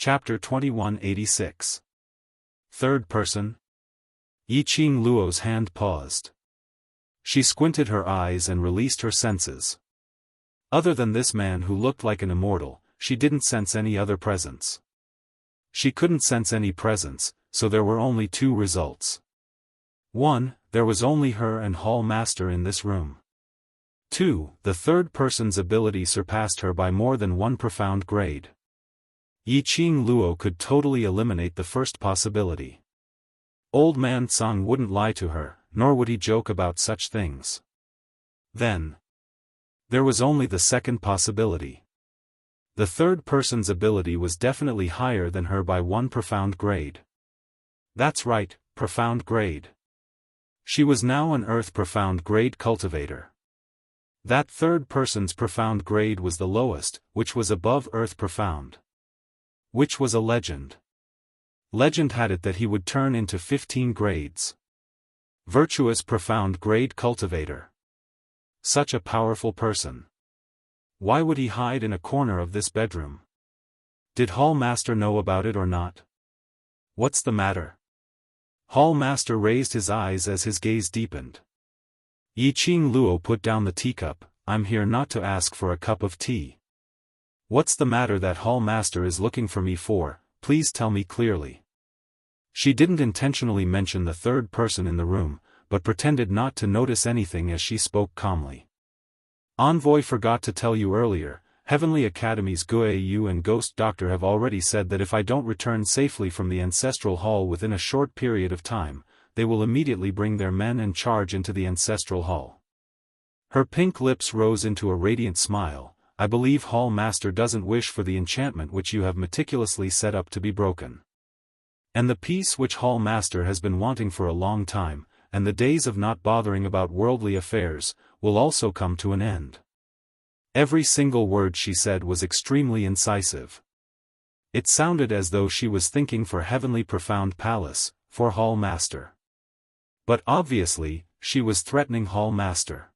Chapter 2186. Third person. Yiqing Luo's hand paused. She squinted her eyes and released her senses. Other than this man who looked like an immortal, she didn't sense any other presence. She couldn't sense any presence, so there were only two results. 1. There was only her and Hall Master in this room. 2. The third person's ability surpassed her by more than one profound grade. Yiqing Luo could totally eliminate the first possibility. Old man Tsang wouldn't lie to her, nor would he joke about such things. Then there was only the second possibility. The third person's ability was definitely higher than her by one profound grade. That's right, profound grade. She was now an Earth profound grade cultivator. That third person's profound grade was the lowest, which was above Earth profound. Which was a legend. Legend had it that he would turn into 15 grades. Virtuous profound grade cultivator. Such a powerful person. Why would he hide in a corner of this bedroom? Did Hall Master know about it or not? What's the matter? Hall Master raised his eyes as his gaze deepened. Yiqing Luo put down the teacup. I'm here not to ask for a cup of tea. What's the matter that Hall Master is looking for me for? Please tell me clearly. She didn't intentionally mention the third person in the room, but pretended not to notice anything as she spoke calmly. Envoy forgot to tell you earlier, Heavenly Academy's Guiyu and Ghost Doctor have already said that if I don't return safely from the Ancestral Hall within a short period of time, they will immediately bring their men and charge into the Ancestral Hall. Her pink lips rose into a radiant smile. I believe Hall Master doesn't wish for the enchantment which you have meticulously set up to be broken. And the peace which Hall Master has been wanting for a long time, and the days of not bothering about worldly affairs, will also come to an end. Every single word she said was extremely incisive. It sounded as though she was thinking for Heavenly Profound Palace, for Hall Master. But obviously, she was threatening Hall Master.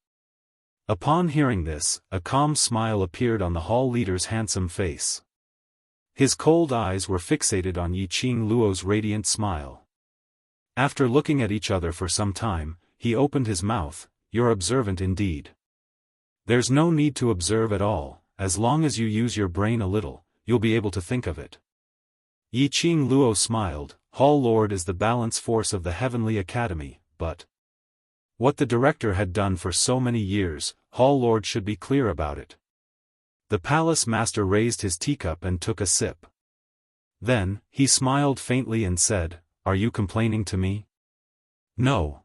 Upon hearing this, a calm smile appeared on the hall leader's handsome face. His cold eyes were fixated on Yiqing Luo's radiant smile. After looking at each other for some time, he opened his mouth. You're observant indeed. There's no need to observe at all, as long as you use your brain a little, you'll be able to think of it. Yiqing Luo smiled. Hall Lord is the balance force of the Heavenly Academy, but what the director had done for so many years, Hall Lord should be clear about it. The Palace Master raised his teacup and took a sip. Then, he smiled faintly and said, Are you complaining to me? No.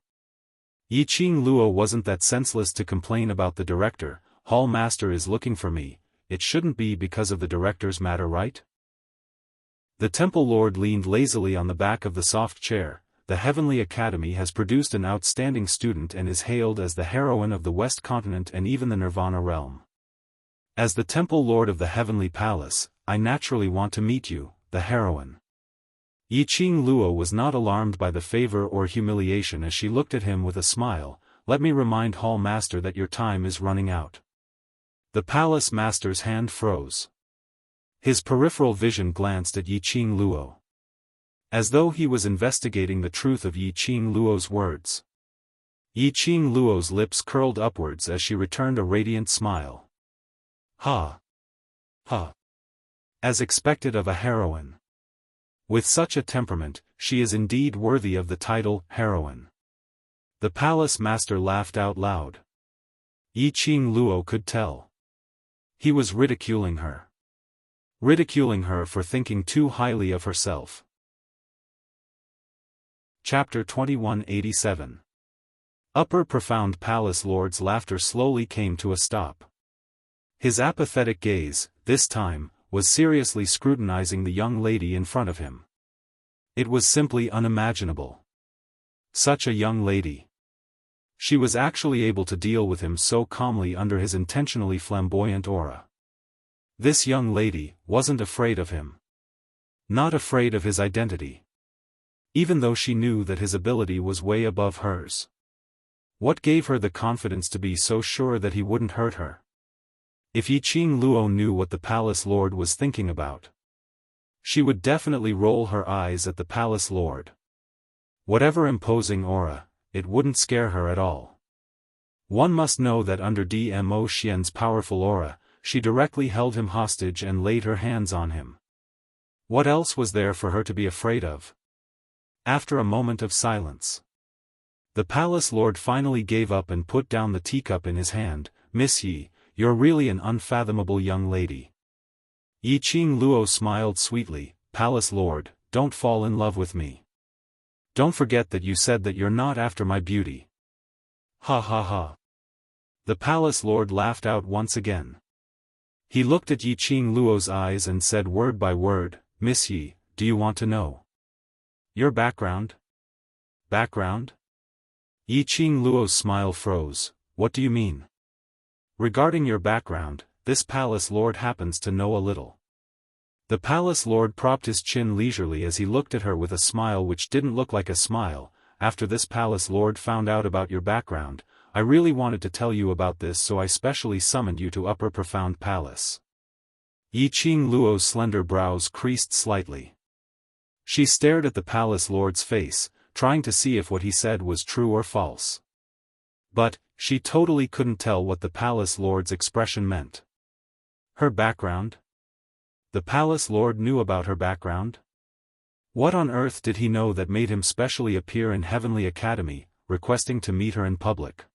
Yiqing Luo wasn't that senseless to complain about the director. Hall Master is looking for me. It shouldn't be because of the director's matter, right? The Temple Lord leaned lazily on the back of the soft chair. The Heavenly Academy has produced an outstanding student and is hailed as the heroine of the West Continent and even the Nirvana realm. As the Temple Lord of the Heavenly Palace, I naturally want to meet you, the heroine. Yiqing Luo was not alarmed by the favor or humiliation as she looked at him with a smile. Let me remind Hall Master that your time is running out. The Palace Master's hand froze. His peripheral vision glanced at Yiqing Luo, as though he was investigating the truth of Yiqing Luo's words. Yiqing Luo's lips curled upwards as she returned a radiant smile. Ha! Ha! As expected of a heroine. With such a temperament, she is indeed worthy of the title, heroine. The Palace Master laughed out loud. Yiqing Luo could tell. He was ridiculing her. Ridiculing her for thinking too highly of herself. Chapter 2187. Upper Profound Palace Lord's laughter slowly came to a stop. His apathetic gaze, this time, was seriously scrutinizing the young lady in front of him. It was simply unimaginable. Such a young lady. She was actually able to deal with him so calmly under his intentionally flamboyant aura. This young lady wasn't afraid of him. Not afraid of his identity. Even though she knew that his ability was way above hers. What gave her the confidence to be so sure that he wouldn't hurt her? If Yiqing Luo knew what the Palace Lord was thinking about, She would definitely roll her eyes at the palace lord. Whatever imposing aura, it wouldn't scare her at all. One must know that under Dmo Xian's powerful aura, she directly held him hostage and laid her hands on him. What else was there for her to be afraid of? After a moment of silence, the palace lord finally gave up and put down the teacup in his hand. "Miss Yi, you're really an unfathomable young lady." Yi Qing Luo smiled sweetly. "Palace lord, don't fall in love with me. Don't forget that you said that you're not after my beauty." Ha ha ha. The palace lord laughed out once again. He looked at Yi Qing Luo's eyes and said word by word, "Miss Yi, do you want to know your background?" Background? Yi Qing Luo's smile froze. "What do you mean?" "Regarding your background, this palace lord happens to know a little." The palace lord propped his chin leisurely as he looked at her with a smile which didn't look like a smile. "After this palace lord found out about your background, I really wanted to tell you about this, so I specially summoned you to Upper Profound Palace." Yi Qing Luo's slender brows creased slightly. She stared at the palace lord's face, trying to see if what he said was true or false. But she totally couldn't tell what the palace lord's expression meant. Her background? The palace lord knew about her background? What on earth did he know that made him specially appear in Heavenly Academy, requesting to meet her in public?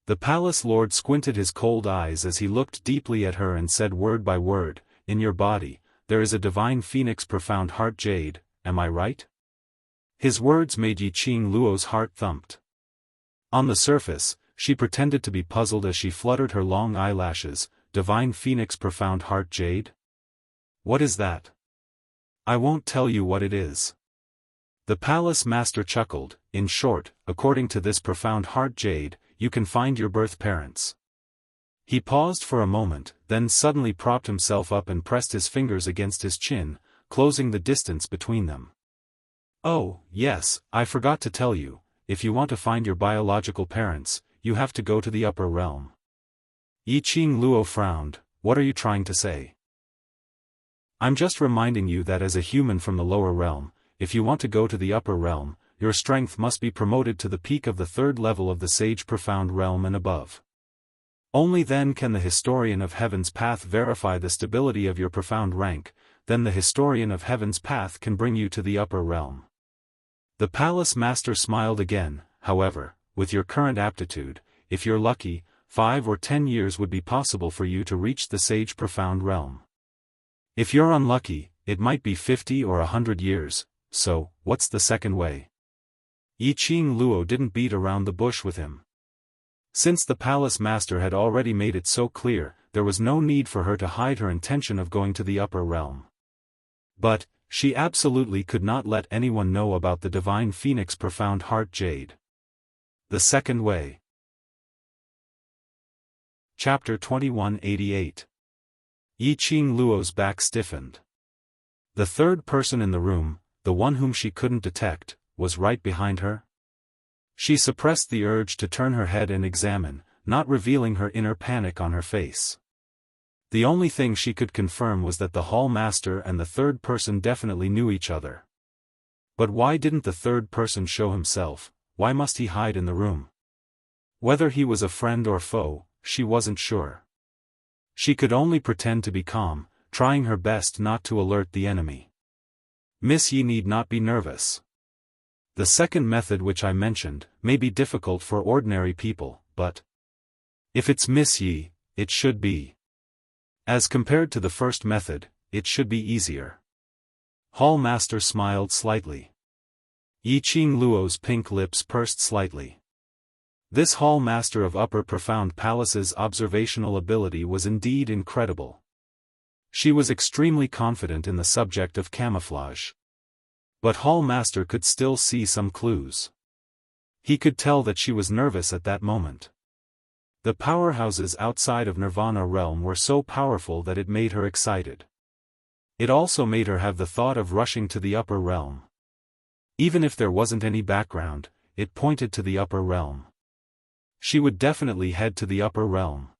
The palace lord squinted his cold eyes as he looked deeply at her and said word by word, "In your body, there is a divine phoenix profound heart jade, am I right?" His words made Yi Qing Luo's heart thumped. On the surface, she pretended to be puzzled as she fluttered her long eyelashes. "Divine phoenix profound heart jade? What is that?" "I won't tell you what it is." The palace master chuckled. "In short, according to this profound heart jade, you can find your birth parents." He paused for a moment, then suddenly propped himself up and pressed his fingers against his chin, closing the distance between them. "Oh, yes, I forgot to tell you, if you want to find your biological parents, you have to go to the upper realm." Yi Qing Luo frowned. "What are you trying to say?" "I'm just reminding you that as a human from the lower realm, if you want to go to the upper realm, your strength must be promoted to the peak of the third level of the Sage Profound Realm and above. Only then can the Historian of Heaven's Path verify the stability of your profound rank, then the Historian of Heaven's Path can bring you to the upper realm." The palace master smiled again. "However, with your current aptitude, if you're lucky, 5 or 10 years would be possible for you to reach the Sage Profound Realm. If you're unlucky, it might be 50 or 100 years, so, what's the second way?" Yi Qing Luo didn't beat around the bush with him. Since the palace master had already made it so clear, there was no need for her to hide her intention of going to the upper realm. But she absolutely could not let anyone know about the divine phoenix profound heart jade. The second way. Chapter 2188. Yi Qing Luo's back stiffened. The third person in the room, the one whom she couldn't detect, was right behind her. She suppressed the urge to turn her head and examine, not revealing her inner panic on her face. The only thing she could confirm was that the hall master and the third person definitely knew each other. But why didn't the third person show himself? Why must he hide in the room? Whether he was a friend or foe, she wasn't sure. She could only pretend to be calm, trying her best not to alert the enemy. "Miss Yi need not be nervous. The second method which I mentioned may be difficult for ordinary people, but if it's Miss Yi, it should be. As compared to the first method, it should be easier." Hall Master smiled slightly. Yi Qing Luo's pink lips pursed slightly. This Hall Master of Upper Profound Palace's observational ability was indeed incredible. She was extremely confident in the subject of camouflage. But Hall Master could still see some clues. He could tell that she was nervous at that moment. The powerhouses outside of Nirvana Realm were so powerful that it made her excited. It also made her have the thought of rushing to the upper realm. Even if there wasn't any background, it pointed to the upper realm. She would definitely head to the upper realm.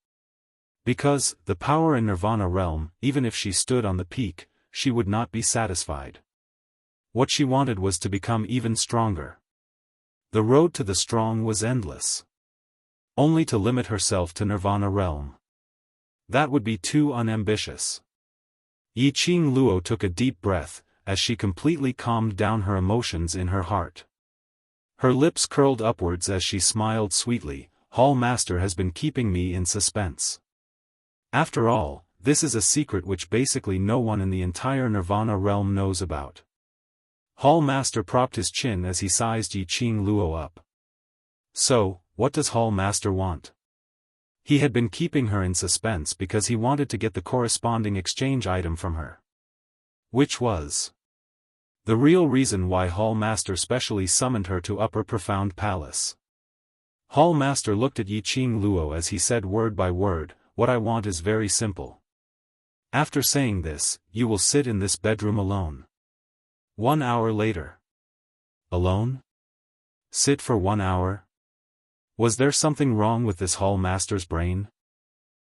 Because, the power in Nirvana Realm, even if she stood on the peak, she would not be satisfied. What she wanted was to become even stronger. The road to the strong was endless. Only to limit herself to Nirvana realm. That would be too unambitious. Yiqing Luo took a deep breath, as she completely calmed down her emotions in her heart. Her lips curled upwards as she smiled sweetly. Hall Master has been keeping me in suspense. After all, this is a secret which basically no one in the entire Nirvana realm knows about. Hall Master propped his chin as he sized Yiqing Luo up. So, what does Hall Master want? He had been keeping her in suspense because he wanted to get the corresponding exchange item from her. Which was the real reason why Hall Master specially summoned her to Upper Profound Palace. Hall Master looked at Yiqing Luo as he said word by word, "What I want is very simple. After saying this, you will sit in this bedroom alone." 1 hour later. Alone? Sit for 1 hour? Was there something wrong with this Hall Master's brain?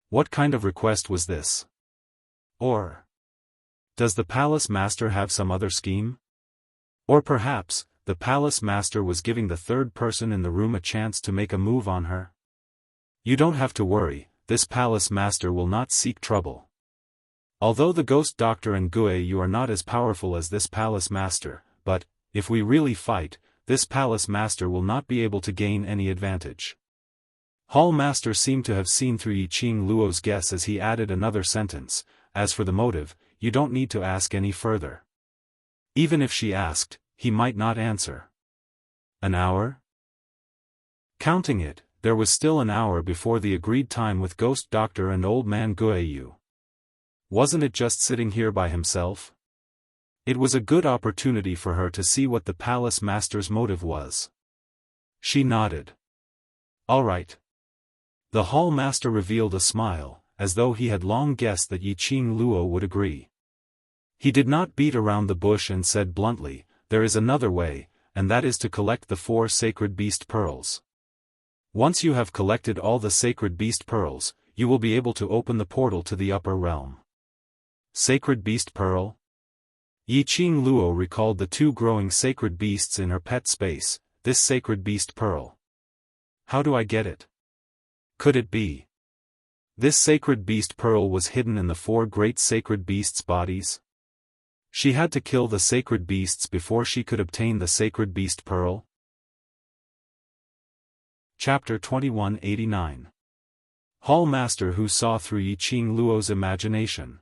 What kind of request was this? Or does the Palace Master have some other scheme? Or perhaps, the Palace Master was giving the third person in the room a chance to make a move on her? You don't have to worry, this Palace Master will not seek trouble. Although the Ghost Doctor and Gue you are not as powerful as this Palace Master, but, if we really fight, this Palace Master will not be able to gain any advantage. Hall Master seemed to have seen through Yiqing Luo's guess as he added another sentence, "As for the motive, you don't need to ask any further." Even if she asked, he might not answer. An hour? Counting it, there was still an hour before the agreed time with Ghost Doctor and Old Man Guiyu. Wasn't it just sitting here by himself? It was a good opportunity for her to see what the Palace Master's motive was. She nodded. All right. The Hall Master revealed a smile, as though he had long guessed that Yiqing Luo would agree. He did not beat around the bush and said bluntly, "There is another way, and that is to collect the 4 sacred beast pearls. Once you have collected all the sacred beast pearls, you will be able to open the portal to the upper realm." Sacred beast pearl? Yiqing Luo recalled the 2 growing sacred beasts in her pet space. This sacred beast pearl. How do I get it? Could it be this sacred beast pearl was hidden in the 4 great sacred beasts' bodies? She had to kill the sacred beasts before she could obtain the sacred beast pearl? Chapter 2189. Hall Master who saw through Yiqing Luo's imagination.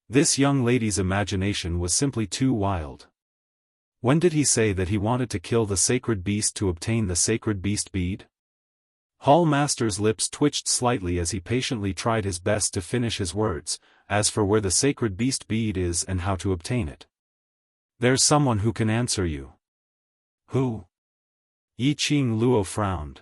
This young lady's imagination was simply too wild. When did he say that he wanted to kill the sacred beast to obtain the sacred beast bead? Hall Master's lips twitched slightly as he patiently tried his best to finish his words. As for where the sacred beast bead is and how to obtain it, there's someone who can answer you. Who? Yiqing Luo frowned.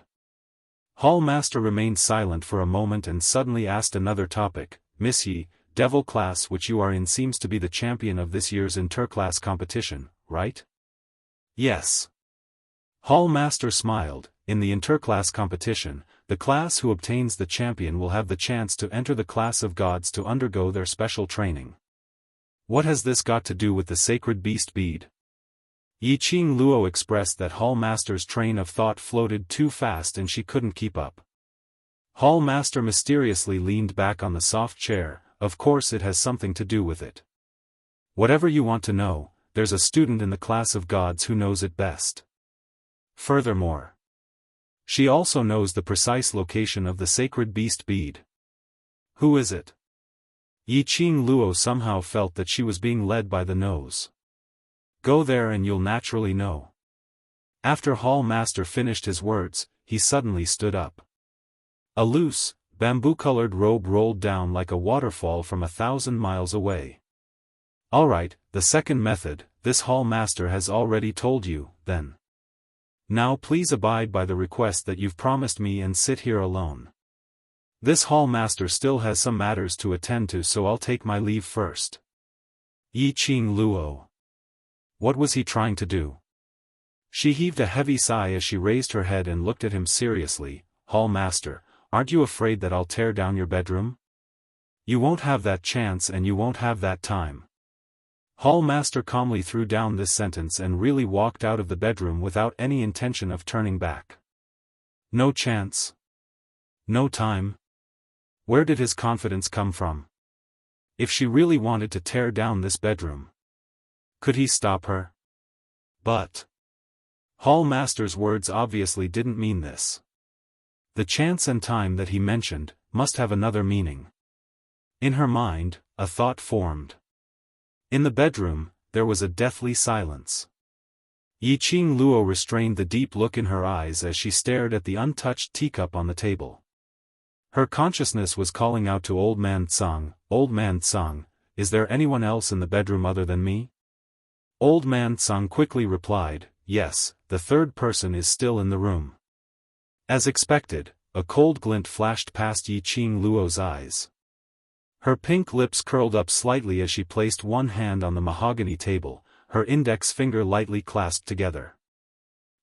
Hall Master remained silent for a moment and suddenly asked another topic. "Miss Yi, Devil class which you are in seems to be the champion of this year's interclass competition, right?" "Yes." Hall Master smiled. "In the interclass competition, the class who obtains the champion will have the chance to enter the class of gods to undergo their special training." What has this got to do with the sacred beast bead? Yiqing Luo expressed that Hall Master's train of thought floated too fast and she couldn't keep up. Hall Master mysteriously leaned back on the soft chair. "Of course it has something to do with it. Whatever you want to know, there's a student in the class of gods who knows it best. Furthermore, she also knows the precise location of the sacred beast bead." "Who is it?" Yiqing Luo somehow felt that she was being led by the nose. "Go there and you'll naturally know." After Hall Master finished his words, he suddenly stood up. A loose, bamboo-colored robe rolled down like a waterfall from 1,000 miles away. "All right, the second method, this Hall Master has already told you, then. Now please abide by the request that you've promised me and sit here alone. This Hall Master still has some matters to attend to, so I'll take my leave first." Yiqing Luo. What was he trying to do? She heaved a heavy sigh as she raised her head and looked at him seriously. "Hall Master, aren't you afraid that I'll tear down your bedroom?" "You won't have that chance and you won't have that time. Hall Master calmly threw down this sentence and really walked out of the bedroom without any intention of turning back. No chance. No time. Where did his confidence come from? If she really wanted to tear down this bedroom, could he stop her? But Hall Master's words obviously didn't mean this. The chance and time that he mentioned must have another meaning. In her mind, a thought formed. In the bedroom, there was a deathly silence. Yiqing Luo restrained the deep look in her eyes as she stared at the untouched teacup on the table. Her consciousness was calling out to Old Man Tsang, "Old Man Tsang, is there anyone else in the bedroom other than me?" Old Man Tsang quickly replied, "Yes, the third person is still in the room." As expected, a cold glint flashed past Yiqing Luo's eyes. Her pink lips curled up slightly as she placed one hand on the mahogany table, her index finger lightly clasped together.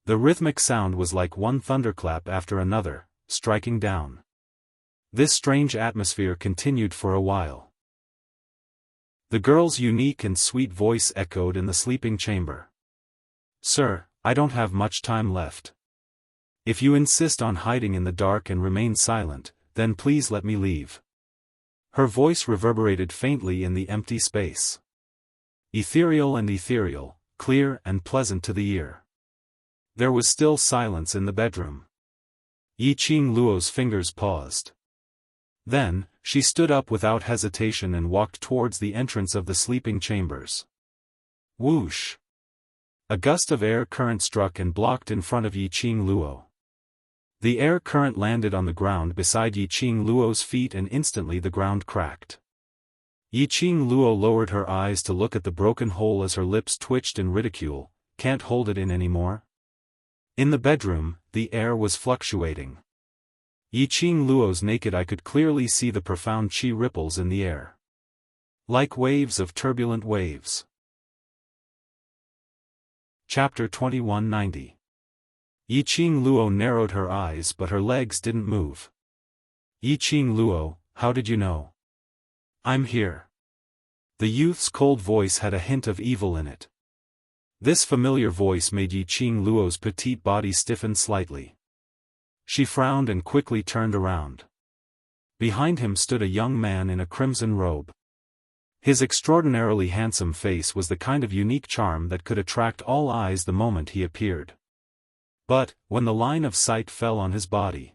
The rhythmic sound was like one thunderclap after another, striking down. This strange atmosphere continued for a while. The girl's unique and sweet voice echoed in the sleeping chamber. "Sir, I don't have much time left. If you insist on hiding in the dark and remain silent, then please let me leave." Her voice reverberated faintly in the empty space. Ethereal, clear and pleasant to the ear. There was still silence in the bedroom. Yiqing Luo's fingers paused. Then, she stood up without hesitation and walked towards the entrance of the sleeping chambers. Whoosh! A gust of air current struck and blocked in front of Yiqing Luo. The air current landed on the ground beside Yiqing Luo's feet and instantly the ground cracked. Yiqing Luo lowered her eyes to look at the broken hole as her lips twitched in ridicule. "Can't hold it in anymore?" In the bedroom, the air was fluctuating. Yiqing Luo's naked eye could clearly see the profound qi ripples in the air. Like waves of turbulent waves. Chapter 2190. Yiqing Luo narrowed her eyes but her legs didn't move. "Yiqing Luo, how did you know?" "I'm here." The youth's cold voice had a hint of evil in it. This familiar voice made Yiqing Luo's petite body stiffen slightly. She frowned and quickly turned around. Behind him stood a young man in a crimson robe. His extraordinarily handsome face was the kind of unique charm that could attract all eyes the moment he appeared. But, when the line of sight fell on his body,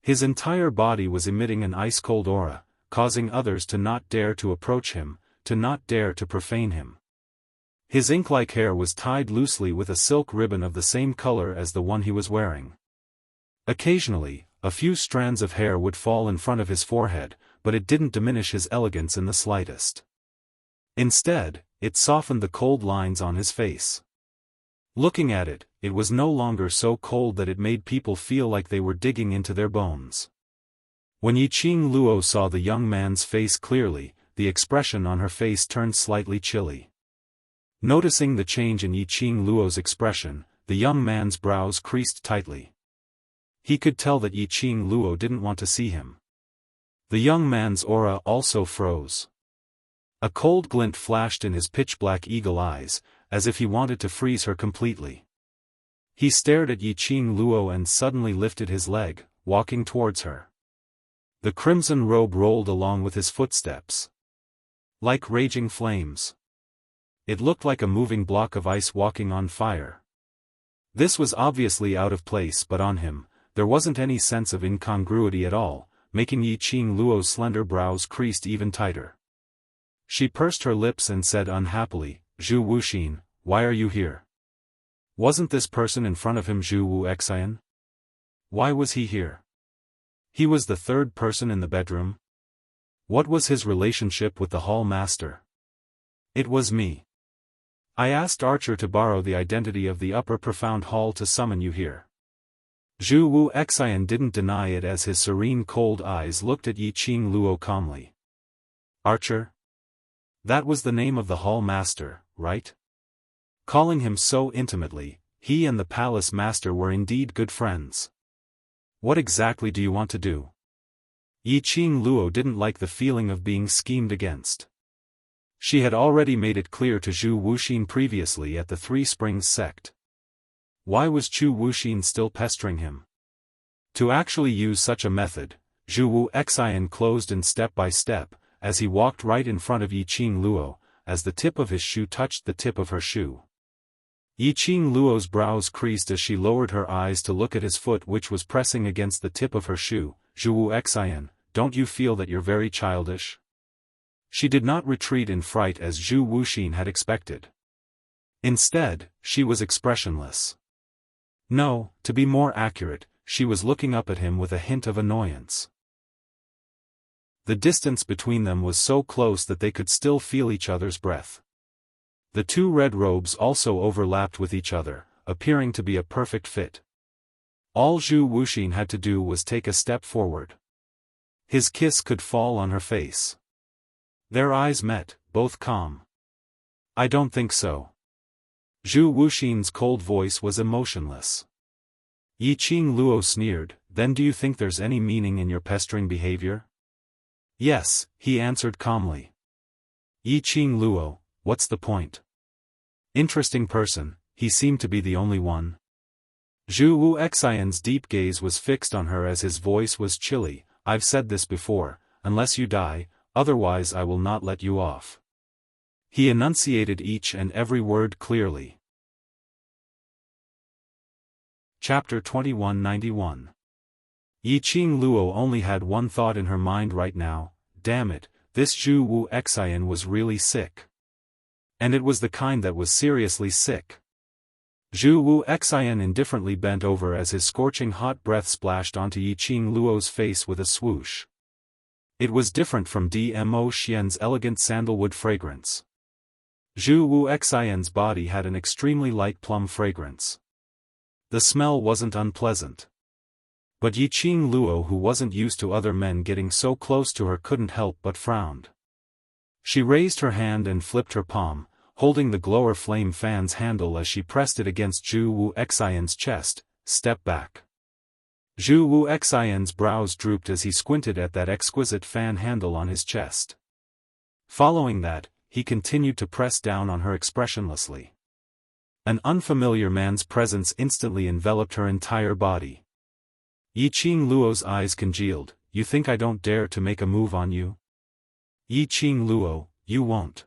his entire body was emitting an ice-cold aura, causing others to not dare to approach him, to not dare to profane him. His ink-like hair was tied loosely with a silk ribbon of the same color as the one he was wearing. Occasionally, a few strands of hair would fall in front of his forehead, but it didn't diminish his elegance in the slightest. Instead, it softened the cold lines on his face. Looking at it, it was no longer so cold that it made people feel like they were digging into their bones. When Yiqing Luo saw the young man's face clearly, the expression on her face turned slightly chilly. Noticing the change in Yiqing Luo's expression, the young man's brows creased tightly. He could tell that Yiqing Luo didn't want to see him. The young man's aura also froze. A cold glint flashed in his pitch-black eagle eyes, as if he wanted to freeze her completely. He stared at Yiqing Luo and suddenly lifted his leg, walking towards her. The crimson robe rolled along with his footsteps. Like raging flames. It looked like a moving block of ice walking on fire. This was obviously out of place, but on him, there wasn't any sense of incongruity at all, making Yiqing Luo's slender brows creased even tighter. She pursed her lips and said unhappily, "Zhu Wuxin, why are you here?" Wasn't this person in front of him Zhu Wuxian? Why was he here? He was the third person in the bedroom? What was his relationship with the hall master? "It was me. I asked Archer to borrow the identity of the upper profound hall to summon you here." Zhu Wuxian didn't deny it as his serene cold eyes looked at Yiqing Luo calmly. "Archer? That was the name of the hall master, right?" Calling him so intimately, he and the palace master were indeed good friends. "What exactly do you want to do?" Yiqing Luo didn't like the feeling of being schemed against. She had already made it clear to Zhu Wuxin previously at the Three Springs sect. Why was Zhu Wuxin still pestering him? To actually use such a method, Zhu Wuxian closed in step by step, as he walked right in front of Yiqing Luo, as the tip of his shoe touched the tip of her shoe. Yiqing Luo's brows creased as she lowered her eyes to look at his foot which was pressing against the tip of her shoe. Zhu Wuxian, don't you feel that you're very childish? She did not retreat in fright as Zhu Wuxin had expected. Instead, she was expressionless. No, to be more accurate, she was looking up at him with a hint of annoyance. The distance between them was so close that they could still feel each other's breath. The two red robes also overlapped with each other, appearing to be a perfect fit. All Zhu Wuxin had to do was take a step forward. His kiss could fall on her face. Their eyes met, both calm. I don't think so. Zhu Wuxin's cold voice was emotionless. Yiqing Luo sneered, then do you think there's any meaning in your pestering behavior? Yes, he answered calmly. Yiqing Luo, what's the point? Interesting person, he seemed to be the only one. Zhu Wuxian's deep gaze was fixed on her as his voice was chilly. I've said this before, unless you die, otherwise I will not let you off. He enunciated each and every word clearly. Chapter 2191. Yiqing Luo only had one thought in her mind right now, damn it, this Zhu Wuxian was really sick. And it was the kind that was seriously sick. Zhu Wuxian indifferently bent over as his scorching hot breath splashed onto Yiqing Luo's face with a swoosh. It was different from Dmo Xian's elegant sandalwood fragrance. Zhu Wuxian's body had an extremely light plum fragrance. The smell wasn't unpleasant. But Yiqing Luo, who wasn't used to other men getting so close to her, couldn't help but frowned. She raised her hand and flipped her palm, holding the glower flame fan's handle as she pressed it against Zhu Wuxian's chest. Step back. Zhu Wuxian's brows drooped as he squinted at that exquisite fan handle on his chest. Following that, he continued to press down on her expressionlessly. An unfamiliar man's presence instantly enveloped her entire body. Yiqing Luo's eyes congealed. You think I don't dare to make a move on you? Yiqing Luo, you won't.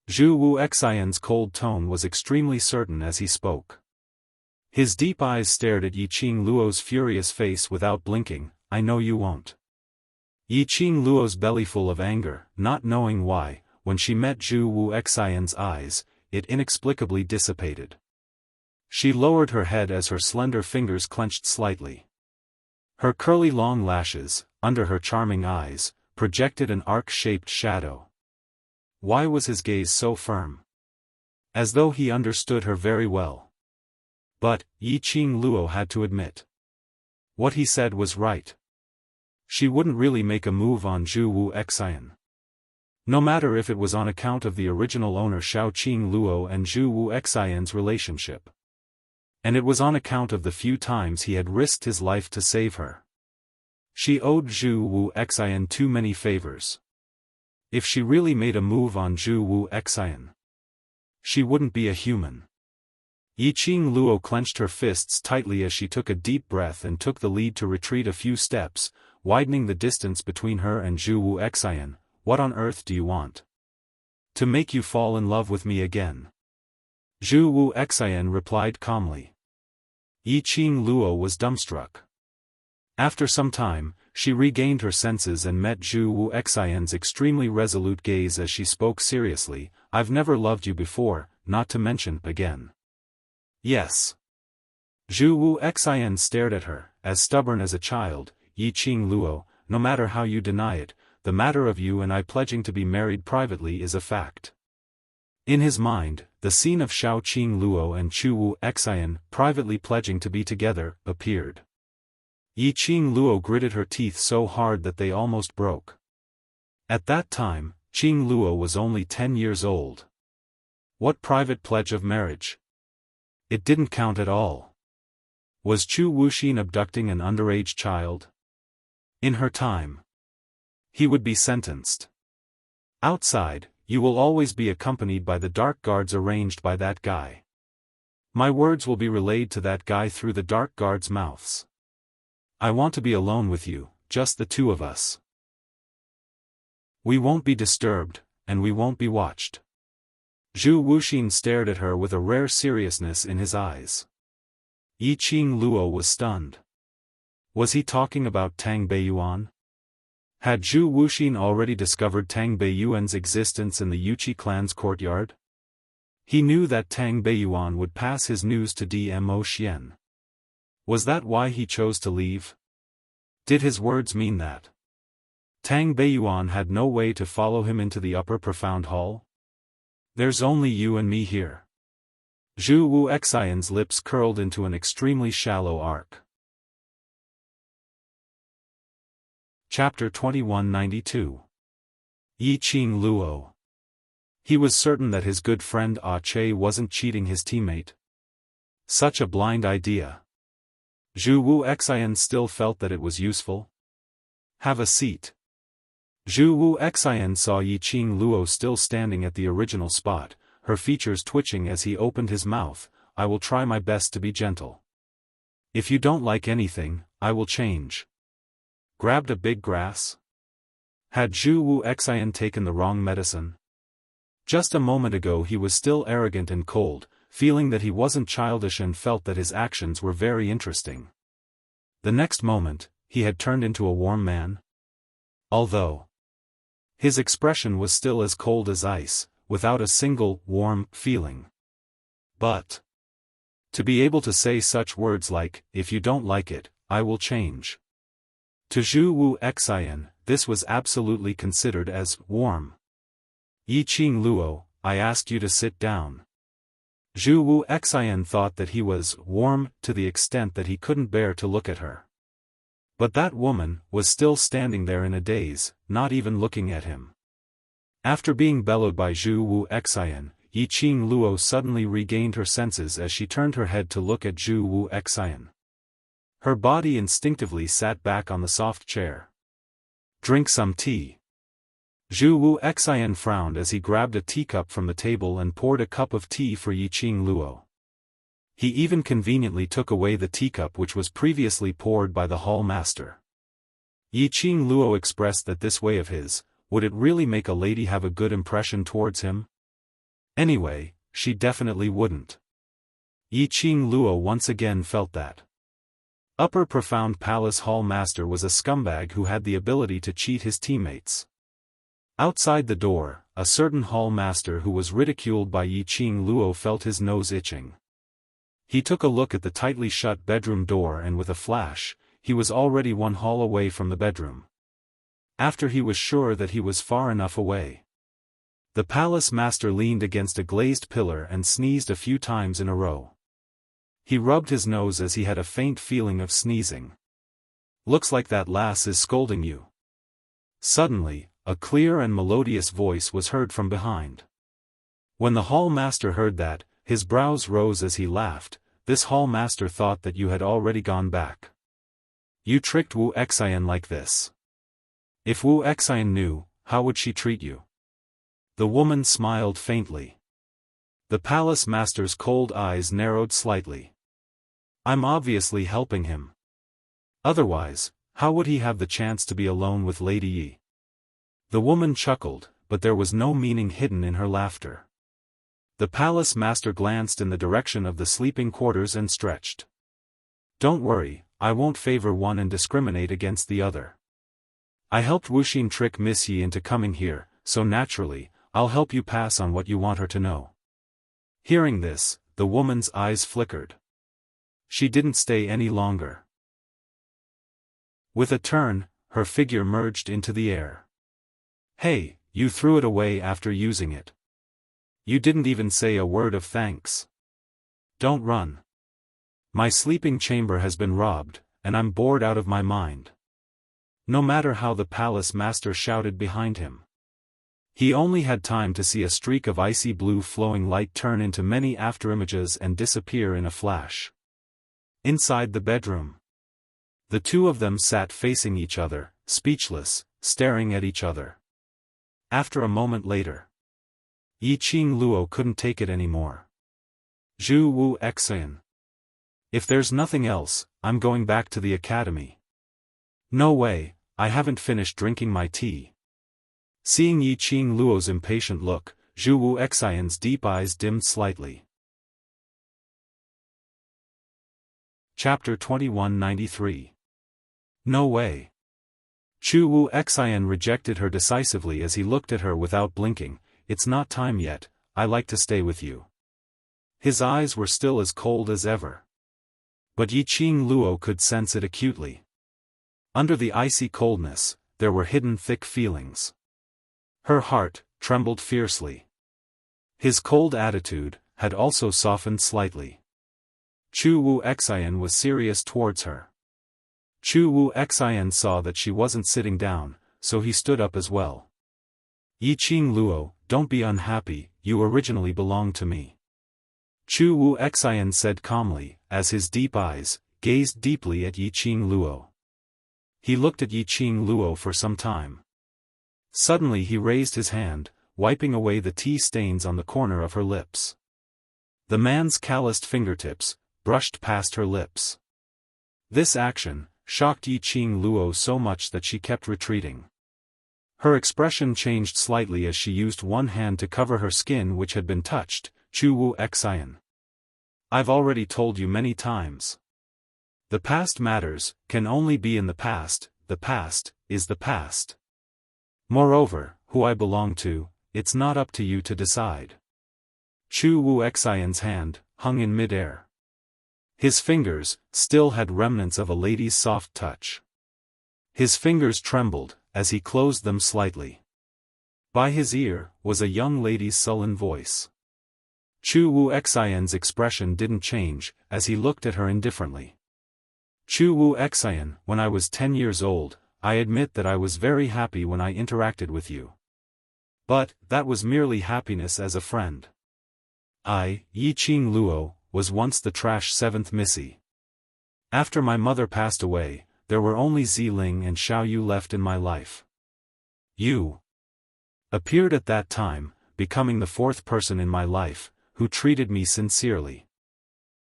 Zhu Wuxian's cold tone was extremely certain as he spoke. His deep eyes stared at Yiqing Luo's furious face without blinking. I know you won't. Yiqing Luo's belly full of anger, not knowing why, when she met Zhu Wuxian's eyes, it inexplicably dissipated. She lowered her head as her slender fingers clenched slightly. Her curly long lashes, under her charming eyes, projected an arc-shaped shadow. Why was his gaze so firm? As though he understood her very well. But, Yiqing Luo had to admit. What he said was right. She wouldn't really make a move on Zhu Wuxian. No matter if it was on account of the original owner Xiaoqing Luo and Zhu Wuxian's relationship. And it was on account of the few times he had risked his life to save her. She owed Zhu Wuxian too many favors. If she really made a move on Zhu Wuxian, she wouldn't be a human. Yiqing Luo clenched her fists tightly as she took a deep breath and took the lead to retreat a few steps, widening the distance between her and Zhu Wuxian. What on earth do you want? To make you fall in love with me again. Zhu Wuxian replied calmly. Yiqing Luo was dumbstruck. After some time, she regained her senses and met Zhu Wuxian's extremely resolute gaze as she spoke seriously. I've never loved you before, not to mention again. Yes. Zhu Wuxian stared at her, as stubborn as a child. Yiqing Luo, no matter how you deny it, the matter of you and I pledging to be married privately is a fact. In his mind, the scene of Xiaoqing Luo and Zhu Wuxian privately pledging to be together appeared. Yiqing Luo gritted her teeth so hard that they almost broke. At that time, Qing Luo was only 10 years old. What private pledge of marriage? It didn't count at all. Was Zhu Wuxin abducting an underage child? In her time, he would be sentenced. Outside, you will always be accompanied by the dark guards arranged by that guy. My words will be relayed to that guy through the dark guards' mouths. I want to be alone with you, just the two of us. We won't be disturbed, and we won't be watched. Zhu Wuxin stared at her with a rare seriousness in his eyes. Yiqing Luo was stunned. Was he talking about Tang Beiyuan? Had Zhu Wuxin already discovered Tang Beiyuan's existence in the Yuqi clan's courtyard? He knew that Tang Beiyuan would pass his news to Dmo Xian. Was that why he chose to leave? Did his words mean that Tang Beiyuan had no way to follow him into the upper profound hall? There's only you and me here. Zhu Wuxian's lips curled into an extremely shallow arc. Chapter 2192. Yiqing Luo. He was certain that his good friend Ah Che wasn't cheating his teammate. Such a blind idea. Zhu Wuxian still felt that it was useful. Have a seat. Zhu Wuxian saw Yiqing Luo still standing at the original spot, her features twitching as he opened his mouth. I will try my best to be gentle. If you don't like anything, I will change. Grabbed a big grass? Had Zhu Wuxian taken the wrong medicine? Just a moment ago he was still arrogant and cold, feeling that he wasn't childish and felt that his actions were very interesting. The next moment, he had turned into a warm man. Although his expression was still as cold as ice, without a single warm feeling. But to be able to say such words like, if you don't like it, I will change. To Zhu Wuxian, this was absolutely considered as warm. Yiqing Luo, I asked you to sit down. Zhu Wuxian thought that he was warm to the extent that he couldn't bear to look at her. But that woman was still standing there in a daze, not even looking at him. After being bellowed by Zhu Wuxian, Yiqing Luo suddenly regained her senses as she turned her head to look at Zhu Wuxian. Her body instinctively sat back on the soft chair. Drink some tea. Zhu Wuxian frowned as he grabbed a teacup from the table and poured a cup of tea for Yiqing Luo. He even conveniently took away the teacup which was previously poured by the hall master. Yiqing Luo expressed that this way of his, would it really make a lady have a good impression towards him? Anyway, she definitely wouldn't. Yiqing Luo once again felt that Upper Profound Palace Hall Master was a scumbag who had the ability to cheat his teammates. Outside the door, a certain Hall Master who was ridiculed by Yiqing Luo felt his nose itching. He took a look at the tightly shut bedroom door and with a flash, he was already one hall away from the bedroom. After he was sure that he was far enough away, the Palace Master leaned against a glazed pillar and sneezed a few times in a row. He rubbed his nose as he had a faint feeling of sneezing. Looks like that lass is scolding you. Suddenly, a clear and melodious voice was heard from behind. When the Hall Master heard that, his brows rose as he laughed. This Hall Master thought that you had already gone back. You tricked Wuxian like this. If Wuxian knew, how would she treat you? The woman smiled faintly. The Palace Master's cold eyes narrowed slightly. I'm obviously helping him. Otherwise, how would he have the chance to be alone with Lady Yi? The woman chuckled, but there was no meaning hidden in her laughter. The Palace Master glanced in the direction of the sleeping quarters and stretched. Don't worry, I won't favor one and discriminate against the other. I helped Wuxin trick Miss Yi into coming here, so naturally, I'll help you pass on what you want her to know. Hearing this, the woman's eyes flickered. She didn't stay any longer. With a turn, her figure merged into the air. Hey, you threw it away after using it. You didn't even say a word of thanks. Don't run. My sleeping chamber has been robbed, and I'm bored out of my mind. No matter how the Palace Master shouted behind him. He only had time to see a streak of icy blue flowing light turn into many afterimages and disappear in a flash. Inside the bedroom, the two of them sat facing each other, speechless, staring at each other. After a moment later, Yi Qing Luo couldn't take it anymore. Zhu Wu Xian. If there's nothing else, I'm going back to the academy. No way, I haven't finished drinking my tea. Seeing Yi Qing Luo's impatient look, Zhu Wu Xian's deep eyes dimmed slightly. Chapter 2193. No way. Zhu Wu Xian rejected her decisively as he looked at her without blinking. It's not time yet, I like to stay with you. His eyes were still as cold as ever. But Yi Qing Luo could sense it acutely. Under the icy coldness, there were hidden thick feelings. Her heart trembled fiercely. His cold attitude had also softened slightly. Zhu Wu Xian was serious towards her. Zhu Wu Xian saw that she wasn't sitting down, so he stood up as well. Yi Qing Luo, don't be unhappy, you originally belonged to me. Zhu Wu Xian said calmly, as his deep eyes gazed deeply at Yi Qing Luo. He looked at Yi Qing Luo for some time. Suddenly he raised his hand, wiping away the tea stains on the corner of her lips. The man's calloused fingertips brushed past her lips. This action shocked Yi Qing Luo so much that she kept retreating. Her expression changed slightly as she used one hand to cover her skin which had been touched. Zhu Wu Xian. I've already told you many times. The past matters can only be in the past is the past. Moreover, who I belong to, it's not up to you to decide. Zhu Wu Xian's hand hung in mid-air. His fingers still had remnants of a lady's soft touch. His fingers trembled as he closed them slightly. By his ear was a young lady's sullen voice. Zhu Wu Xian's expression didn't change as he looked at her indifferently. Zhu Wu Xian, when I was 10 years old, I admit that I was very happy when I interacted with you. But that was merely happiness as a friend. I, Yi Qing Luo, was once the trash 7th Missy. After my mother passed away, there were only Ziling and Xiaoyu left in my life. You appeared at that time, becoming the 4th person in my life, who treated me sincerely.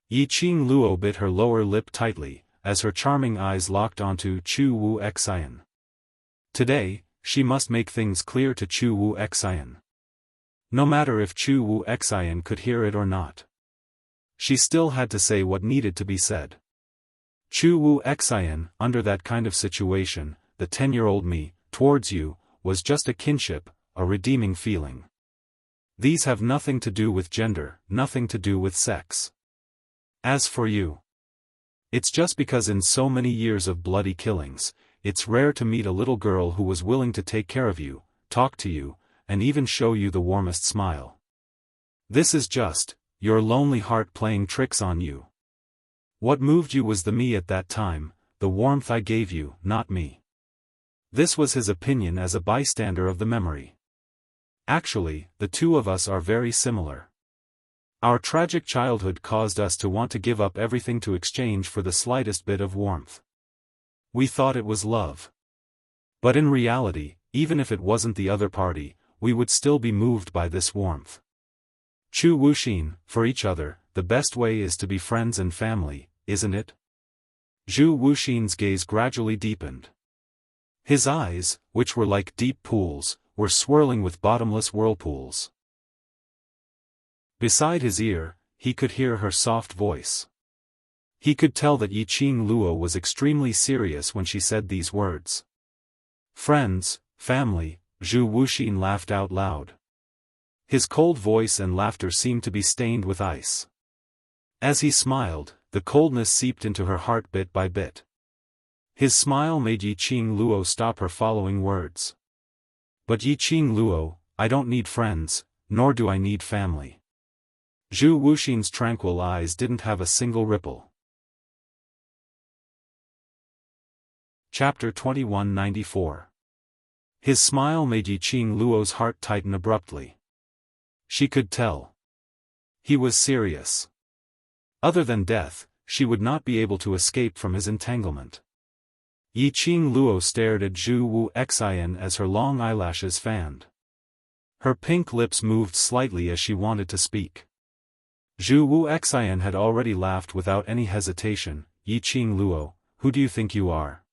Yi Qing Luo bit her lower lip tightly, as her charming eyes locked onto Zhu Wu Xian. Today, she must make things clear to Zhu Wu Xian. No matter if Zhu Wu Xian could hear it or not. She still had to say what needed to be said. Zhu Wu Xian, under that kind of situation, the 10-year-old me, towards you, was just a kinship, a redeeming feeling. These have nothing to do with gender, nothing to do with sex. As for you, it's just because in so many years of bloody killings, it's rare to meet a little girl who was willing to take care of you, talk to you, and even show you the warmest smile. This is just your lonely heart playing tricks on you. What moved you was the me at that time, the warmth I gave you, not me. This was his opinion as a bystander of the memory. Actually, the two of us are very similar. Our tragic childhood caused us to want to give up everything to exchange for the slightest bit of warmth. We thought it was love. But in reality, even if it wasn't the other party, we would still be moved by this warmth. Zhu Wuxin, for each other, the best way is to be friends and family, isn't it? Zhu Wuxin's gaze gradually deepened. His eyes, which were like deep pools, were swirling with bottomless whirlpools. Beside his ear, he could hear her soft voice. He could tell that Yi Qing Luo was extremely serious when she said these words. Friends, family, Zhu Wuxin laughed out loud. His cold voice and laughter seemed to be stained with ice. As he smiled, the coldness seeped into her heart bit by bit. His smile made Yi Qing Luo stop her following words. But Yi Qing Luo, I don't need friends, nor do I need family. Zhu Wuxin's tranquil eyes didn't have a single ripple. Chapter 2194. His smile made Yi Qing Luo's heart tighten abruptly. She could tell. He was serious. Other than death, she would not be able to escape from his entanglement. Yi Qing Luo stared at Zhu Wu Xian as her long eyelashes fanned. Her pink lips moved slightly as she wanted to speak. Zhu Wu Xian had already laughed without any hesitation. Yi Qing Luo, who do you think you are?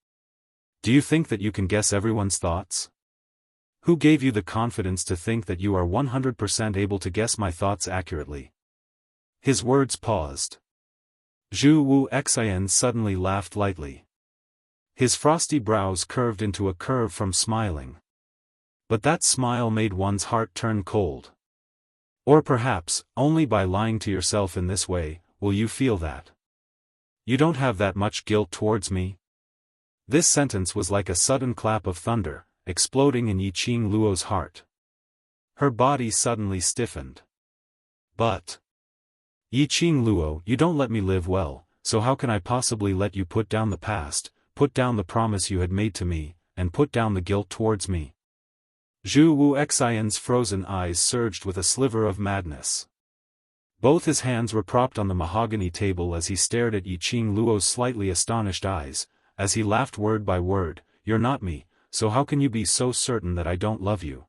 Do you think that you can guess everyone's thoughts? Who gave you the confidence to think that you are 100% able to guess my thoughts accurately? His words paused. Zhu Wu Xian suddenly laughed lightly. His frosty brows curved into a curve from smiling. But that smile made one's heart turn cold. Or perhaps, only by lying to yourself in this way, will you feel that. You don't have that much guilt towards me? This sentence was like a sudden clap of thunder, exploding in Yi Qing Luo's heart. Her body suddenly stiffened. But Yi Qing Luo, you don't let me live well, so how can I possibly let you put down the past, put down the promise you had made to me, and put down the guilt towards me? Zhu Wu Xian's frozen eyes surged with a sliver of madness. Both his hands were propped on the mahogany table as he stared at Yi Qing Luo's slightly astonished eyes, as he laughed word by word. You're not me, so how can you be so certain that I don't love you?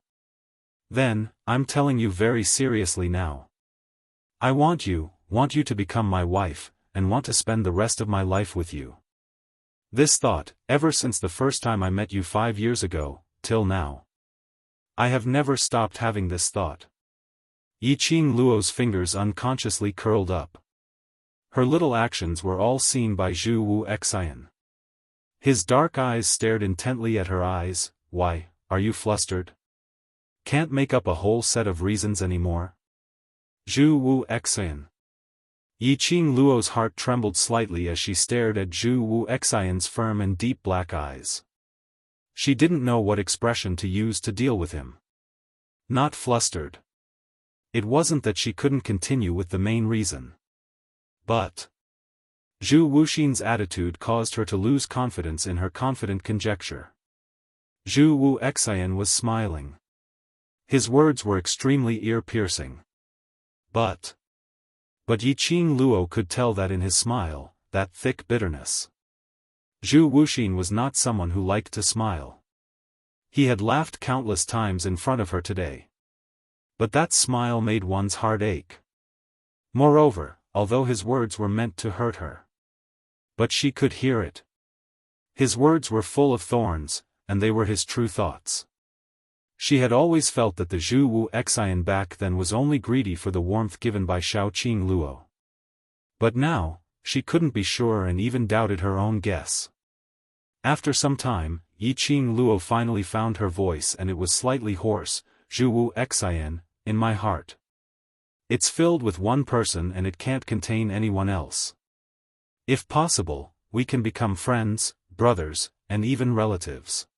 Then, I'm telling you very seriously now. I want you to become my wife, and want to spend the rest of my life with you. This thought, ever since the first time I met you 5 years ago, till now. I have never stopped having this thought. Yi Qing Luo's fingers unconsciously curled up. Her little actions were all seen by Zhu Wu Xian. His dark eyes stared intently at her eyes. Why, are you flustered? Can't make up a whole set of reasons anymore? Zhu Wu Xian. Yi Qing Luo's heart trembled slightly as she stared at Zhu Wu Xian's firm and deep black eyes. She didn't know what expression to use to deal with him. Not flustered. It wasn't that she couldn't continue with the main reason. But Zhu Wuxin's attitude caused her to lose confidence in her confident conjecture. Zhu Wu Xian was smiling. His words were extremely ear-piercing. But Yi Qing Luo could tell that in his smile, that thick bitterness. Zhu Wuxin was not someone who liked to smile. He had laughed countless times in front of her today. But that smile made one's heart ache. Moreover, although his words were meant to hurt her. But she could hear it. His words were full of thorns, and they were his true thoughts. She had always felt that the Zhu Wu Xian back then was only greedy for the warmth given by Xiaoqing Luo. But now, she couldn't be sure and even doubted her own guess. After some time, Yi Qing Luo finally found her voice and it was slightly hoarse. Zhu Wu Xian, in my heart. It's filled with one person and it can't contain anyone else. If possible, we can become friends, brothers, and even relatives.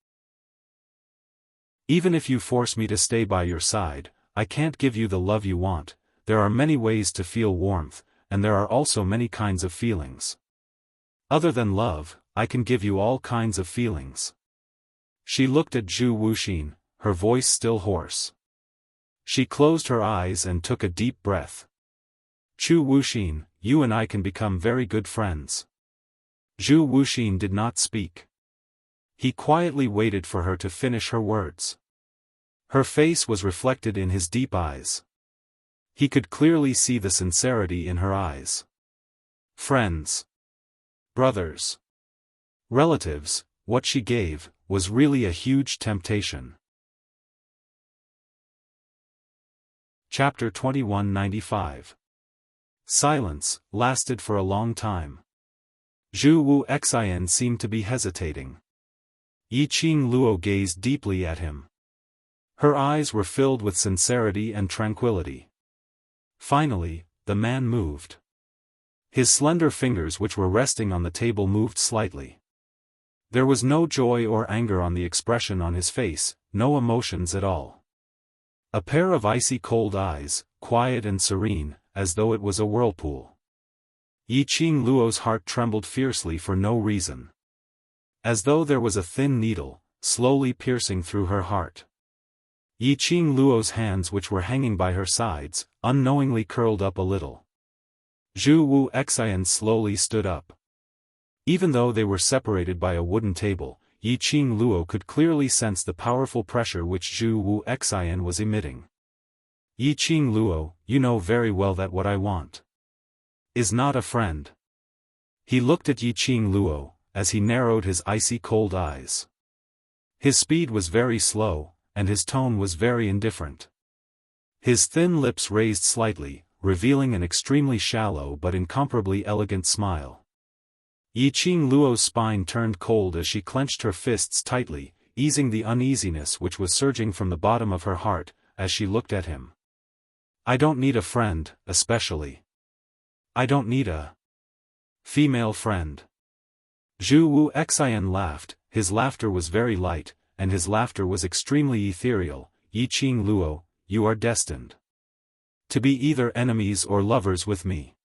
Even if you force me to stay by your side, I can't give you the love you want. There are many ways to feel warmth, and there are also many kinds of feelings. Other than love, I can give you all kinds of feelings. She looked at Zhu Wuxin, her voice still hoarse. She closed her eyes and took a deep breath. Zhu Wuxin, you and I can become very good friends. Zhu Wuxin did not speak. He quietly waited for her to finish her words. Her face was reflected in his deep eyes. He could clearly see the sincerity in her eyes. Friends. Brothers. Relatives, what she gave, was really a huge temptation. Chapter 2195. Silence lasted for a long time. Zhu Wu Xian seemed to be hesitating. Yi Qing Luo gazed deeply at him. Her eyes were filled with sincerity and tranquility. Finally, the man moved. His slender fingers which were resting on the table moved slightly. There was no joy or anger on the expression on his face, no emotions at all. A pair of icy cold eyes, quiet and serene, as though it was a whirlpool. Yi Qing Luo's heart trembled fiercely for no reason. As though there was a thin needle, slowly piercing through her heart. Yi Qing Luo's hands which were hanging by her sides, unknowingly curled up a little. Zhu Wu Xian slowly stood up. Even though they were separated by a wooden table, Yi Qing Luo could clearly sense the powerful pressure which Zhu Wu Xian was emitting. Yiqing Luo, you know very well that what I want is not a friend. He looked at Yiqing Luo, as he narrowed his icy cold eyes. His speed was very slow, and his tone was very indifferent. His thin lips raised slightly, revealing an extremely shallow but incomparably elegant smile. Yiqing Luo's spine turned cold as she clenched her fists tightly, easing the uneasiness which was surging from the bottom of her heart, as she looked at him. I don't need a friend, especially. I don't need a female friend. Zhu Wu Xian laughed. His laughter was very light, and his laughter was extremely ethereal. Yiqing Luo, you are destined to be either enemies or lovers with me.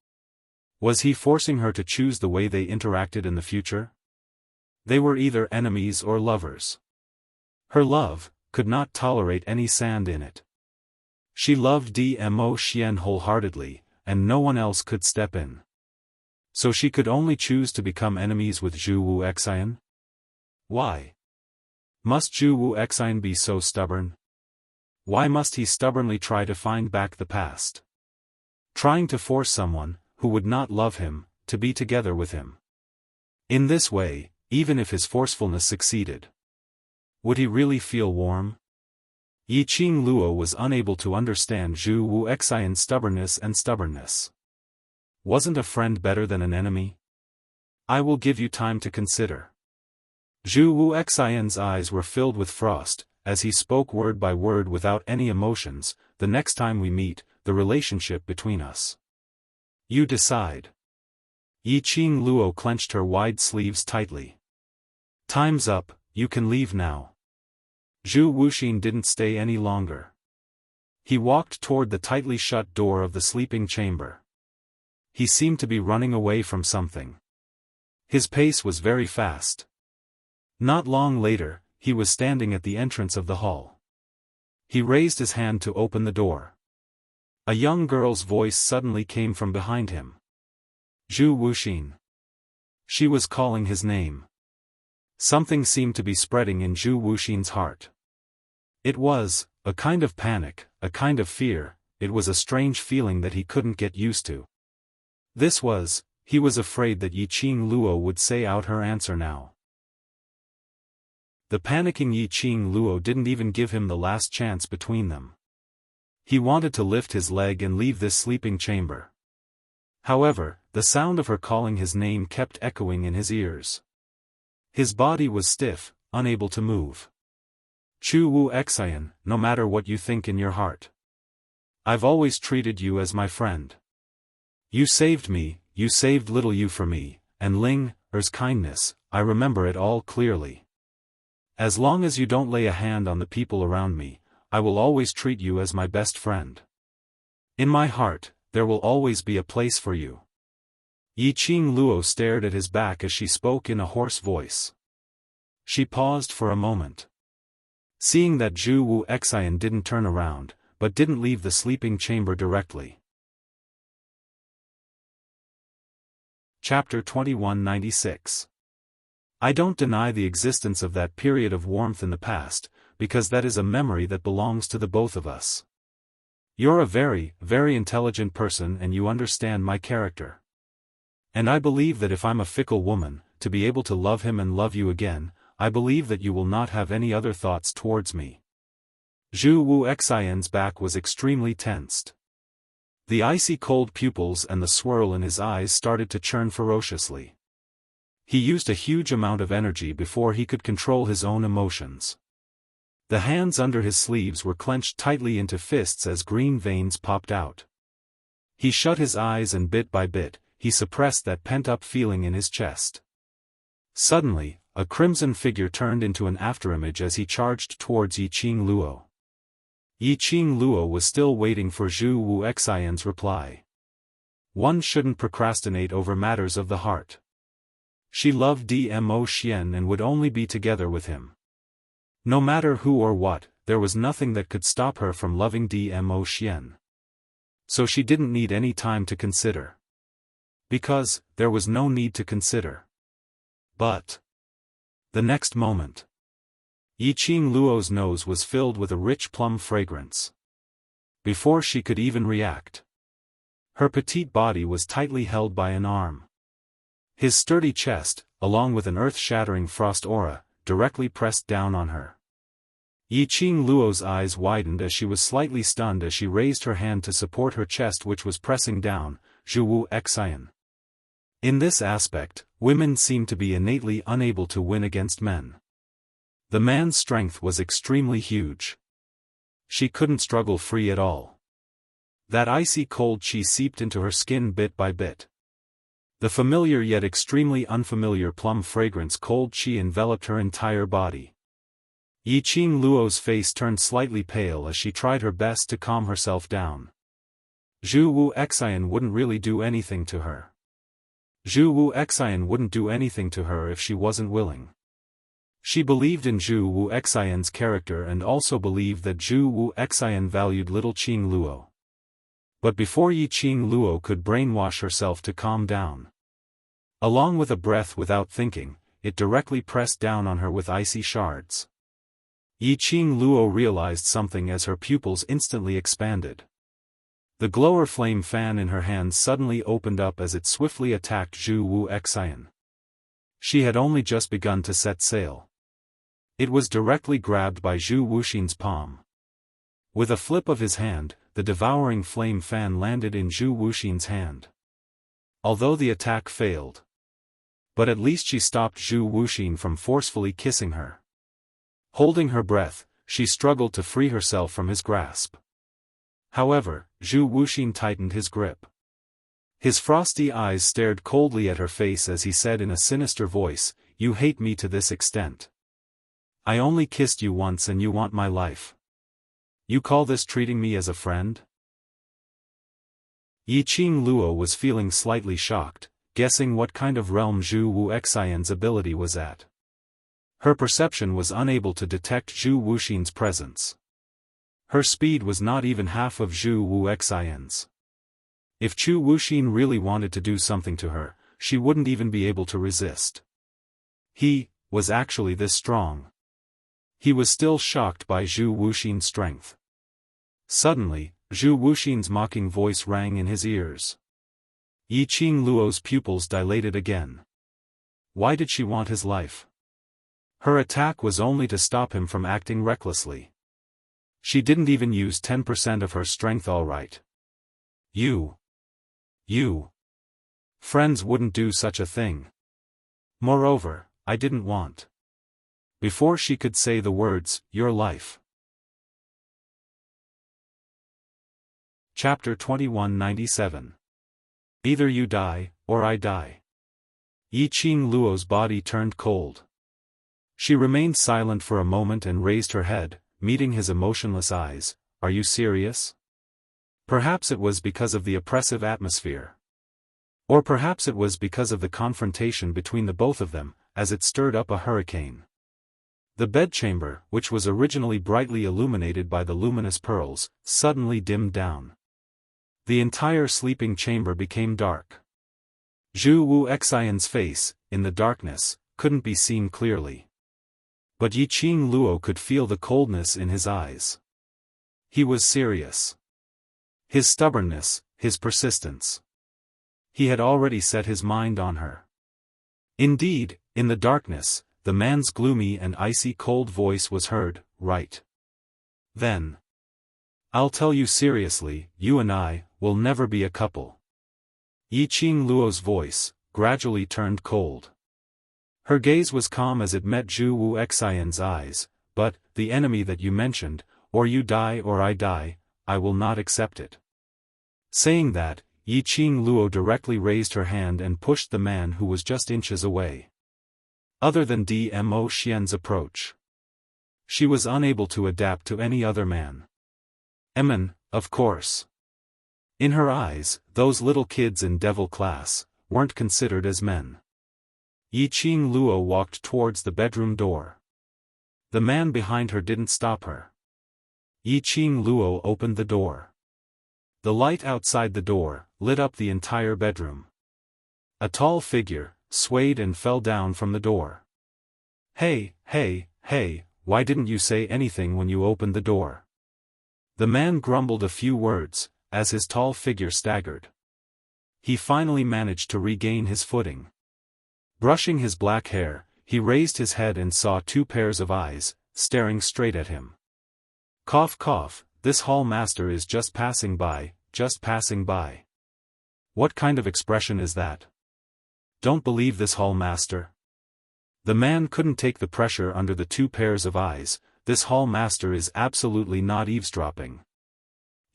Was he forcing her to choose the way they interacted in the future? They were either enemies or lovers. Her love could not tolerate any sand in it. She loved Dmo Xian wholeheartedly, and no one else could step in. So she could only choose to become enemies with Zhu Wu Xian? Why? Must Zhu Wu Xian be so stubborn? Why must he stubbornly try to find back the past? Trying to force someone, who would not love him, to be together with him. In this way, even if his forcefulness succeeded, would he really feel warm? Yiqing Luo was unable to understand Zhu Wu Xian's stubbornness. Wasn't a friend better than an enemy? I will give you time to consider. Zhu Wu Xian's eyes were filled with frost, as he spoke word by word without any emotions. The next time we meet, the relationship between us. You decide. Yiqing Luo clenched her wide sleeves tightly. Time's up, you can leave now. Zhu Wuxin didn't stay any longer. He walked toward the tightly shut door of the sleeping chamber. He seemed to be running away from something. His pace was very fast. Not long later, he was standing at the entrance of the hall. He raised his hand to open the door. A young girl's voice suddenly came from behind him. Zhu Wuxin. She was calling his name. Something seemed to be spreading in Zhu Wuxin's heart. It was a kind of panic, a kind of fear. It was a strange feeling that he couldn't get used to. He was afraid that Yiqing Luo would say out her answer now. The panicking Yiqing Luo didn't even give him the last chance between them. He wanted to lift his leg and leave this sleeping chamber. However, the sound of her calling his name kept echoing in his ears. His body was stiff, unable to move. Zhu Wu Xian, no matter what you think in your heart, I've always treated you as my friend. You saved me, you saved little you for me, and Ling Er's kindness, I remember it all clearly. As long as you don't lay a hand on the people around me, I will always treat you as my best friend. In my heart, there will always be a place for you. Yiqing Luo stared at his back as she spoke in a hoarse voice. She paused for a moment. Seeing that Zhu Wu Xian didn't turn around, but didn't leave the sleeping chamber directly. Chapter 2196. I don't deny the existence of that period of warmth in the past, because that is a memory that belongs to the both of us. You're a very, very intelligent person and you understand my character. And I believe that if I'm a fickle woman, to be able to love him and love you again, I believe that you will not have any other thoughts towards me. Zhu Wu Xian's back was extremely tensed. The icy cold pupils and the swirl in his eyes started to churn ferociously. He used a huge amount of energy before he could control his own emotions. The hands under his sleeves were clenched tightly into fists as green veins popped out. He shut his eyes and bit by bit, he suppressed that pent-up feeling in his chest. Suddenly, a crimson figure turned into an afterimage as he charged towards Yiqing Luo. Yiqing Luo was still waiting for Zhu Wu Xian's reply. One shouldn't procrastinate over matters of the heart. She loved Dmo Xian and would only be together with him. No matter who or what, there was nothing that could stop her from loving Dmo Xian. So she didn't need any time to consider. Because, there was no need to consider. But the next moment, Yiqing Luo's nose was filled with a rich plum fragrance. Before she could even react, her petite body was tightly held by an arm. His sturdy chest, along with an earth-shattering frost aura, directly pressed down on her. Yiqing Luo's eyes widened as she was slightly stunned as she raised her hand to support her chest which was pressing down. Zhu Wu Xian. In this aspect, women seem to be innately unable to win against men. The man's strength was extremely huge. She couldn't struggle free at all. That icy cold qi seeped into her skin bit by bit. The familiar yet extremely unfamiliar plum fragrance cold qi enveloped her entire body. Yiqing Luo's face turned slightly pale as she tried her best to calm herself down. Zhu Wu Xian wouldn't really do anything to her. Zhu Wu Xian wouldn't do anything to her if she wasn't willing. She believed in Zhu Wu Xian's character and also believed that Zhu Wu Xian valued little Qing Luo. But before Yiqing Luo could brainwash herself to calm down, along with a breath without thinking, it directly pressed down on her with icy shards. Yiqing Luo realized something as her pupils instantly expanded. The glower flame fan in her hand suddenly opened up as it swiftly attacked Zhu Wu Xian. She had only just begun to set sail. It was directly grabbed by Zhu Wuxin's palm. With a flip of his hand, the devouring flame fan landed in Zhu Wuxin's hand. Although the attack failed, but at least she stopped Zhu Wuxin from forcefully kissing her. Holding her breath, she struggled to free herself from his grasp. However, Zhu Wuxin tightened his grip. His frosty eyes stared coldly at her face as he said in a sinister voice, "You hate me to this extent. I only kissed you once and you want my life. You call this treating me as a friend?" Yiqing Luo was feeling slightly shocked, guessing what kind of realm Zhu Wu Xian's ability was at. Her perception was unable to detect Zhu Wuxin's presence. Her speed was not even half of Zhu Wu Xian's. If Zhu Wuxin really wanted to do something to her, she wouldn't even be able to resist. He was actually this strong. He was still shocked by Zhu Wuxin's strength. Suddenly, Zhu Wuxin's mocking voice rang in his ears. Yiqing Luo's pupils dilated again. Why did she want his life? Her attack was only to stop him from acting recklessly. She didn't even use 10% of her strength all right. You. Friends wouldn't do such a thing. Moreover, I didn't want. Before she could say the words, your life. Chapter 2197. Either you die, or I die. Yiqing Luo's body turned cold. She remained silent for a moment and raised her head, meeting his emotionless eyes. Are you serious? Perhaps it was because of the oppressive atmosphere. Or perhaps it was because of the confrontation between the both of them, as it stirred up a hurricane. The bedchamber, which was originally brightly illuminated by the luminous pearls, suddenly dimmed down. The entire sleeping chamber became dark. Zhu Wu Xian's face, in the darkness, couldn't be seen clearly. But Yiqing Luo could feel the coldness in his eyes. He was serious. His stubbornness, his persistence. He had already set his mind on her. Indeed, in the darkness, the man's gloomy and icy cold voice was heard, right. Then. I'll tell you seriously, you and I will never be a couple. Yiqing Luo's voice gradually turned cold. Her gaze was calm as it met Zhu Wu Xian's eyes, but, the enemy that you mentioned, or you die or I die, I will not accept it. Saying that, Yiqing Luo directly raised her hand and pushed the man who was just inches away. Other than Dmo Xian's approach, she was unable to adapt to any other man. Emin, of course. In her eyes, those little kids in devil class weren't considered as men. Yiqing Luo walked towards the bedroom door. The man behind her didn't stop her. Yiqing Luo opened the door. The light outside the door lit up the entire bedroom. A tall figure swayed and fell down from the door. Hey, why didn't you say anything when you opened the door? The man grumbled a few words, as his tall figure staggered. He finally managed to regain his footing. Brushing his black hair, he raised his head and saw two pairs of eyes, staring straight at him. Cough cough, this hall master is just passing by, just passing by. What kind of expression is that? Don't believe this hall master. The man couldn't take the pressure under the two pairs of eyes. This hall master is absolutely not eavesdropping.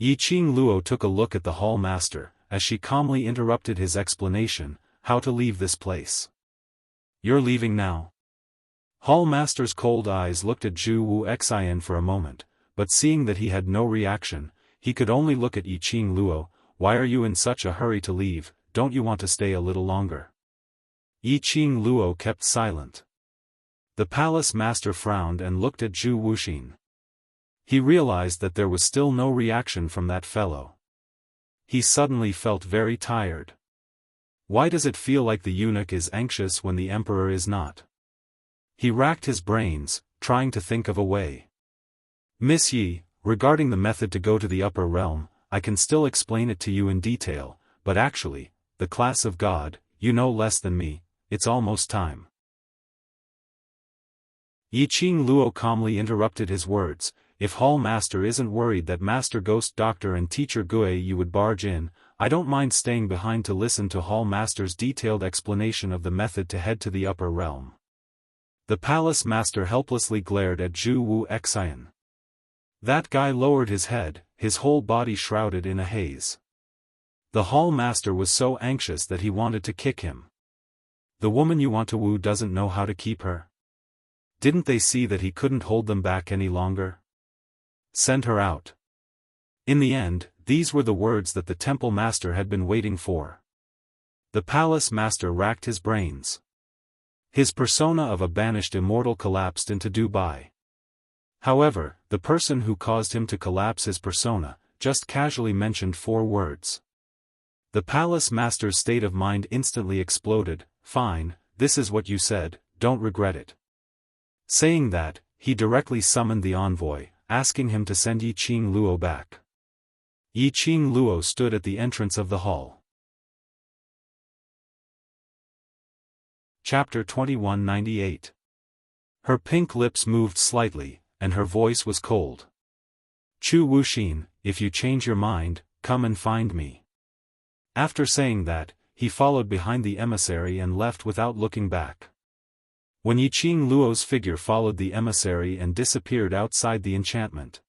Yiqing Luo took a look at the hall master, as she calmly interrupted his explanation, how to leave this place. You're leaving now? Hall master's cold eyes looked at Zhu Wuxian for a moment, but seeing that he had no reaction, he could only look at Yiqing Luo. Why are you in such a hurry to leave? Don't you want to stay a little longer? Yiqing Luo kept silent. The palace master frowned and looked at Zhu Wuxin. He realized that there was still no reaction from that fellow. He suddenly felt very tired. Why does it feel like the eunuch is anxious when the emperor is not? He racked his brains, trying to think of a way. Miss Yi, regarding the method to go to the upper realm, I can still explain it to you in detail, but actually, the class of God, you know less than me, it's almost time. Yiqing Luo calmly interrupted his words. If Hall Master isn't worried that Master Ghost Doctor and Teacher Gui you would barge in, I don't mind staying behind to listen to Hall Master's detailed explanation of the method to head to the upper realm. The palace master helplessly glared at Zhu Wuxian. That guy lowered his head, his whole body shrouded in a haze. The hall master was so anxious that he wanted to kick him. The woman you want to woo doesn't know how to keep her. Didn't they see that he couldn't hold them back any longer? Send her out. In the end, these were the words that the temple master had been waiting for. The palace master racked his brains. His persona of a banished immortal collapsed into Dubai. However, the person who caused him to collapse his persona, just casually mentioned 4 words. The palace master's state of mind instantly exploded. Fine, this is what you said, don't regret it. Saying that, he directly summoned the envoy, asking him to send Yiqing Luo back. Yiqing Luo stood at the entrance of the hall. Chapter 2198. Her pink lips moved slightly, and her voice was cold. Zhu Wuxin, if you change your mind, come and find me. After saying that, he followed behind the emissary and left without looking back. When Yiqing Luo's figure followed the emissary and disappeared outside the enchantment.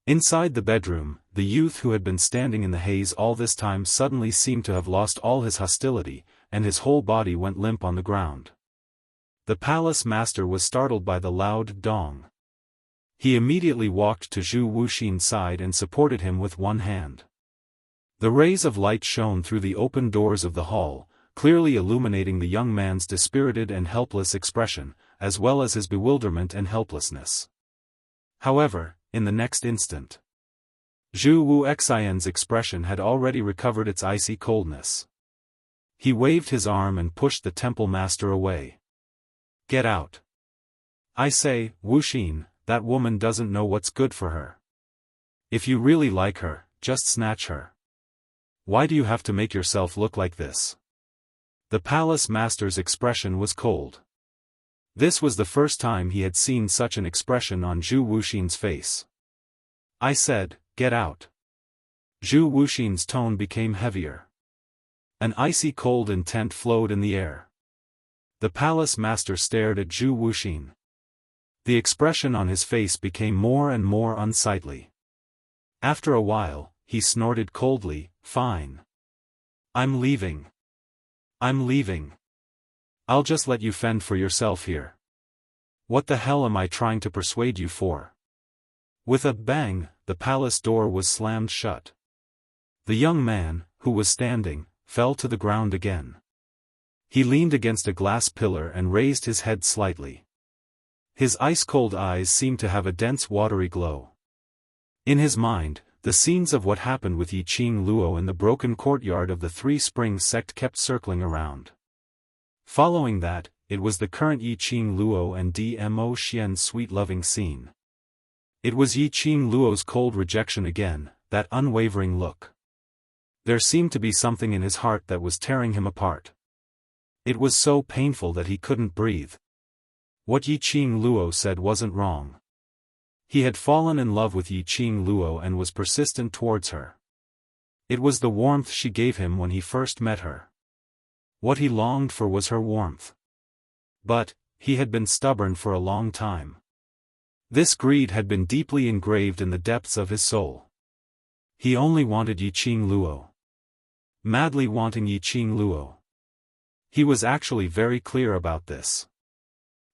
Inside the bedroom, the youth who had been standing in the haze all this time suddenly seemed to have lost all his hostility, and his whole body went limp on the ground. The palace master was startled by the loud dong. He immediately walked to Zhu Wuxin's side and supported him with one hand. The rays of light shone through the open doors of the hall, clearly illuminating the young man's dispirited and helpless expression, as well as his bewilderment and helplessness. However, in the next instant, Zhu Wuxian's expression had already recovered its icy coldness. He waved his arm and pushed the temple master away. Get out. I say, Wuxin, that woman doesn't know what's good for her. If you really like her, just snatch her. Why do you have to make yourself look like this? The palace master's expression was cold. This was the first time he had seen such an expression on Zhu Wuxin's face. I said, get out. Zhu Wuxin's tone became heavier. An icy cold intent flowed in the air. The palace master stared at Zhu Wuxin. The expression on his face became more and more unsightly. After a while, he snorted coldly, fine. I'm leaving. I'm leaving. I'll just let you fend for yourself here. What the hell am I trying to persuade you for? With a bang, the palace door was slammed shut. The young man, who was standing, fell to the ground again. He leaned against a glass pillar and raised his head slightly. His ice-cold eyes seemed to have a dense watery glow. In his mind, the scenes of what happened with Yiqing Luo in the broken courtyard of the Three Springs sect kept circling around. Following that, it was the current Yiqing Luo and Dmo Xian's sweet loving scene. It was Yiqing Luo's cold rejection again, that unwavering look. There seemed to be something in his heart that was tearing him apart. It was so painful that he couldn't breathe. What Yiqing Luo said wasn't wrong. He had fallen in love with Yiqing Luo and was persistent towards her. It was the warmth she gave him when he first met her. What he longed for was her warmth. But, he had been stubborn for a long time. This greed had been deeply engraved in the depths of his soul. He only wanted Yiqing Luo. Madly wanting Yiqing Luo. He was actually very clear about this.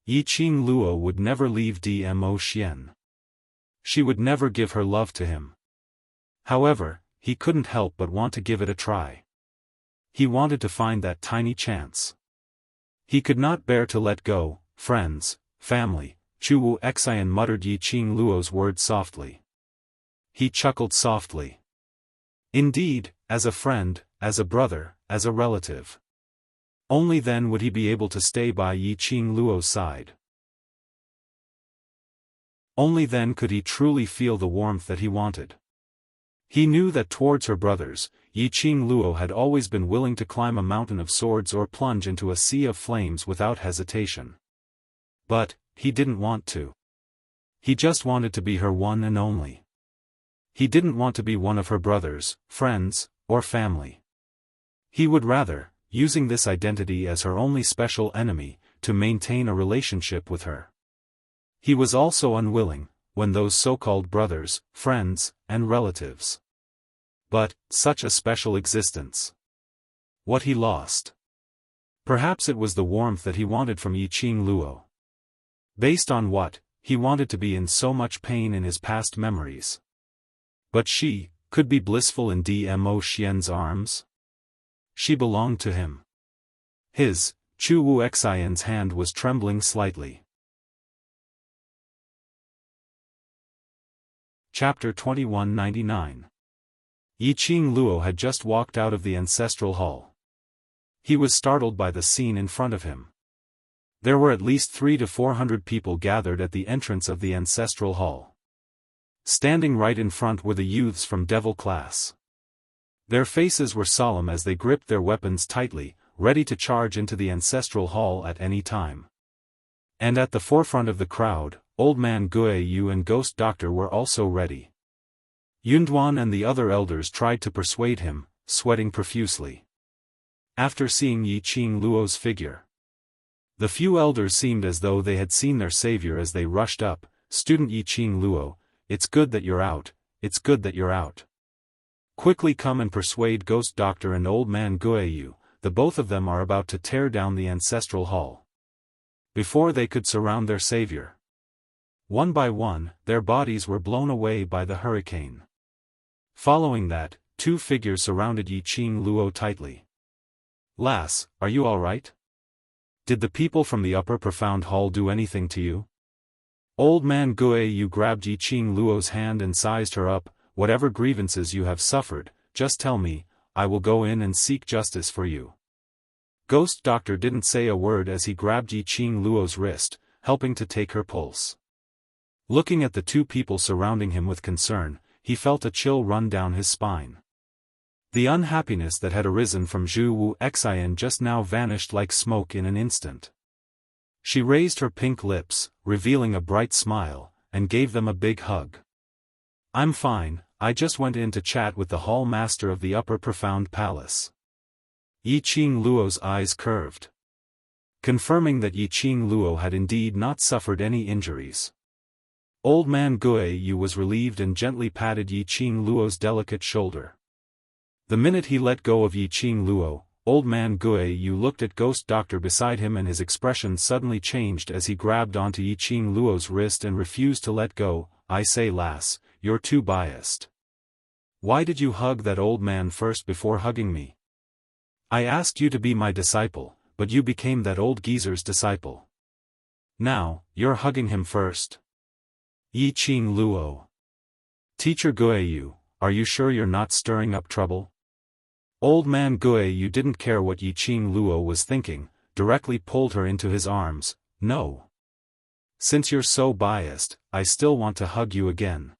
Yiqing Luo would never leave Dmo Xian. She would never give her love to him. However, he couldn't help but want to give it a try. He wanted to find that tiny chance. He could not bear to let go. Friends, family, Chu Wuxian muttered Yiqing Luo's words softly. He chuckled softly. Indeed, as a friend, as a brother, as a relative. Only then would he be able to stay by Yiqing Luo's side. Only then could he truly feel the warmth that he wanted. He knew that towards her brothers, Yiqing Luo had always been willing to climb a mountain of swords or plunge into a sea of flames without hesitation. But, he didn't want to. He just wanted to be her one and only. He didn't want to be one of her brothers, friends, or family. He would rather, using this identity as her only special enemy, to maintain a relationship with her. He was also unwilling, when those so-called brothers, friends, and relatives. But, such a special existence. What he lost. Perhaps it was the warmth that he wanted from Yiqing Luo. Based on what, he wanted to be in so much pain in his past memories. But she, could be blissful in Dmo Xian's arms? She belonged to him. His, Chu Wuxian's hand was trembling slightly. Chapter 2199. Yiqing Luo had just walked out of the ancestral hall. He was startled by the scene in front of him. There were at least 300 to 400 people gathered at the entrance of the ancestral hall. Standing right in front were the youths from Devil class. Their faces were solemn as they gripped their weapons tightly, ready to charge into the ancestral hall at any time. And at the forefront of the crowd, Old Man Guiyu and Ghost Doctor were also ready. Yunduan and the other elders tried to persuade him, sweating profusely. After seeing Yiqing Luo's figure, the few elders seemed as though they had seen their savior as they rushed up. Student Yiqing Luo, it's good that you're out, it's good that you're out. Quickly come and persuade Ghost Doctor and Old Man Guiyu, the both of them are about to tear down the ancestral hall. Before they could surround their savior. One by one, their bodies were blown away by the hurricane. Following that, two figures surrounded Yiqing Luo tightly. Lass, are you all right? Did the people from the upper profound hall do anything to you? Old Man Guiyu grabbed Yiqing Luo's hand and sized her up. Whatever grievances you have suffered, just tell me, I will go in and seek justice for you. Ghost Doctor didn't say a word as he grabbed Yiqing Luo's wrist, helping to take her pulse. Looking at the two people surrounding him with concern, he felt a chill run down his spine. The unhappiness that had arisen from Zhu Wuxian just now vanished like smoke in an instant. She raised her pink lips, revealing a bright smile, and gave them a big hug. I'm fine, I just went in to chat with the hall master of the upper profound palace. Yiqing Luo's eyes curved, confirming that Yiqing Luo had indeed not suffered any injuries. Old Man Guiyu was relieved and gently patted Yiqing Luo's delicate shoulder. The minute he let go of Yiqing Luo, Old Man Guiyu looked at Ghost Doctor beside him and his expression suddenly changed as he grabbed onto Yiqing Luo's wrist and refused to let go. I say lass, you're too biased. Why did you hug that old man first before hugging me? I asked you to be my disciple, but you became that old geezer's disciple. Now, you're hugging him first. Yiqing Luo. Teacher Guiyu, are you sure you're not stirring up trouble? Old Man Guiyu didn't care what Yiqing Luo was thinking, directly pulled her into his arms. No. Since you're so biased, I still want to hug you again.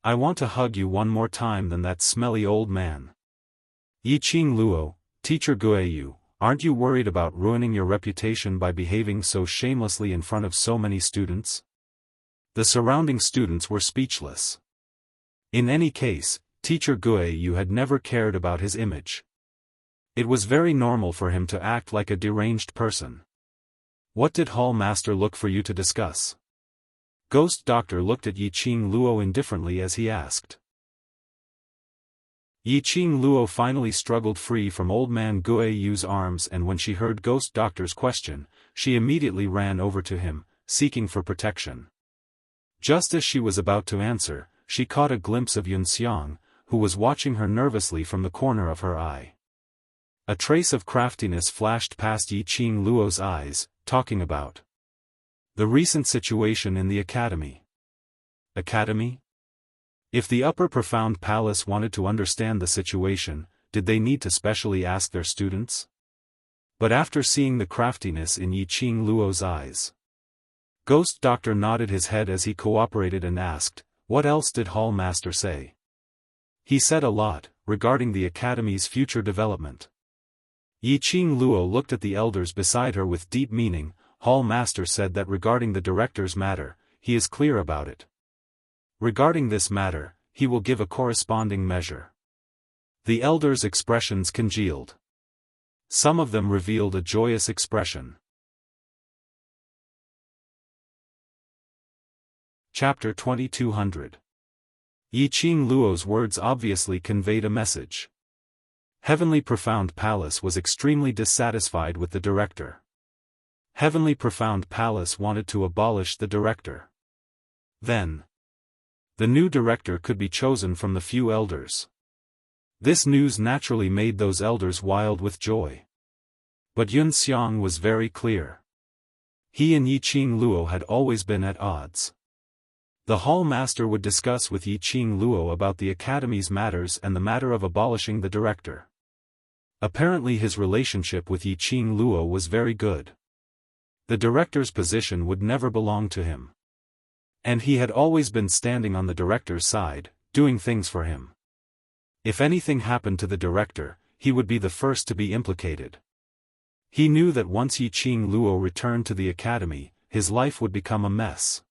I want to hug you one more time than that smelly old man. Yiqing Luo, Teacher Guiyu, aren't you worried about ruining your reputation by behaving so shamelessly in front of so many students? The surrounding students were speechless. In any case, Teacher Guiyu had never cared about his image. It was very normal for him to act like a deranged person. What did Hall Master look for you to discuss? Ghost Doctor looked at Yiqing Luo indifferently as he asked. Yiqing Luo finally struggled free from Old Man Guiyu's arms, and when she heard Ghost Doctor's question, she immediately ran over to him, seeking for protection. Just as she was about to answer, she caught a glimpse of Yunxiang, who was watching her nervously from the corner of her eye. A trace of craftiness flashed past Yiqing Luo's eyes, talking about the recent situation in the academy. Academy? If the Upper Profound Palace wanted to understand the situation, did they need to specially ask their students? But after seeing the craftiness in Yiqing Luo's eyes, Ghost Doctor nodded his head as he cooperated and asked, what else did Hall Master say? He said a lot, regarding the academy's future development. Yiqing Luo looked at the elders beside her with deep meaning. Hall Master said that regarding the director's matter, he is clear about it. Regarding this matter, he will give a corresponding measure. The elders' expressions congealed. Some of them revealed a joyous expression. Chapter 2200. Yiqing Luo's words obviously conveyed a message. Heavenly Profound Palace was extremely dissatisfied with the director. Heavenly Profound Palace wanted to abolish the director. Then, the new director could be chosen from the few elders. This news naturally made those elders wild with joy. But Yunxiang was very clear. He and Yiqing Luo had always been at odds. The Hall Master would discuss with Yiqing Luo about the academy's matters and the matter of abolishing the director. Apparently his relationship with Yiqing Luo was very good. The director's position would never belong to him. And he had always been standing on the director's side, doing things for him. If anything happened to the director, he would be the first to be implicated. He knew that once Yiqing Luo returned to the academy, his life would become a mess.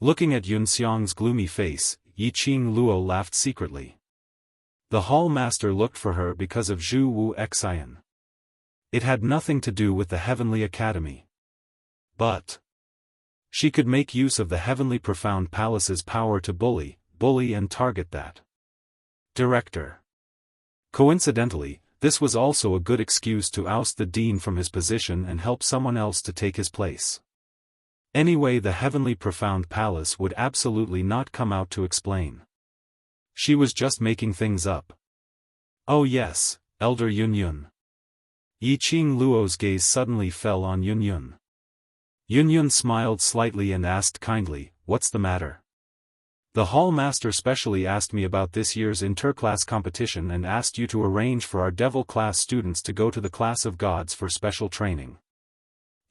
Looking at Yunxiang's gloomy face, Yiqing Luo laughed secretly. The Hall Master looked for her because of Zhu Wu Xian. It had nothing to do with the Heavenly Academy. But she could make use of the Heavenly Profound Palace's power to bully and target that director. Coincidentally, this was also a good excuse to oust the dean from his position and help someone else to take his place. Anyway, the Heavenly Profound Palace would absolutely not come out to explain. She was just making things up. Oh yes, Elder Yunyun. Yiqing Luo's gaze suddenly fell on Yunyun. Yunyun smiled slightly and asked kindly, what's the matter? The Hall Master specially asked me about this year's interclass competition and asked you to arrange for our Devil class students to go to the class of gods for special training.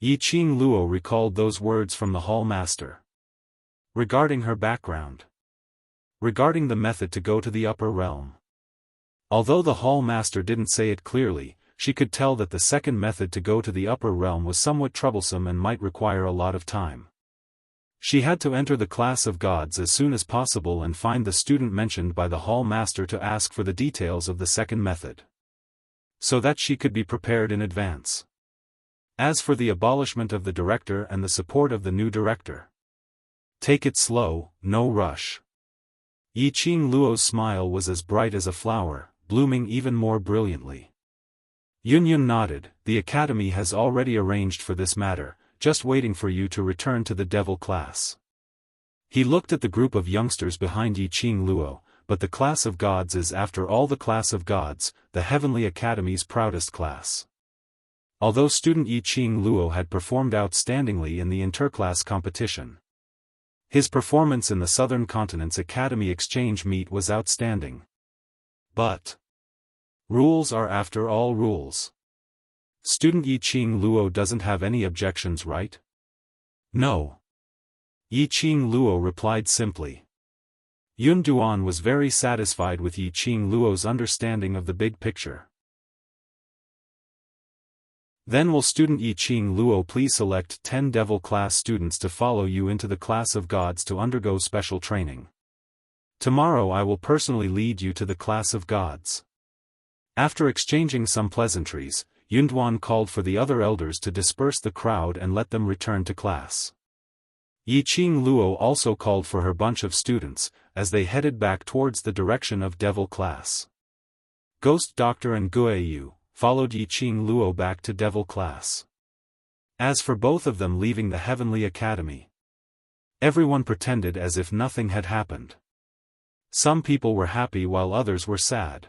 Yiqing Luo recalled those words from the Hall Master. Regarding her background. Regarding the method to go to the upper realm. Although the Hall Master didn't say it clearly, she could tell that the second method to go to the upper realm was somewhat troublesome and might require a lot of time. She had to enter the class of gods as soon as possible and find the student mentioned by the Hall Master to ask for the details of the second method, so that she could be prepared in advance. As for the abolishment of the director and the support of the new director, take it slow, no rush. Yiqing Luo's smile was as bright as a flower, blooming even more brilliantly. Yunyun nodded. The academy has already arranged for this matter, just waiting for you to return to the devil class. He looked at the group of youngsters behind Yiqing Luo, but the class of gods is after all the class of gods, the Heavenly Academy's proudest class. Although student Yiqing Luo had performed outstandingly in the interclass competition, his performance in the Southern Continent's Academy Exchange meet was outstanding. But rules are after all rules. Student Yiqing Luo doesn't have any objections, right? No. Yi Qing Luo replied simply. Yun Duan was very satisfied with Yi Qing Luo's understanding of the big picture. Then will student Yi Qing Luo please select 10 devil class students to follow you into the class of gods to undergo special training. Tomorrow I will personally lead you to the class of gods. After exchanging some pleasantries, Yun Duan called for the other elders to disperse the crowd and let them return to class. Yi Qing Luo also called for her bunch of students, as they headed back towards the direction of Devil class. Ghost Doctor and Guiyu followed Yi Qing Luo back to Devil class. As for both of them leaving the Heavenly Academy, everyone pretended as if nothing had happened. Some people were happy while others were sad.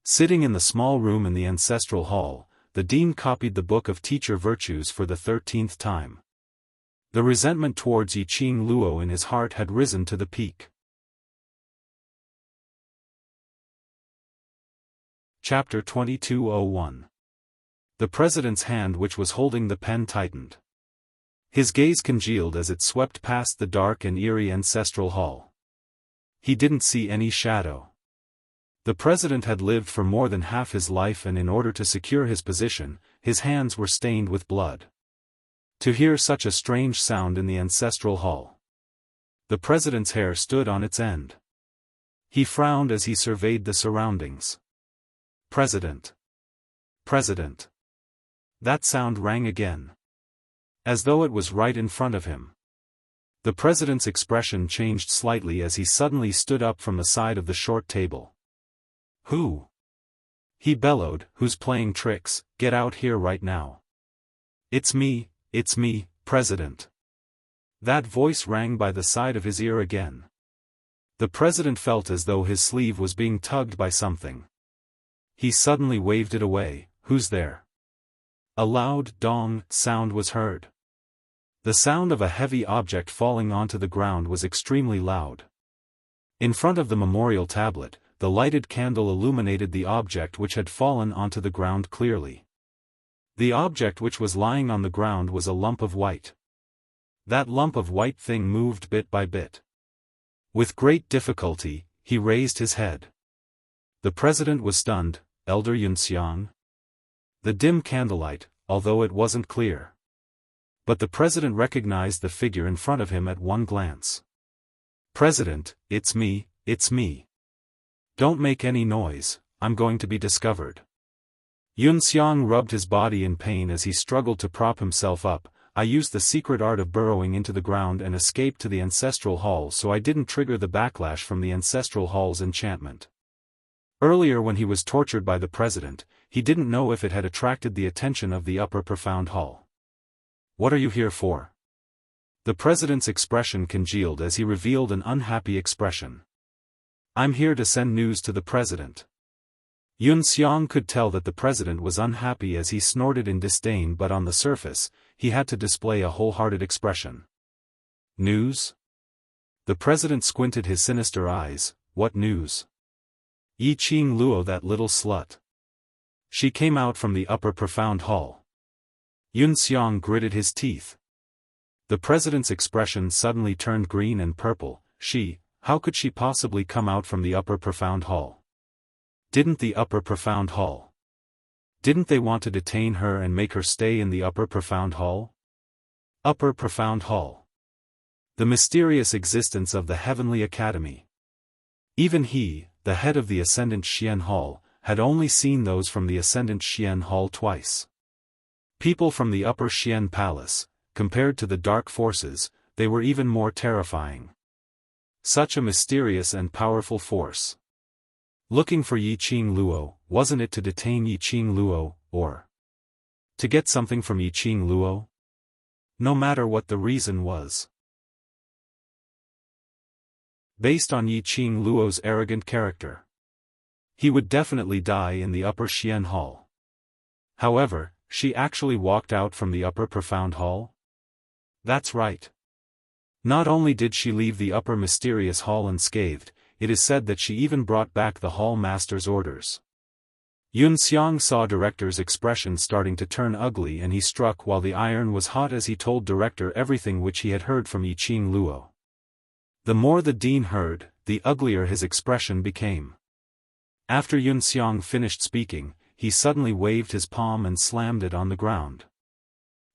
Sitting in the small room in the ancestral hall, the dean copied the book of teacher virtues for the 13th time. The resentment towards Yi Qing Luo in his heart had risen to the peak. Chapter 2201. The president's hand which was holding the pen tightened. His gaze congealed as it swept past the dark and eerie ancestral hall. He didn't see any shadow. The president had lived for more than half his life, and in order to secure his position, his hands were stained with blood. To hear such a strange sound in the ancestral hall, the president's hair stood on its end. He frowned as he surveyed the surroundings. President. President. That sound rang again. As though it was right in front of him. The president's expression changed slightly as he suddenly stood up from the side of the short table. Who? He bellowed, who's playing tricks? Get out here right now. It's me, President. That voice rang by the side of his ear again. The president felt as though his sleeve was being tugged by something. He suddenly waved it away. Who's there? A loud dong sound was heard. The sound of a heavy object falling onto the ground was extremely loud. In front of the memorial tablet, the lighted candle illuminated the object which had fallen onto the ground clearly. The object which was lying on the ground was a lump of white. That lump of white thing moved bit by bit. With great difficulty, he raised his head. The president was stunned. Elder Yunxiang? The dim candlelight, although it wasn't clear. But the president recognized the figure in front of him at one glance. President, it's me. Don't make any noise, I'm going to be discovered. Yunxiang rubbed his body in pain as he struggled to prop himself up. I used the secret art of burrowing into the ground and escaped to the ancestral hall, so I didn't trigger the backlash from the ancestral hall's enchantment. Earlier when he was tortured by the president, he didn't know if it had attracted the attention of the upper profound hall. What are you here for? The president's expression congealed as he revealed an unhappy expression. I'm here to send news to the president. Yunxiang could tell that the president was unhappy as he snorted in disdain, but on the surface, he had to display a wholehearted expression. News? The president squinted his sinister eyes. What news? Yi Qing Luo, that little slut. She came out from the upper profound hall. Yunxiang gritted his teeth. The president's expression suddenly turned green and purple. How could she possibly come out from the upper profound hall? Didn't the upper profound hall? Didn't they want to detain her and make her stay in the upper profound hall? Upper profound hall. The mysterious existence of the Heavenly Academy. Even he, the head of the Ascendant Xian Hall, had only seen those from the Ascendant Xian Hall twice. People from the Upper Xian Palace, compared to the dark forces, they were even more terrifying. Such a mysterious and powerful force. Looking for Yi Qing Luo, wasn't it to detain Yi Qing Luo, or to get something from Yi Qing Luo? No matter what the reason was. Based on Yi Qing Luo's arrogant character, he would definitely die in the Upper Xian Hall. However, she actually walked out from the Upper Profound Hall? That's right. Not only did she leave the Upper Mysterious Hall unscathed, it is said that she even brought back the Hall Master's orders. Yun Xiang saw Director's expression starting to turn ugly and he struck while the iron was hot as he told Director everything which he had heard from Yiqing Luo. The more the Dean heard, the uglier his expression became. After Yun Xiang finished speaking, he suddenly waved his palm and slammed it on the ground.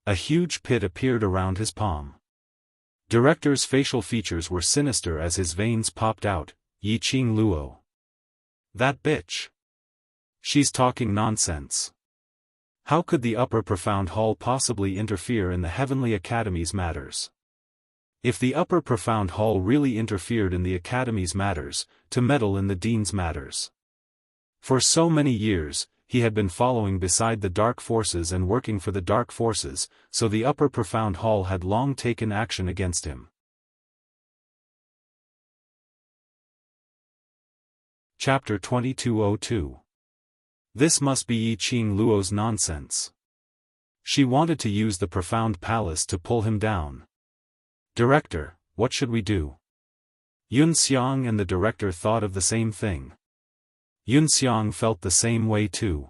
A huge pit appeared around his palm. Director's facial features were sinister as his veins popped out. Yiqing Luo. That bitch. She's talking nonsense. How could the Upper Profound Hall possibly interfere in the Heavenly Academy's matters? If the Upper Profound Hall really interfered in the Academy's matters, to meddle in the Dean's matters. For so many years, he had been following beside the Dark Forces and working for the Dark Forces, so the Upper Profound Hall had long taken action against him. Chapter 2202. This must be Yiqing Luo's nonsense. She wanted to use the Profound Palace to pull him down. Director, what should we do? Yun Xiang and the Director thought of the same thing. Yun Xiang felt the same way too.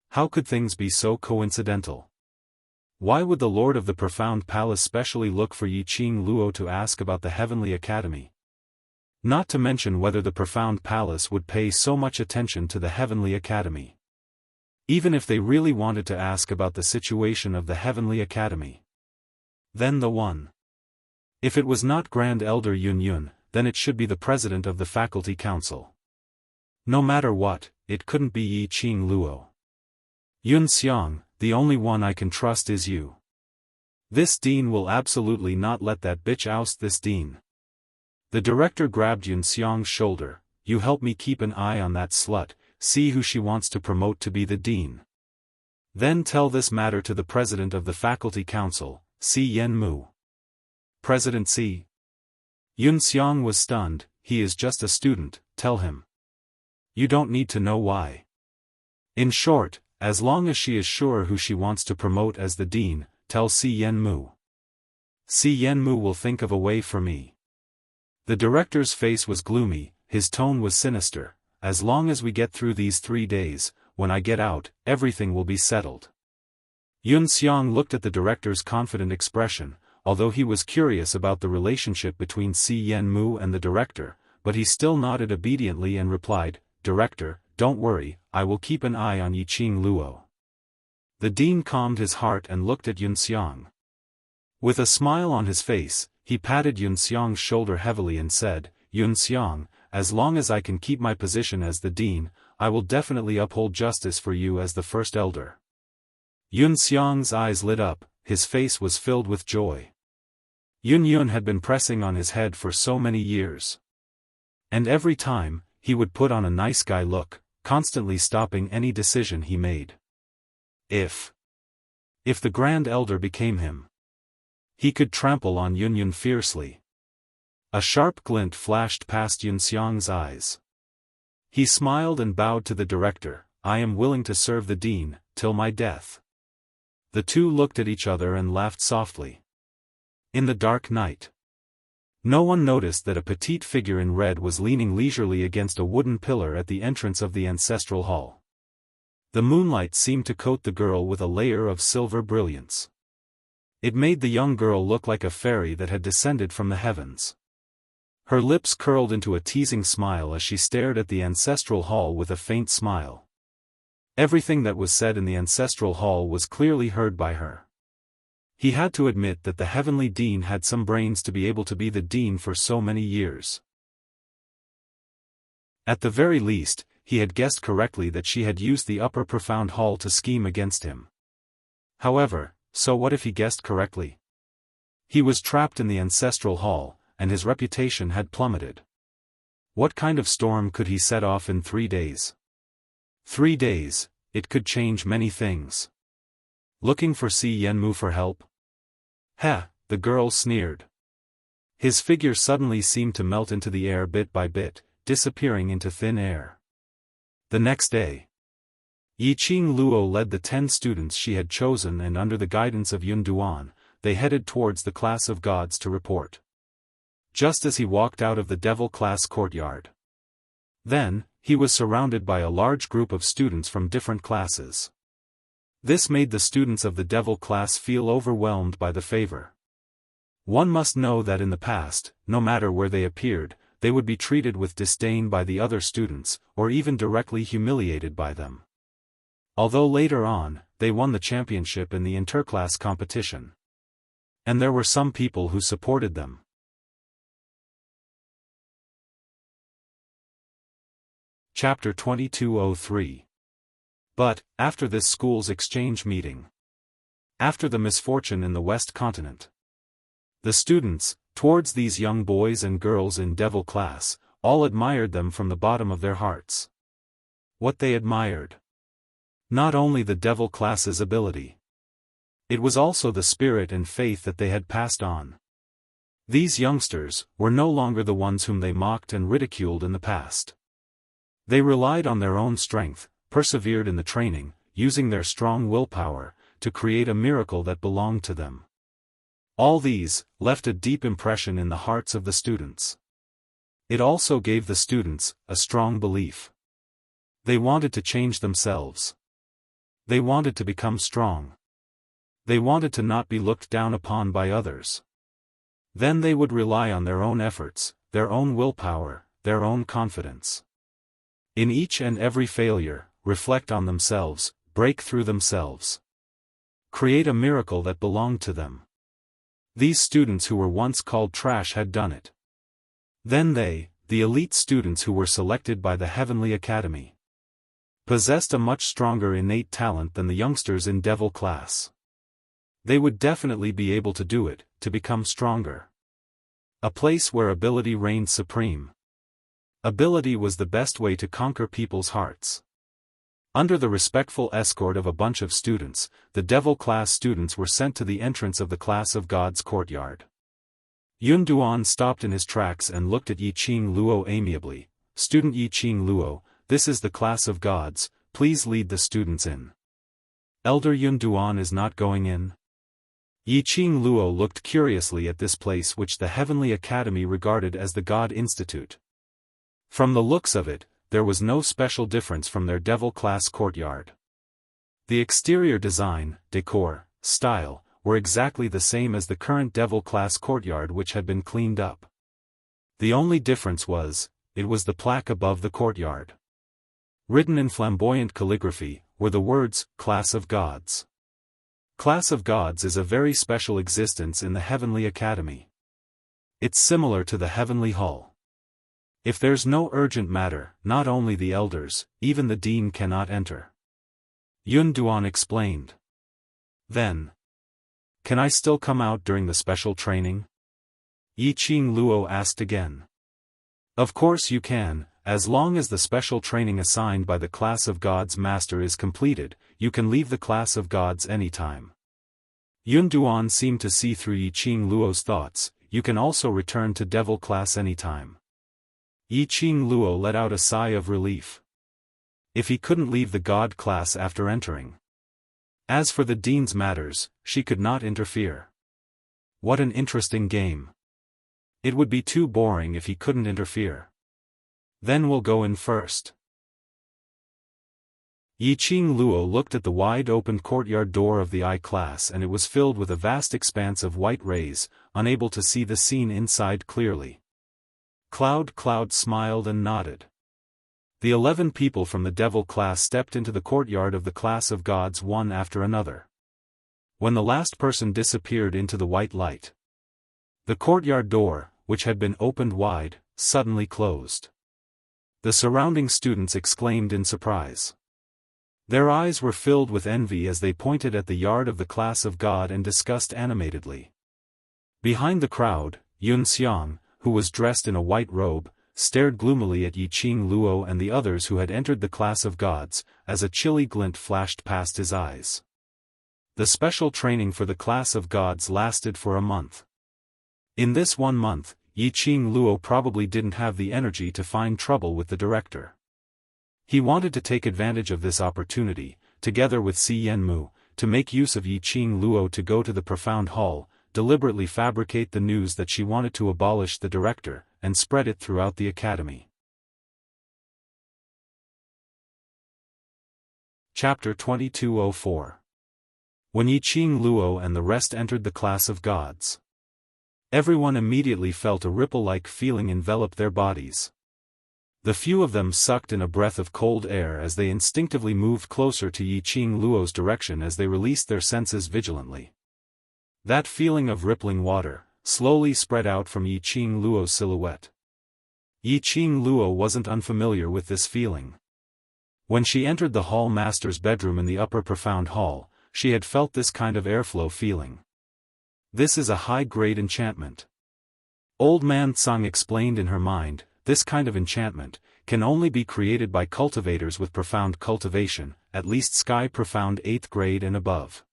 How could things be so coincidental? Why would the Lord of the Profound Palace specially look for Yiqing Luo to ask about the Heavenly Academy? Not to mention whether the Profound Palace would pay so much attention to the Heavenly Academy. Even if they really wanted to ask about the situation of the Heavenly Academy. Then the one. If it was not Grand Elder Yun Yun, then it should be the President of the Faculty Council. No matter what, it couldn't be Yiqing Luo. Yun Xiang, the only one I can trust is you. This Dean will absolutely not let that bitch oust this Dean. The Director grabbed Yun Xiang's shoulder. You help me keep an eye on that slut, see who she wants to promote to be the Dean. Then tell this matter to the President of the Faculty Council, Si Yen Mu. President Si. Yun Xiang was stunned. He is just a student, tell him. You don't need to know why. In short, as long as she is sure who she wants to promote as the Dean, tell Si Yen Mu. Si Yen Mu will think of a way for me. The Director's face was gloomy, his tone was sinister. As long as we get through these 3 days, when I get out, everything will be settled. Yun Xiang looked at the Director's confident expression, although he was curious about the relationship between Si Yen Mu and the Director, but he still nodded obediently and replied, Director, don't worry, I will keep an eye on Yiqing Luo. The Dean calmed his heart and looked at Yun Xiang. With a smile on his face, he patted Yun Xiang's shoulder heavily and said, Yun Xiang, as long as I can keep my position as the Dean, I will definitely uphold justice for you as the First Elder. Yun Xiang's eyes lit up, his face was filled with joy. Yun Yun had been pressing on his head for so many years. And every time, he would put on a nice guy look, constantly stopping any decision he made. If the Grand Elder became him, he could trample on Yun Yun fiercely. A sharp glint flashed past Yun Xiang's eyes. He smiled and bowed to the Director, I am willing to serve the Dean, till my death. The two looked at each other and laughed softly. In the dark night. No one noticed that a petite figure in red was leaning leisurely against a wooden pillar at the entrance of the ancestral hall. The moonlight seemed to coat the girl with a layer of silver brilliance. It made the young girl look like a fairy that had descended from the heavens. Her lips curled into a teasing smile as she stared at the ancestral hall with a faint smile. Everything that was said in the ancestral hall was clearly heard by her. He had to admit that the Heavenly Dean had some brains to be able to be the Dean for so many years. At the very least, he had guessed correctly that she had used the Upper Profound Hall to scheme against him. However, so what if he guessed correctly? He was trapped in the ancestral hall, and his reputation had plummeted. What kind of storm could he set off in 3 days? 3 days, it could change many things. Looking for Si Yen Mu for help? Heh, the girl sneered. His figure suddenly seemed to melt into the air bit by bit, disappearing into thin air. The next day, Yiqing Luo led the 10 students she had chosen and under the guidance of Yun Duan, they headed towards the class of gods to report. Just as he walked out of the devil class courtyard. Then, he was surrounded by a large group of students from different classes. This made the students of the devil class feel overwhelmed by the favor. One must know that in the past, no matter where they appeared, they would be treated with disdain by the other students, or even directly humiliated by them. Although later on, they won the championship in the interclass competition. And there were some people who supported them. Chapter 2203. But, after this school's exchange meeting. After the misfortune in the West Continent. The students, towards these young boys and girls in devil class, all admired them from the bottom of their hearts. What they admired. Not only the devil class's ability. It was also the spirit and faith that they had passed on. These youngsters were no longer the ones whom they mocked and ridiculed in the past. They relied on their own strength, persevered in the training, using their strong willpower, to create a miracle that belonged to them. All these left a deep impression in the hearts of the students. It also gave the students a strong belief. They wanted to change themselves. They wanted to become strong. They wanted to not be looked down upon by others. Then they would rely on their own efforts, their own willpower, their own confidence. In each and every failure, reflect on themselves, break through themselves. Create a miracle that belonged to them. These students who were once called trash had done it. Then they, the elite students who were selected by the Heavenly Academy, possessed a much stronger innate talent than the youngsters in devil class. They would definitely be able to do it, to become stronger. A place where ability reigned supreme. Ability was the best way to conquer people's hearts. Under the respectful escort of a bunch of students, the devil class students were sent to the entrance of the class of God's courtyard. Yun Duan stopped in his tracks and looked at Yi Qing Luo amiably. "Student Yi Qing Luo, this is the class of gods, please lead the students in." "Elder Yun Duan is not going in?" Yi Qing Luo looked curiously at this place which the Heavenly Academy regarded as the God Institute. From the looks of it, there was no special difference from their devil class courtyard. The exterior design, decor, style, were exactly the same as the current devil class courtyard which had been cleaned up. The only difference was, it was the plaque above the courtyard. Written in flamboyant calligraphy, were the words, "Class of Gods." Class of Gods is a very special existence in the Heavenly Academy. It's similar to the Heavenly Hall. If there's no urgent matter, not only the elders, even the dean cannot enter. Yun Duan explained. Then, can I still come out during the special training? Yi Qing Luo asked again. Of course you can, as long as the special training assigned by the class of Gods master is completed, you can leave the class of Gods anytime. Yun Duan seemed to see through Yi Qing Luo's thoughts. You can also return to devil class anytime. Yi Qing Luo let out a sigh of relief. If he couldn't leave the God class after entering. As for the dean's matters, she could not interfere. What an interesting game. It would be too boring if he couldn't interfere. Then we'll go in first. Yi Qing Luo looked at the wide-open courtyard door of the I class and it was filled with a vast expanse of white rays, unable to see the scene inside clearly. Cloud smiled and nodded. The 11 people from the devil class stepped into the courtyard of the class of gods one after another. When the last person disappeared into the white light, the courtyard door, which had been opened wide, suddenly closed. The surrounding students exclaimed in surprise. Their eyes were filled with envy as they pointed at the yard of the class of God and discussed animatedly. Behind the crowd, Yun Xiang, who was dressed in a white robe, stared gloomily at Yi Qing Luo and the others who had entered the class of gods, as a chilly glint flashed past his eyes. The special training for the class of gods lasted for a month. In this 1 month, Yi Qing Luo probably didn't have the energy to find trouble with the director. He wanted to take advantage of this opportunity, together with Si Yenmu, to make use of Yi Qing Luo to go to the profound hall, deliberately fabricate the news that she wanted to abolish the director, and spread it throughout the academy. Chapter 2204. When Yiqing Luo and the rest entered the class of gods, everyone immediately felt a ripple-like feeling envelop their bodies. The few of them sucked in a breath of cold air as they instinctively moved closer to Yiqing Luo's direction as they released their senses vigilantly. That feeling of rippling water slowly spread out from Yiqing Luo's silhouette. Yiqing Luo wasn't unfamiliar with this feeling. When she entered the hall master's bedroom in the upper profound hall, she had felt this kind of airflow feeling. This is a high-grade enchantment. Old Man Tsang explained in her mind, this kind of enchantment can only be created by cultivators with profound cultivation, at least sky profound 8th grade and above.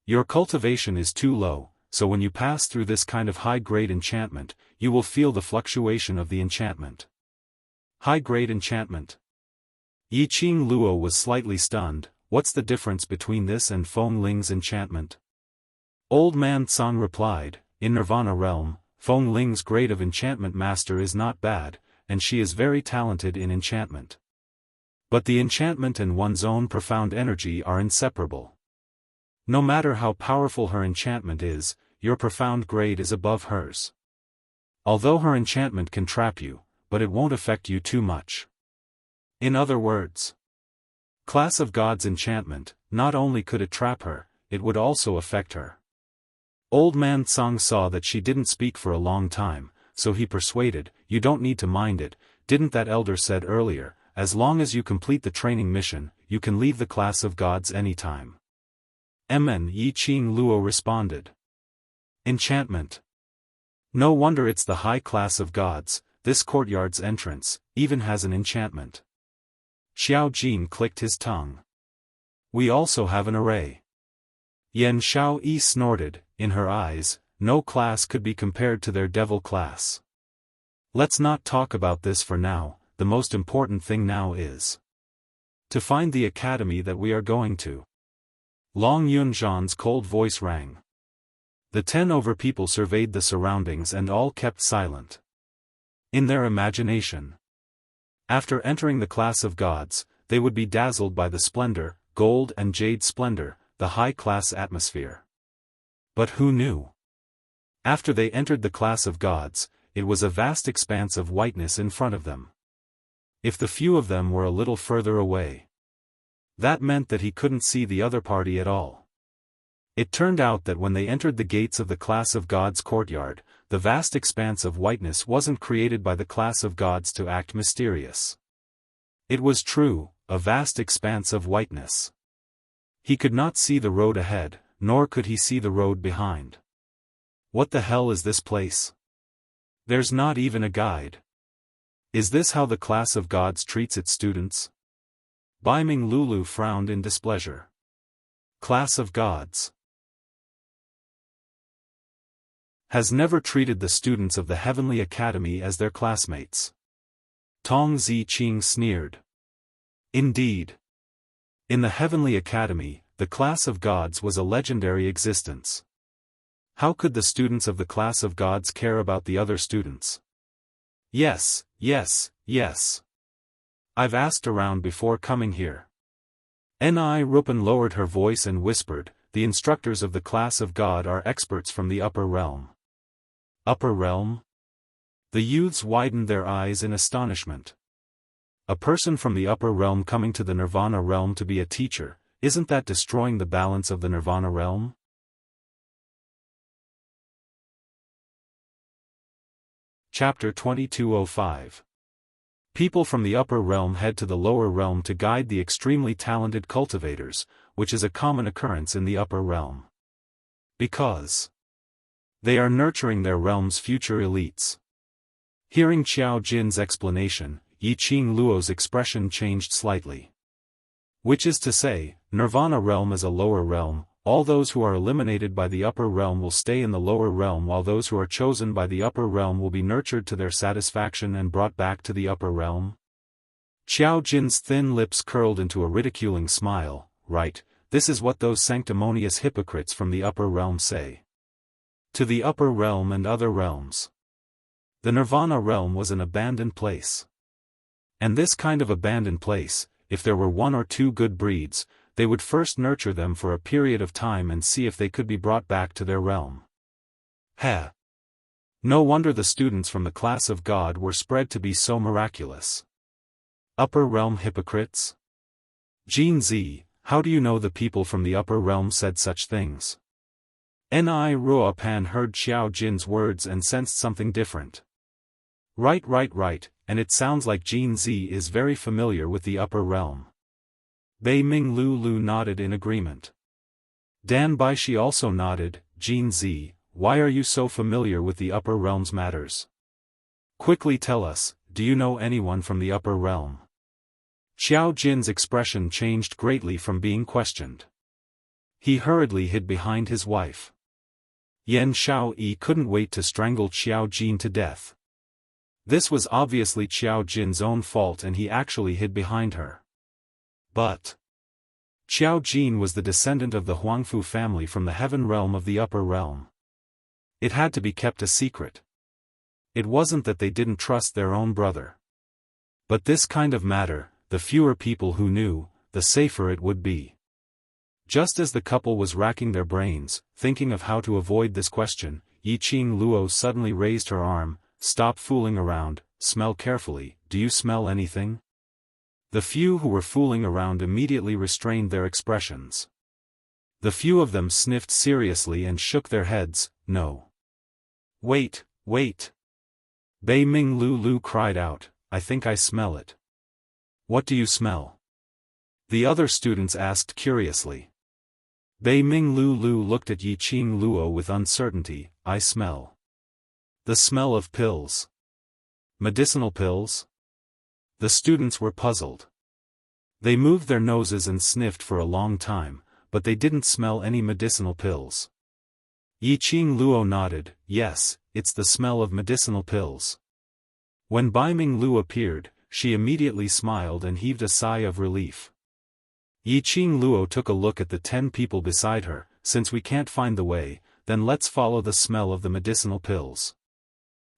Your cultivation is too low, so when you pass through this kind of high-grade enchantment, you will feel the fluctuation of the enchantment. High-grade enchantment. Yiqing Luo was slightly stunned. What's the difference between this and Feng Ling's enchantment? Old Man Tsang replied, in Nirvana realm, Feng Ling's grade of enchantment master is not bad, and she is very talented in enchantment. But the enchantment and one's own profound energy are inseparable. No matter how powerful her enchantment is, your profound grade is above hers. Although her enchantment can trap you, but it won't affect you too much. In other words, class of gods enchantment, not only could it trap her, it would also affect her. Old Man Tsang saw that she didn't speak for a long time, so he persuaded, you don't need to mind it, didn't that elder said earlier, as long as you complete the training mission, you can leave the class of gods anytime. Yiqing Luo responded. Enchantment. No wonder it's the high class of gods, this courtyard's entrance even has an enchantment. Xiao Jin clicked his tongue. We also have an array. Yan Xiao Yi snorted, in her eyes, no class could be compared to their devil class. Let's not talk about this for now, the most important thing now is to find the academy that we are going to. Long Yunzhan's cold voice rang. The 10 over people surveyed the surroundings and all kept silent. In their imagination, after entering the class of gods, they would be dazzled by the splendor, gold and jade splendor, the high-class atmosphere. But who knew? After they entered the class of gods, it was a vast expanse of whiteness in front of them. If the few of them were a little further away, that meant that he couldn't see the other party at all. It turned out that when they entered the gates of the class of gods courtyard, the vast expanse of whiteness wasn't created by the class of gods to act mysterious. It was true, a vast expanse of whiteness. He could not see the road ahead, nor could he see the road behind. What the hell is this place? There's not even a guide. Is this how the class of gods treats its students? Baiming Lulu frowned in displeasure. Class of gods has never treated the students of the Heavenly Academy as their classmates. Tong Ziqing sneered. Indeed. In the Heavenly Academy, the class of gods was a legendary existence. How could the students of the class of gods care about the other students? Yes, yes, yes. I've asked around before coming here. Ni Rupan lowered her voice and whispered, the instructors of the class of God are experts from the upper realm. Upper realm? The youths widened their eyes in astonishment. A person from the upper realm coming to the Nirvana realm to be a teacher, isn't that destroying the balance of the Nirvana realm? Chapter 2205. People from the upper realm head to the lower realm to guide the extremely talented cultivators, which is a common occurrence in the upper realm. Because they are nurturing their realm's future elites. Hearing Xiao Jin's explanation, Yiqing Luo's expression changed slightly. Which is to say, Nirvana realm is a lower realm, all those who are eliminated by the upper realm will stay in the lower realm while those who are chosen by the upper realm will be nurtured to their satisfaction and brought back to the upper realm. Xiao Jin's thin lips curled into a ridiculing smile. Right, this is what those sanctimonious hypocrites from the upper realm say. To the upper realm and other realms. The Nirvana realm was an abandoned place. And this kind of abandoned place if there were one or two good breeds, they would first nurture them for a period of time and see if they could be brought back to their realm. Heh! No wonder the students from the class of God were spread to be so miraculous. Upper realm hypocrites? Jin Z, how do you know the people from the upper realm said such things? Ni Ruopan heard Xiao Jin's words and sensed something different. Right, and it sounds like Jin Z is very familiar with the upper realm. Bei Ming Lu nodded in agreement. Dan Baishi also nodded. Jin Z, why are you so familiar with the upper realm's matters? Quickly tell us, do you know anyone from the upper realm? Xiao Jin's expression changed greatly from being questioned. He hurriedly hid behind his wife. Yan Xiaoyi couldn't wait to strangle Xiao Jin to death. This was obviously Xiao Jin's own fault and he actually hid behind her. But Xiao Jin was the descendant of the Huangfu family from the heaven realm of the upper realm. It had to be kept a secret. It wasn't that they didn't trust their own brother. But this kind of matter, the fewer people who knew, the safer it would be. Just as the couple was racking their brains, thinking of how to avoid this question, Yiqing Luo suddenly raised her arm. Stop fooling around, smell carefully, do you smell anything? The few who were fooling around immediately restrained their expressions. The few of them sniffed seriously and shook their heads, no. Wait. Bei Ming Lu cried out, I think I smell it. What do you smell? The other students asked curiously. Bei Ming Lu looked at Yiqing Luo with uncertainty, I smell. The smell of pills. Medicinal pills? The students were puzzled. They moved their noses and sniffed for a long time, but they didn't smell any medicinal pills. Yiqing Luo nodded, yes, it's the smell of medicinal pills. When Bai Ming Lu appeared, she immediately smiled and heaved a sigh of relief. Yiqing Luo took a look at the 10 people beside her, since we can't find the way, then let's follow the smell of the medicinal pills.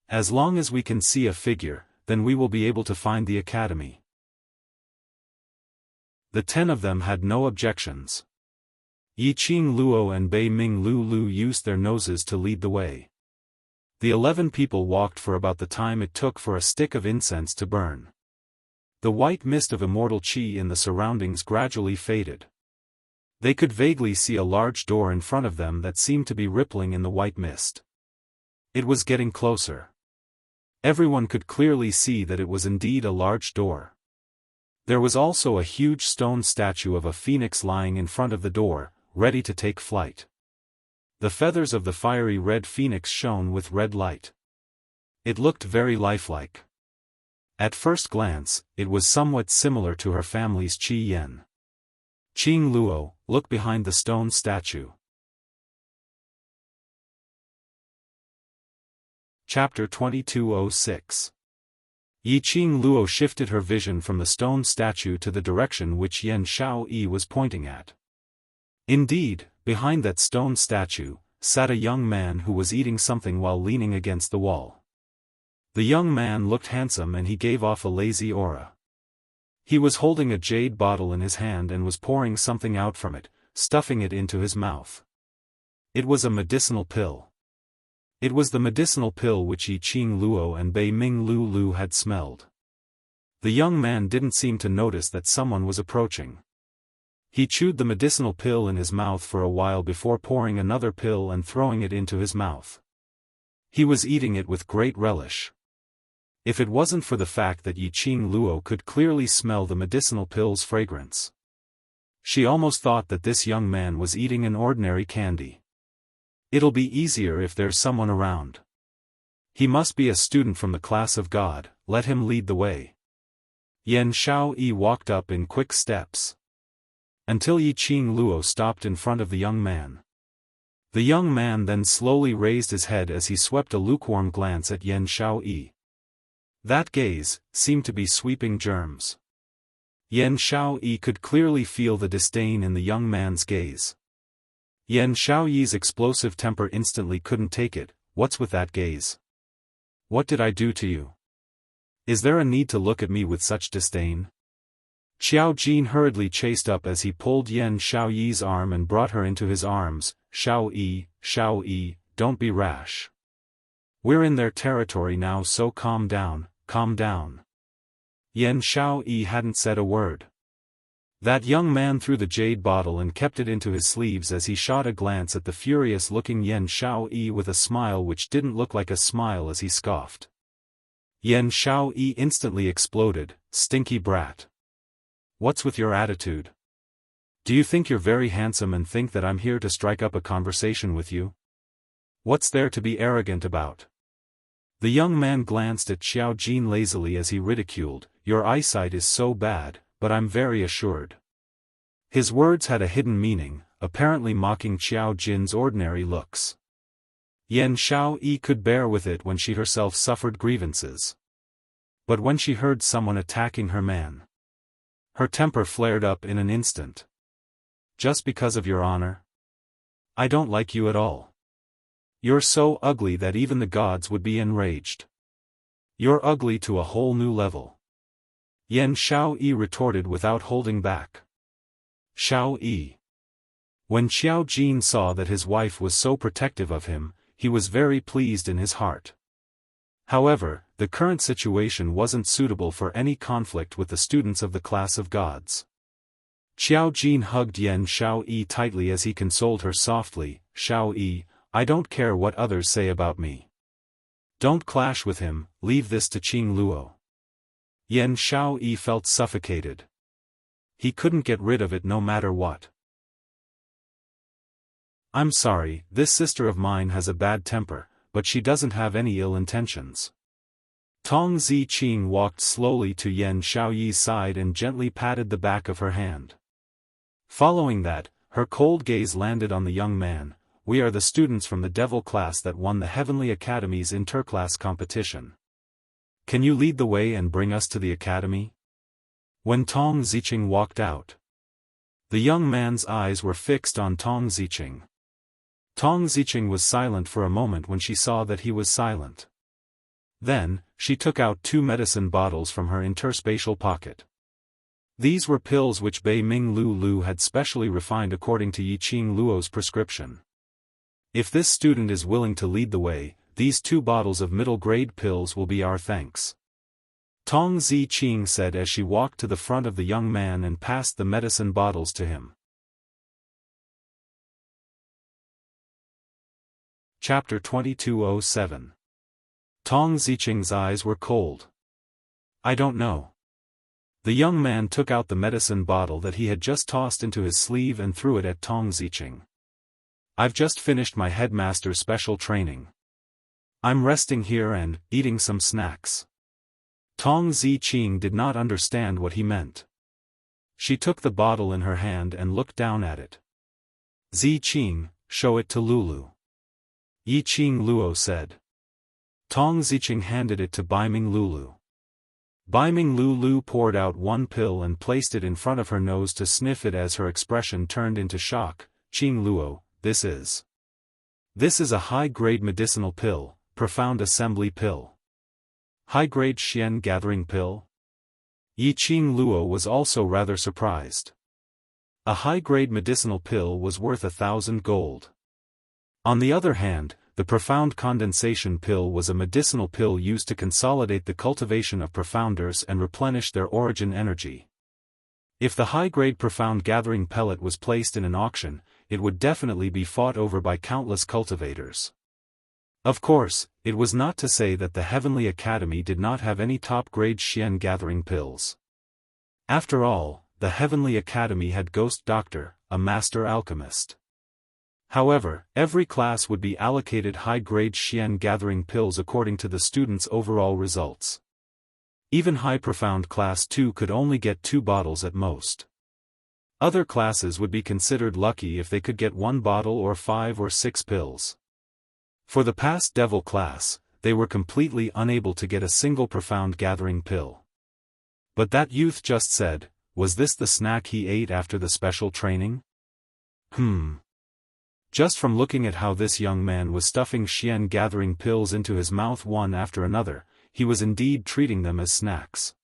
As long as we can see a figure, then we will be able to find the academy. The 10 of them had no objections. Yiqing Luo and Bei Ming Lu used their noses to lead the way. The 11 people walked for about the time it took for a stick of incense to burn. The white mist of immortal qi in the surroundings gradually faded. They could vaguely see a large door in front of them that seemed to be rippling in the white mist. It was getting closer. Everyone could clearly see that it was indeed a large door. There was also a huge stone statue of a phoenix lying in front of the door, ready to take flight. The feathers of the fiery red phoenix shone with red light. It looked very lifelike. At first glance, it was somewhat similar to her family's Qi Yen. Qing Luo, look behind the stone statue. Chapter 2206. Yiqing Luo shifted her vision from the stone statue to the direction which Yan Xiaoyi was pointing at. Indeed, behind that stone statue, sat a young man who was eating something while leaning against the wall. The young man looked handsome and he gave off a lazy aura. He was holding a jade bottle in his hand and was pouring something out from it, stuffing it into his mouth. It was a medicinal pill. It was the medicinal pill which Yiqing Luo and Bei Ming Lu had smelled. The young man didn't seem to notice that someone was approaching. He chewed the medicinal pill in his mouth for a while before pouring another pill and throwing it into his mouth. He was eating it with great relish. If it wasn't for the fact that Yiqing Luo could clearly smell the medicinal pill's fragrance, she almost thought that this young man was eating an ordinary candy. It'll be easier if there's someone around. He must be a student from the class of God, let him lead the way. Yan Xiaoyi walked up in quick steps. Until Yiqing Luo stopped in front of the young man. The young man then slowly raised his head as he swept a lukewarm glance at Yan Xiaoyi. That gaze seemed to be sweeping germs. Yan Xiaoyi could clearly feel the disdain in the young man's gaze. Yan Xiaoyi's explosive temper instantly couldn't take it. What's with that gaze? What did I do to you? Is there a need to look at me with such disdain? Xiao Jin hurriedly chased up as he pulled Yan Xiaoyi's arm and brought her into his arms. Xiao Yi, don't be rash. We're in their territory now, so calm down, calm down. Yan Xiaoyi hadn't said a word. That young man threw the jade bottle and kept it into his sleeves as he shot a glance at the furious-looking Yan Xiaoyi with a smile which didn't look like a smile as he scoffed. Yan Xiaoyi instantly exploded, "Stinky brat. What's with your attitude? Do you think you're very handsome and think that I'm here to strike up a conversation with you? What's there to be arrogant about?" The young man glanced at Xiao Jin lazily as he ridiculed, "Your eyesight is so bad, but I'm very assured." His words had a hidden meaning, apparently mocking Xiao Jin's ordinary looks. Yan Xiaoyi could bear with it when she herself suffered grievances. But when she heard someone attacking her man, her temper flared up in an instant. "Just because of your honor? I don't like you at all. You're so ugly that even the gods would be enraged. You're ugly to a whole new level." Yan Xiaoyi retorted without holding back. Xiaoyi. When Xiao Jin saw that his wife was so protective of him, he was very pleased in his heart. However, the current situation wasn't suitable for any conflict with the students of the class of gods. Xiao Jin hugged Yan Xiaoyi tightly as he consoled her softly, "Xiaoyi, I don't care what others say about me. Don't clash with him, leave this to Qing Luo." Yan Xiaoyi felt suffocated. He couldn't get rid of it no matter what. "I'm sorry, this sister of mine has a bad temper, but she doesn't have any ill intentions." Tong Ziqing walked slowly to Yan Xiaoyi's side and gently patted the back of her hand. Following that, her cold gaze landed on the young man. "We are the students from the devil class that won the Heavenly Academy's interclass competition. Can you lead the way and bring us to the academy?" When Tong Ziqing walked out, the young man's eyes were fixed on Tong Ziqing. Tong Ziqing was silent for a moment when she saw that he was silent. Then, she took out 2 medicine bottles from her interspatial pocket. These were pills which Bei Ming Lu had specially refined according to Yi Qing Luo's prescription. "If this student is willing to lead the way, these 2 bottles of middle-grade pills will be our thanks," Tong Ziqing said as she walked to the front of the young man and passed the medicine bottles to him. Chapter 2207. Tong Ziqing's eyes were cold. "I don't know." The young man took out the medicine bottle that he had just tossed into his sleeve and threw it at Tong Ziqing. "I've just finished my headmaster's special training. I'm resting here and eating some snacks." Tong Ziqing did not understand what he meant. She took the bottle in her hand and looked down at it. "Ziqing, show it to Lulu," Yi Qing Luo said. Tong Ziqing handed it to Baiming Lulu. Baiming Lulu poured out 1 pill and placed it in front of her nose to sniff it as her expression turned into shock. "Qing Luo, this is a high-grade medicinal pill, profound assembly pill. High-grade Xian gathering pill?" Yi Qing Luo was also rather surprised. A high-grade medicinal pill was worth 1,000 gold. On the other hand, the profound condensation pill was a medicinal pill used to consolidate the cultivation of profounders and replenish their origin energy. If the high-grade profound gathering pellet was placed in an auction, it would definitely be fought over by countless cultivators. Of course, it was not to say that the Heavenly Academy did not have any top-grade Xian gathering pills. After all, the Heavenly Academy had Ghost Doctor, a master alchemist. However, every class would be allocated high-grade Xian gathering pills according to the students' overall results. Even high profound class 2 could only get 2 bottles at most. Other classes would be considered lucky if they could get 1 bottle or 5 or 6 pills. For the past devil class, they were completely unable to get a single profound gathering pill. But that youth just said, was this the snack he ate after the special training? Just from looking at how this young man was stuffing Xian gathering pills into his mouth one after another, he was indeed treating them as snacks.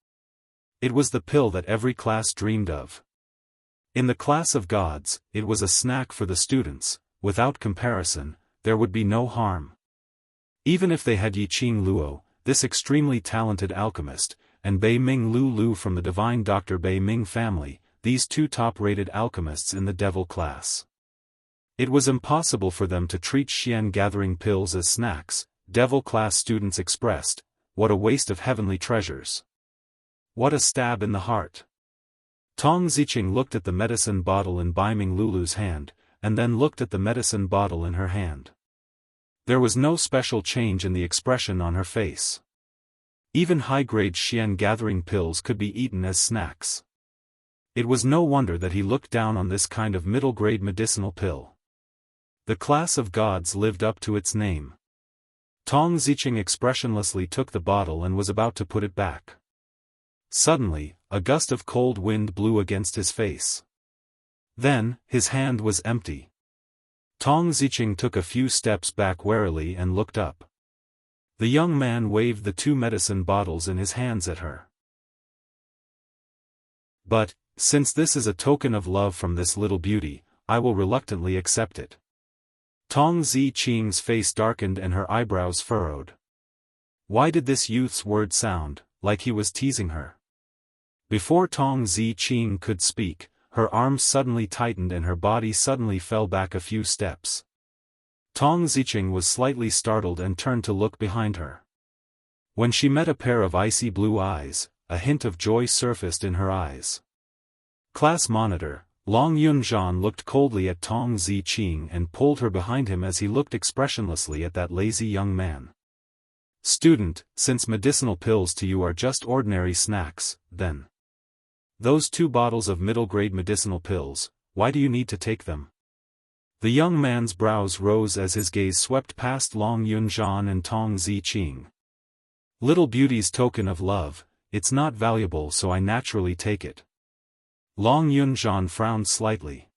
It was the pill that every class dreamed of. In the class of gods, it was a snack for the students. Without comparison, there would be no harm. Even if they had Yiqing Luo, this extremely talented alchemist, and Bei Ming Lu from the divine Dr. Bei Ming family, these two top-rated alchemists in the devil class. It was impossible for them to treat Xian gathering pills as snacks, devil class students expressed. What a waste of heavenly treasures. What a stab in the heart. Tong Ziqing looked at the medicine bottle in Bai Ming Lulu's hand, and then looked at the medicine bottle in her hand. There was no special change in the expression on her face. Even high-grade Xian gathering pills could be eaten as snacks. It was no wonder that he looked down on this kind of middle-grade medicinal pill. The class of gods lived up to its name. Tong Ziqing expressionlessly took the bottle and was about to put it back. Suddenly, a gust of cold wind blew against his face. Then, his hand was empty. Tong Ziqing took a few steps back warily and looked up. The young man waved the two medicine bottles in his hands at her. But, since this is a token of love from this little beauty, I will reluctantly accept it. Tong Ziqing's face darkened and her eyebrows furrowed. Why did this youth's words sound like he was teasing her? Before Tong Ziqing could speak, her arms suddenly tightened and her body suddenly fell back a few steps. Tong Ziqing was slightly startled and turned to look behind her. When she met a pair of icy blue eyes, a hint of joy surfaced in her eyes. Class monitor, Long Yunzhan looked coldly at Tong Ziqing and pulled her behind him as he looked expressionlessly at that lazy young man. Student, since medicinal pills to you are just ordinary snacks, then those two bottles of middle-grade medicinal pills, why do you need to take them? The young man's brows rose as his gaze swept past Long Yunzhan and Tong Ziqing. Little beauty's token of love, it's not valuable so I naturally take it. Long Yunzhan frowned slightly.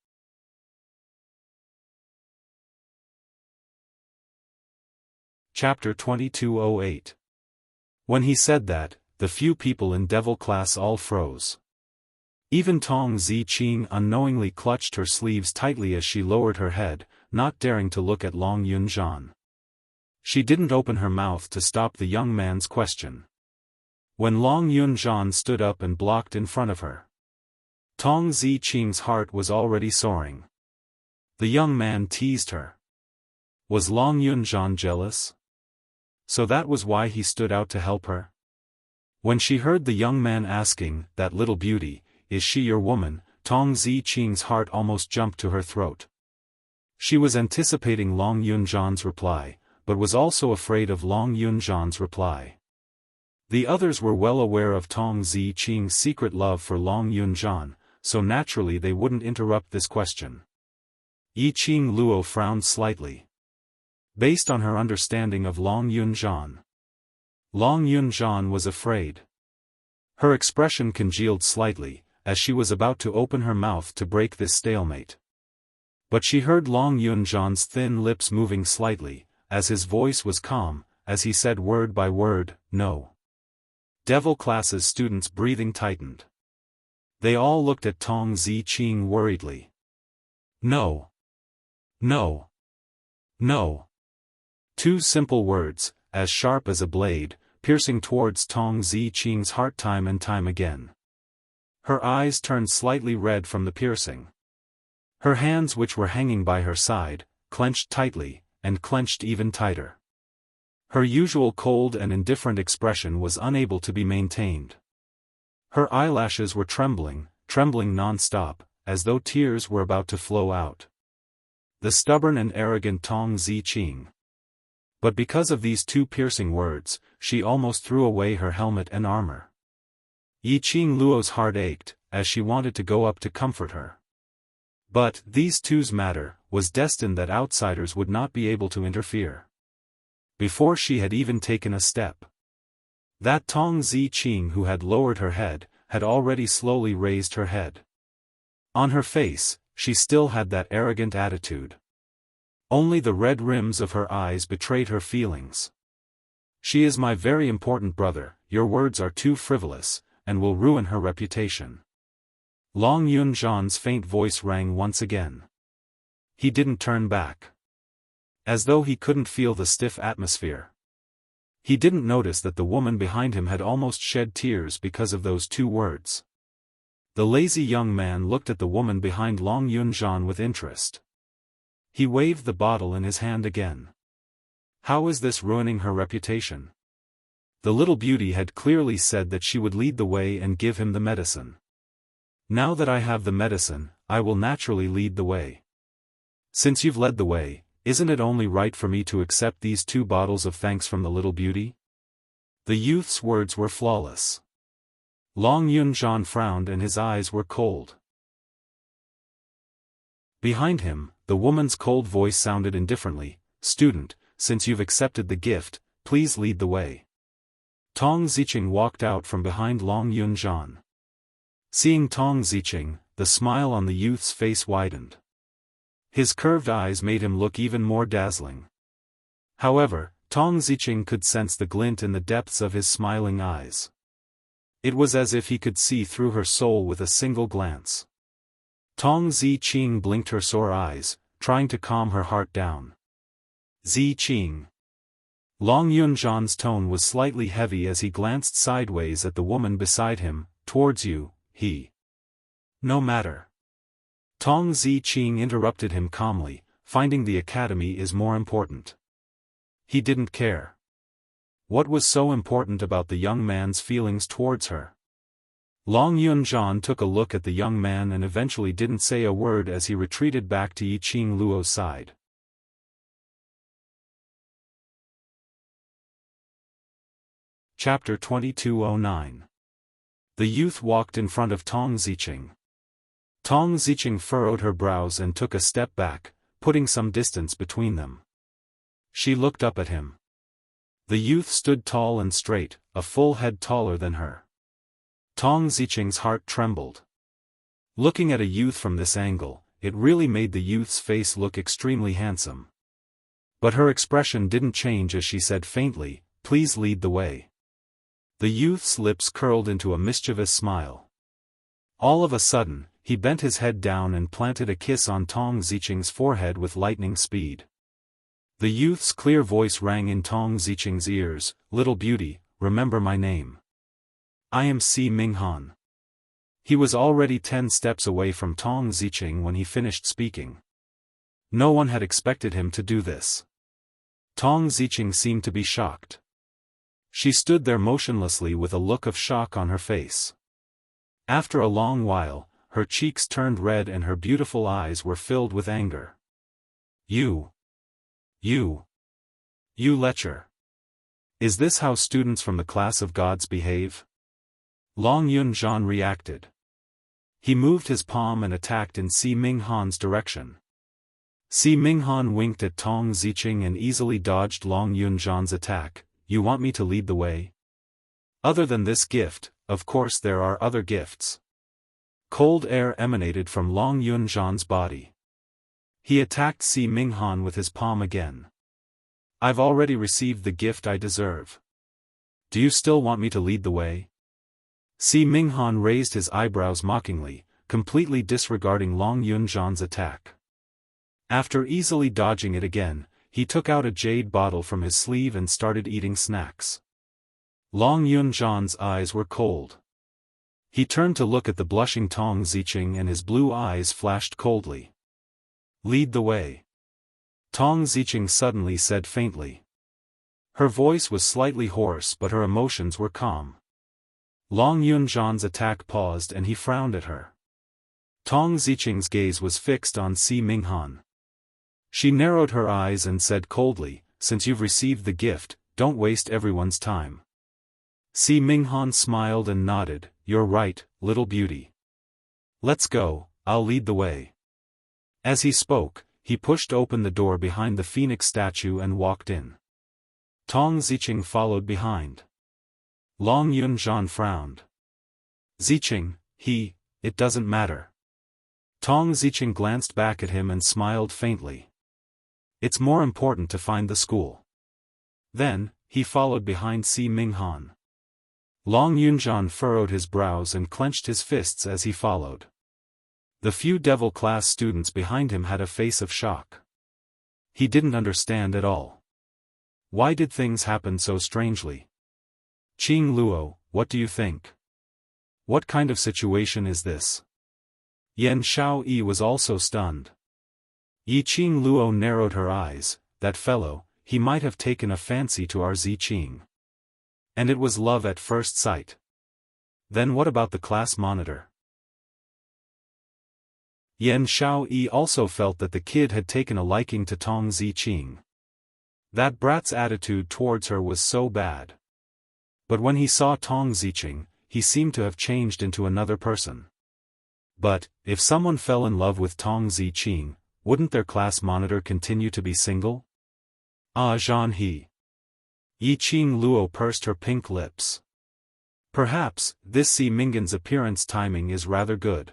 Chapter 2208. When he said that, the few people in devil class all froze. Even Tong Ziqing unknowingly clutched her sleeves tightly as she lowered her head, not daring to look at Long Yunzhan. She didn't open her mouth to stop the young man's question. When Long Yunzhan stood up and blocked in front of her, Tong Ziqing's heart was already soaring. The young man teased her. Was Long Yunzhan jealous? So that was why he stood out to help her? When she heard the young man asking, that little beauty, is she your woman, Tong Ziqing's heart almost jumped to her throat. She was anticipating Long Yunzhan's reply, but was also afraid of Long Yunzhan's reply. The others were well aware of Tong Ziqing's secret love for Long Yunzhan, so naturally they wouldn't interrupt this question. Yiqing Luo frowned slightly. Based on her understanding of Long Yunzhan, Long Yunzhan was afraid. Her expression congealed slightly, as she was about to open her mouth to break this stalemate. But she heard Long Yunzhan's thin lips moving slightly, as his voice was calm, as he said word by word, no. Devil class's students' breathing tightened. They all looked at Tong Ziqing worriedly. No. No. No. Two simple words, as sharp as a blade, piercing towards Tong Ziqing's heart time and time again. Her eyes turned slightly red from the piercing. Her hands, which were hanging by her side, clenched tightly, and clenched even tighter. Her usual cold and indifferent expression was unable to be maintained. Her eyelashes were trembling non-stop, as though tears were about to flow out. The stubborn and arrogant Tong Ziqing. But because of these two piercing words, she almost threw away her helmet and armor. Yiqing Luo's heart ached, as she wanted to go up to comfort her. But, these two's matter, was destined that outsiders would not be able to interfere. Before she had even taken a step, that Tong Ziqing who had lowered her head, had already slowly raised her head. On her face, she still had that arrogant attitude. Only the red rims of her eyes betrayed her feelings. She is my very important brother, your words are too frivolous, and will ruin her reputation. Long Yunzhan's faint voice rang once again. He didn't turn back. As though he couldn't feel the stiff atmosphere. He didn't notice that the woman behind him had almost shed tears because of those two words. The lazy young man looked at the woman behind Long Yunzhan with interest. He waved the bottle in his hand again. How is this ruining her reputation? The little beauty had clearly said that she would lead the way and give him the medicine. Now that I have the medicine, I will naturally lead the way. Since you've led the way, isn't it only right for me to accept these 2 bottles of thanks from the little beauty? The youth's words were flawless. Long Yunzhan frowned and his eyes were cold. Behind him, the woman's cold voice sounded indifferently, "Student, since you've accepted the gift, please lead the way." Tong Ziqing walked out from behind Long Yunzhan. Seeing Tong Ziqing, the smile on the youth's face widened. His curved eyes made him look even more dazzling. However, Tong Ziqing could sense the glint in the depths of his smiling eyes. It was as if he could see through her soul with a single glance. Tong Ziqing blinked her sore eyes, trying to calm her heart down. Ziqing. Long Yunzhan's tone was slightly heavy as he glanced sideways at the woman beside him. "Towards you, he." "No matter." Tong Ziqing interrupted him calmly, "Finding the academy is more important." He didn't care. What was so important about the young man's feelings towards her? Long Yunzhan took a look at the young man and eventually didn't say a word as he retreated back to Yiqing Luo's side. Chapter 2209. The youth walked in front of Tong Ziqing. Tong Ziqing furrowed her brows and took a step back, putting some distance between them. She looked up at him. The youth stood tall and straight, a full head taller than her. Tong Ziqing's heart trembled. Looking at a youth from this angle, it really made the youth's face look extremely handsome. But her expression didn't change as she said faintly, "Please lead the way." The youth's lips curled into a mischievous smile. All of a sudden, he bent his head down and planted a kiss on Tong Ziqing's forehead with lightning speed. The youth's clear voice rang in Tong Ziqing's ears, "Little beauty, remember my name. I am Si Minghan." He was already 10 steps away from Tong Ziqing when he finished speaking. No one had expected him to do this. Tong Ziqing seemed to be shocked. She stood there motionlessly with a look of shock on her face. After a long while, her cheeks turned red and her beautiful eyes were filled with anger. You lecher. Is this how students from the class of gods behave?" Long Yunzhan reacted. He moved his palm and attacked in Si Minghan's direction. Si Minghan winked at Tong Ziqing and easily dodged Long Yunzhan's attack. "You want me to lead the way? Other than this gift, of course there are other gifts." Cold air emanated from Long Yunzhan's body. He attacked Si Minghan with his palm again. "I've already received the gift I deserve. Do you still want me to lead the way?" Si Minghan raised his eyebrows mockingly, completely disregarding Long Yunzhan's attack. After easily dodging it again, he took out a jade bottle from his sleeve and started eating snacks. Long Yunzhan's eyes were cold. He turned to look at the blushing Tong Ziqing and his blue eyes flashed coldly. "Lead the way," Tong Ziqing suddenly said faintly. Her voice was slightly hoarse but her emotions were calm. Long Yunzhan's attack paused and he frowned at her. Tong Ziqing's gaze was fixed on Si Minghan. She narrowed her eyes and said coldly, "Since you've received the gift, don't waste everyone's time." Si Minghan smiled and nodded, "You're right, little beauty. Let's go, I'll lead the way." As he spoke, he pushed open the door behind the phoenix statue and walked in. Tong Ziqing followed behind. Long Yunzhan frowned. "Ziqing, it doesn't matter." Tong Ziqing glanced back at him and smiled faintly. "It's more important to find the school." Then, he followed behind Si Minghan. Long Yunjian furrowed his brows and clenched his fists as he followed. The few devil class students behind him had a face of shock. He didn't understand at all. Why did things happen so strangely? Qing Luo, what do you think? What kind of situation is this? Yan Xiaoyi was also stunned. Qing Luo narrowed her eyes. That fellow, he might have taken a fancy to our Qing. And it was love at first sight. Then what about the class monitor? Yan Xiaoyi also felt that the kid had taken a liking to Tong Ziqing. That brat's attitude towards her was so bad. But when he saw Tong Ziqing, he seemed to have changed into another person. But, if someone fell in love with Tong Ziqing, wouldn't their class monitor continue to be single? Ah Zhan He. Qing Luo pursed her pink lips. Perhaps, this Si Mingan's appearance timing is rather good.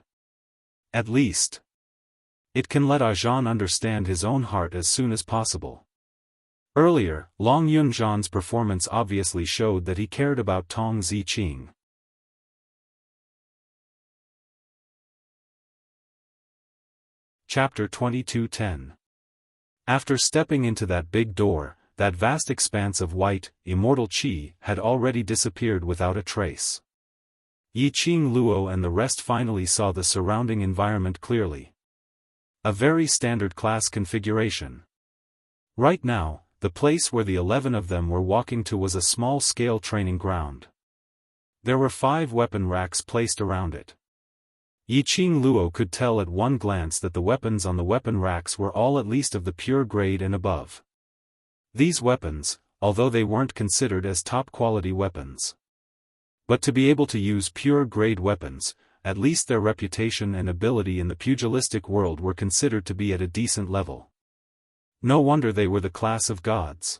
At least, it can let Zhan understand his own heart as soon as possible. Earlier, Long Yunjian's performance obviously showed that he cared about Tong Ziqing. Chapter 22:10. After stepping into that big door, that vast expanse of white, immortal qi had already disappeared without a trace. Qing Luo and the rest finally saw the surrounding environment clearly. A very standard class configuration. Right now, the place where the 11 of them were walking to was a small-scale training ground. There were 5 weapon racks placed around it. Qing Luo could tell at one glance that the weapons on the weapon racks were all at least of the pure grade and above. These weapons, although they weren't considered as top-quality weapons. But to be able to use pure-grade weapons, at least their reputation and ability in the pugilistic world were considered to be at a decent level. No wonder they were the class of gods.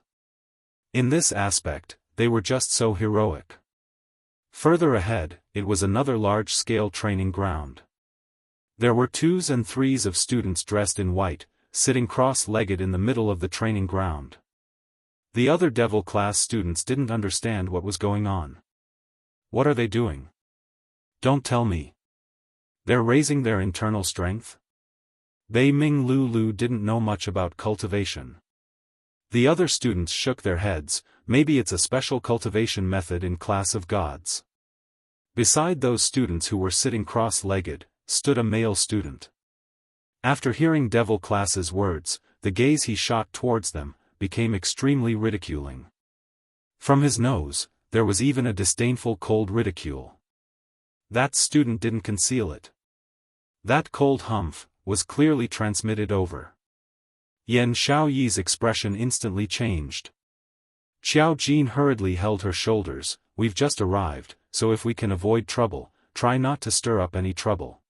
In this aspect, they were just so heroic. Further ahead, it was another large-scale training ground. There were 2s and 3s of students dressed in white, sitting cross-legged in the middle of the training ground. The other devil class students didn't understand what was going on. What are they doing? Don't tell me. They're raising their internal strength? Bei Ming Lu didn't know much about cultivation. The other students shook their heads. Maybe it's a special cultivation method in class of gods. Beside those students who were sitting cross-legged, stood a male student. After hearing devil class's words, the gaze he shot towards them became extremely ridiculing. From his nose, there was even a disdainful cold ridicule. That student didn't conceal it. That cold humph was clearly transmitted over. Yan Xiaoyi's expression instantly changed. Xiao Jin hurriedly held her shoulders. We've just arrived, so if we can avoid trouble, try not to stir up any trouble.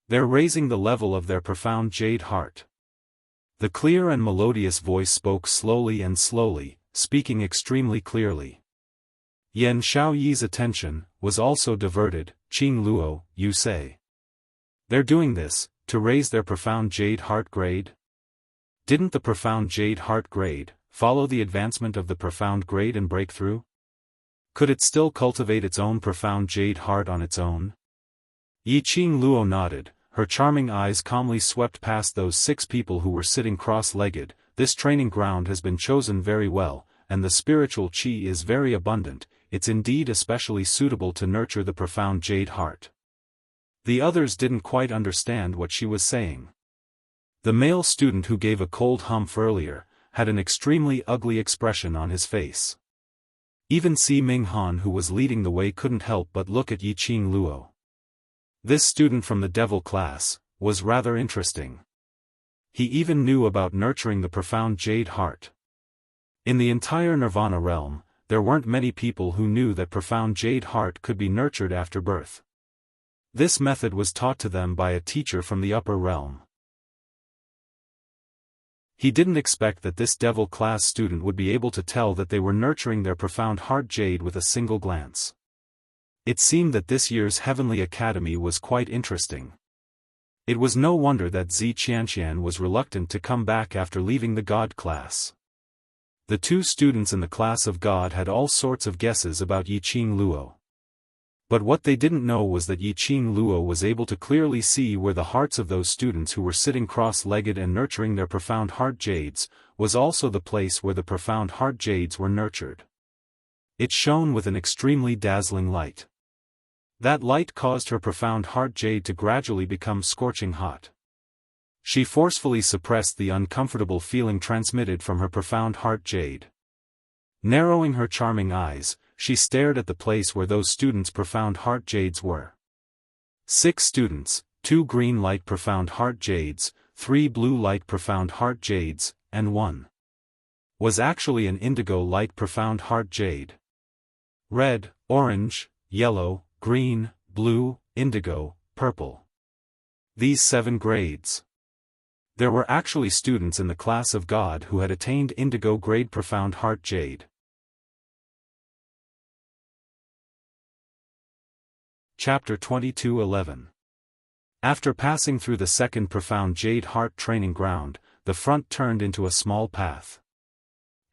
They're raising the level of their profound jade heart. The clear and melodious voice spoke slowly and slowly, speaking extremely clearly. Yan Xiaoyi's attention was also diverted. Qing Luo, you say. They're doing this to raise their profound jade heart grade? Didn't the profound jade heart grade follow the advancement of the profound grade and breakthrough? Could it still cultivate its own profound jade heart on its own? Qing Luo nodded, her charming eyes calmly swept past those 6 people who were sitting cross-legged. This training ground has been chosen very well, and the spiritual qi is very abundant. It's indeed especially suitable to nurture the profound jade heart. The others didn't quite understand what she was saying. The male student who gave a cold humph earlier had an extremely ugly expression on his face. Even Si Minghan, who was leading the way, couldn't help but look at Qing Luo. This student from the devil class was rather interesting. He even knew about nurturing the profound jade heart. In the entire Nirvana realm, there weren't many people who knew that profound jade heart could be nurtured after birth. This method was taught to them by a teacher from the upper realm. He didn't expect that this devil class student would be able to tell that they were nurturing their profound heart jade with a single glance. It seemed that this year's Heavenly Academy was quite interesting. It was no wonder that Zi Qianqian was reluctant to come back after leaving the God class. The 2 students in the class of God had all sorts of guesses about Qing Luo. But what they didn't know was that Yiqing Luo was able to clearly see where the hearts of those students who were sitting cross-legged and nurturing their profound heart jades, was also the place where the profound heart jades were nurtured. It shone with an extremely dazzling light. That light caused her profound heart jade to gradually become scorching hot. She forcefully suppressed the uncomfortable feeling transmitted from her profound heart jade. Narrowing her charming eyes, she stared at the place where those students' profound heart jades were. 6 students, 2 green light profound heart jades, 3 blue light profound heart jades, and 1 was actually an indigo light profound heart jade. Red, orange, yellow, green, blue, indigo, purple. These 7 grades. There were actually students in the class of God who had attained indigo grade profound heart jade. Chapter 22:11. After passing through the second profound jade heart training ground, the front turned into a small path.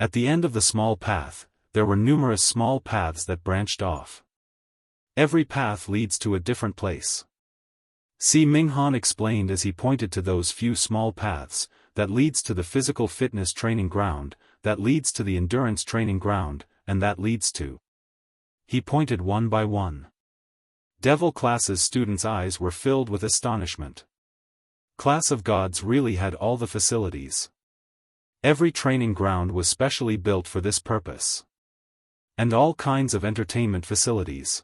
At the end of the small path, there were numerous small paths that branched off. Every path leads to a different place. Si Minghan explained as he pointed to those few small paths, that leads to the physical fitness training ground, that leads to the endurance training ground, and that leads to. He pointed one by one. Devil Class's students' eyes were filled with astonishment. Class of Gods really had all the facilities. Every training ground was specially built for this purpose. And all kinds of entertainment facilities.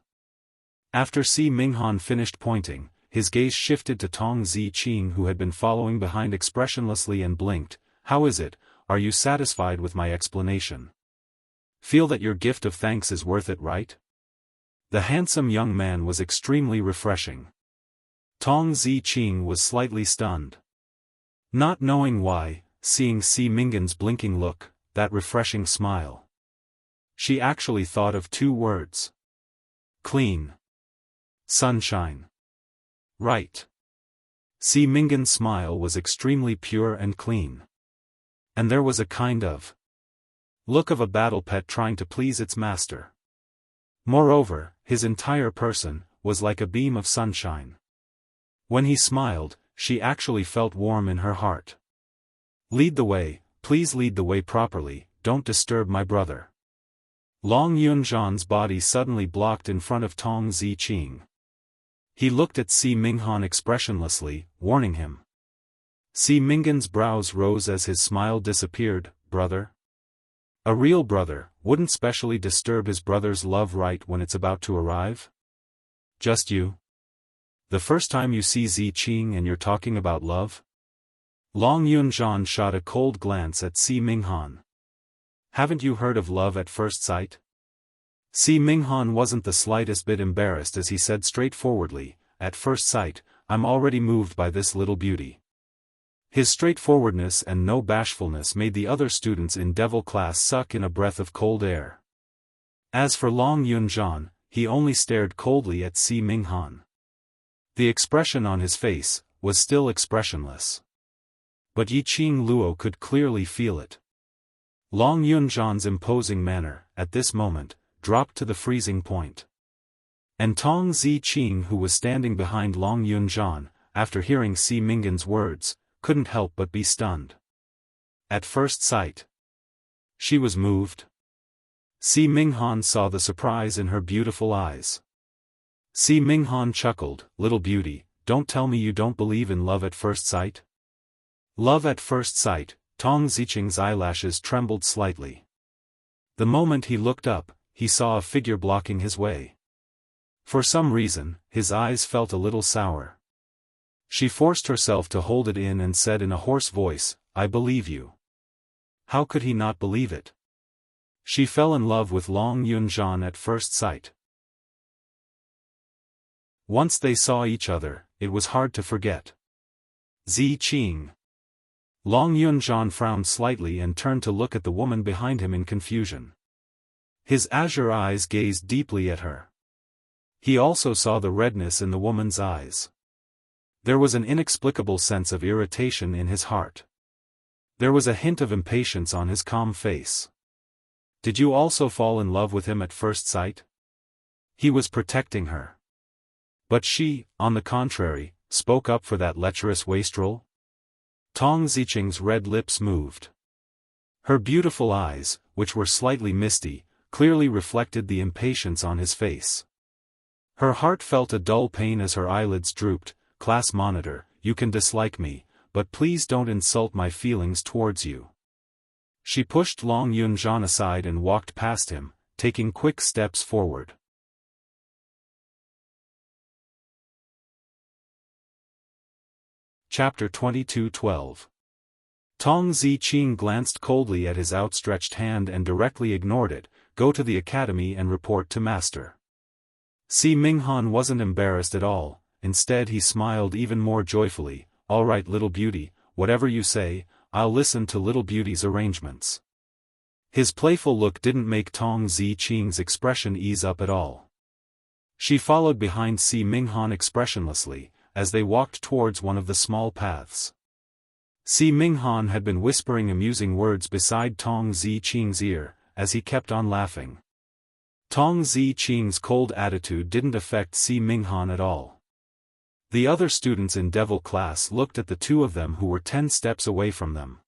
After Si Minghan finished pointing, his gaze shifted to Tong Ziqing, who had been following behind expressionlessly, and blinked. "How is it? Are you satisfied with my explanation? Feel that your gift of thanks is worth it, right?" The handsome young man was extremely refreshing. Tong Ziqing was slightly stunned. Not knowing why, seeing Si Minghan's blinking look, that refreshing smile. She actually thought of 2 words. Clean. Sunshine. Right. Si Minghan's smile was extremely pure and clean. And there was a kind of look of a battle pet trying to please its master. Moreover, his entire person was like a beam of sunshine. When he smiled, she actually felt warm in her heart. "Lead the way, please lead the way properly, don't disturb my brother." Long Yunzhan's body suddenly blocked in front of Tong Ziqing. He looked at Si Minghan expressionlessly, warning him. Si Minghan's brows rose as his smile disappeared. "Brother? A real brother wouldn't specially disturb his brother's love right when it's about to arrive? Just you? The first time you see Ziqing and you're talking about love?" Long Yunzhan shot a cold glance at Si Minghan. "Haven't you heard of love at first sight?" Si Minghan wasn't the slightest bit embarrassed as he said straightforwardly, "At first sight, I'm already moved by this little beauty." His straightforwardness and no bashfulness made the other students in Devil Class suck in a breath of cold air. As for Long Yunzhan, he only stared coldly at Si Minghan. The expression on his face was still expressionless. But Yiqing Luo could clearly feel it. Long Yunzhan's imposing manner, at this moment, dropped to the freezing point. And Tong Ziqing, who was standing behind Long Yunzhan, after hearing Si Minghan's words, couldn't help but be stunned. At first sight. She was moved. Si Minghan saw the surprise in her beautiful eyes. Si Minghan chuckled, "Little beauty, don't tell me you don't believe in love at first sight?" Love at first sight. Tong Ziqing's eyelashes trembled slightly. The moment he looked up, he saw a figure blocking his way. For some reason, his eyes felt a little sour. She forced herself to hold it in and said in a hoarse voice, "I believe you." How could he not believe it? She fell in love with Long Yunzhan at first sight. Once they saw each other, it was hard to forget. Ziqing. Long Yunzhan frowned slightly and turned to look at the woman behind him in confusion. His azure eyes gazed deeply at her. He also saw the redness in the woman's eyes. There was an inexplicable sense of irritation in his heart. There was a hint of impatience on his calm face. "Did you also fall in love with him at first sight?" He was protecting her. But she, on the contrary, spoke up for that lecherous wastrel? Tong Ziqing's red lips moved. Her beautiful eyes, which were slightly misty, clearly reflected the impatience on his face. Her heart felt a dull pain as her eyelids drooped. Class monitor, you can dislike me, but please don't insult my feelings towards you. She pushed Long Yunzhan aside and walked past him, taking quick steps forward. Chapter 22:12. Tong Ziqing glanced coldly at his outstretched hand and directly ignored it. Go to the academy and report to master. Si Minghan wasn't embarrassed at all, instead he smiled even more joyfully. All right little beauty, whatever you say, I'll listen to little beauty's arrangements. His playful look didn't make Tong Ziqing's expression ease up at all. She followed behind Si Minghan expressionlessly, as they walked towards one of the small paths. Si Minghan had been whispering amusing words beside Tong Ziqing's ear, as he kept on laughing. Tong Ziqing's cold attitude didn't affect Si Minghan at all. The other students in Devil class looked at the two of them who were 10 steps away from them.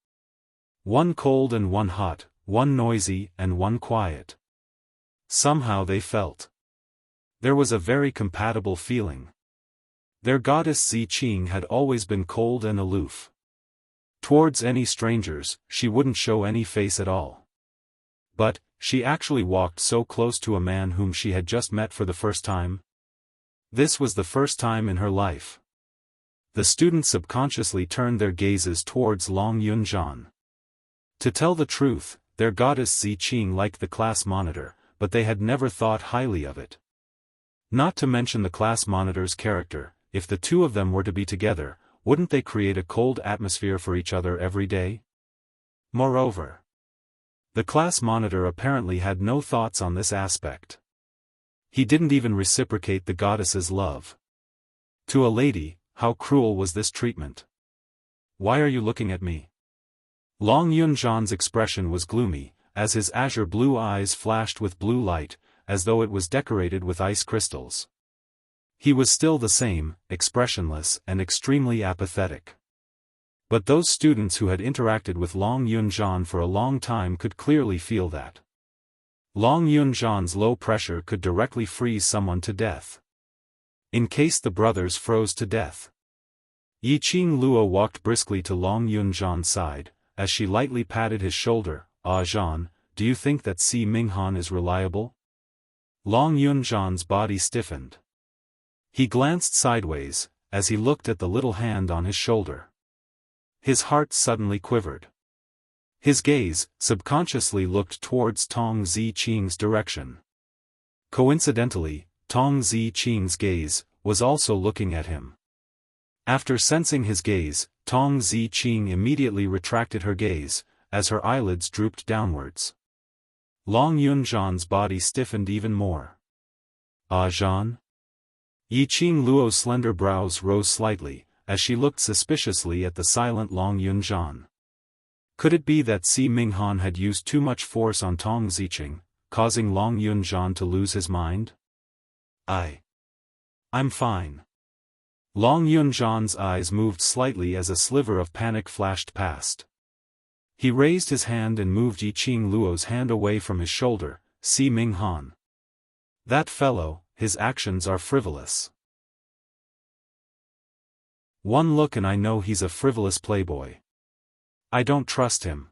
One cold and one hot, one noisy and one quiet. Somehow they felt. There was a very compatible feeling. Their goddess Ziqing had always been cold and aloof. Towards any strangers, she wouldn't show any face at all. But, she actually walked so close to a man whom she had just met for the first time. This was the first time in her life. The students subconsciously turned their gazes towards Long Yunzhan. To tell the truth, their goddess Ziqing liked the class monitor, but they had never thought highly of it. Not to mention the class monitor's character, if the two of them were to be together, wouldn't they create a cold atmosphere for each other every day? Moreover, the class monitor apparently had no thoughts on this aspect. He didn't even reciprocate the goddess's love. To a lady, how cruel was this treatment? Why are you looking at me? Long Yunzhan's expression was gloomy, as his azure blue eyes flashed with blue light, as though it was decorated with ice crystals. He was still the same, expressionless and extremely apathetic. But those students who had interacted with Long Yunzhan for a long time could clearly feel that. Long Yunzhan's low pressure could directly freeze someone to death. In case the brothers froze to death. Yiqing Luo walked briskly to Long Yunzhan's side, as she lightly patted his shoulder. Ah Zhan, do you think that Si Minghan is reliable? Long Yunzhan's body stiffened. He glanced sideways, as he looked at the little hand on his shoulder. His heart suddenly quivered. His gaze, subconsciously looked towards Tong Ziqing's direction. Coincidentally, Tong Ziqing's gaze was also looking at him. After sensing his gaze, Tong Ziqing immediately retracted her gaze, as her eyelids drooped downwards. Long Yunzhan's body stiffened even more. Ah Zhan? Yiqing Luo's slender brows rose slightly, as she looked suspiciously at the silent Long Yunzhan. Could it be that Si Minghan had used too much force on Tong Ziqing, causing Long Yunzhan to lose his mind? I'm fine. Long Yunzhan's eyes moved slightly as a sliver of panic flashed past. He raised his hand and moved Yiqing Luo's hand away from his shoulder. Si Minghan. That fellow, his actions are frivolous. One look and I know he's a frivolous playboy. I don't trust him.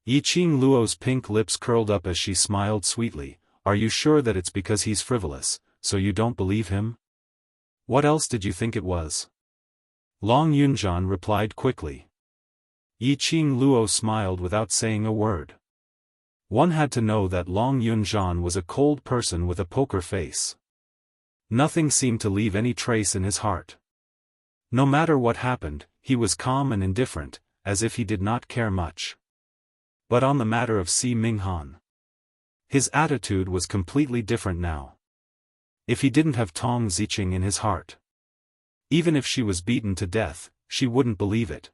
Yiqing Luo's pink lips curled up as she smiled sweetly. Are you sure that it's because he's frivolous, so you don't believe him? What else did you think it was? Long Yunzhan replied quickly. Yiqing Luo smiled without saying a word. One had to know that Long Yunzhan was a cold person with a poker face. Nothing seemed to leave any trace in his heart. No matter what happened, he was calm and indifferent, as if he did not care much. But on the matter of Si Minghan, his attitude was completely different now. If he didn't have Tong Ziqing in his heart, even if she was beaten to death, she wouldn't believe it.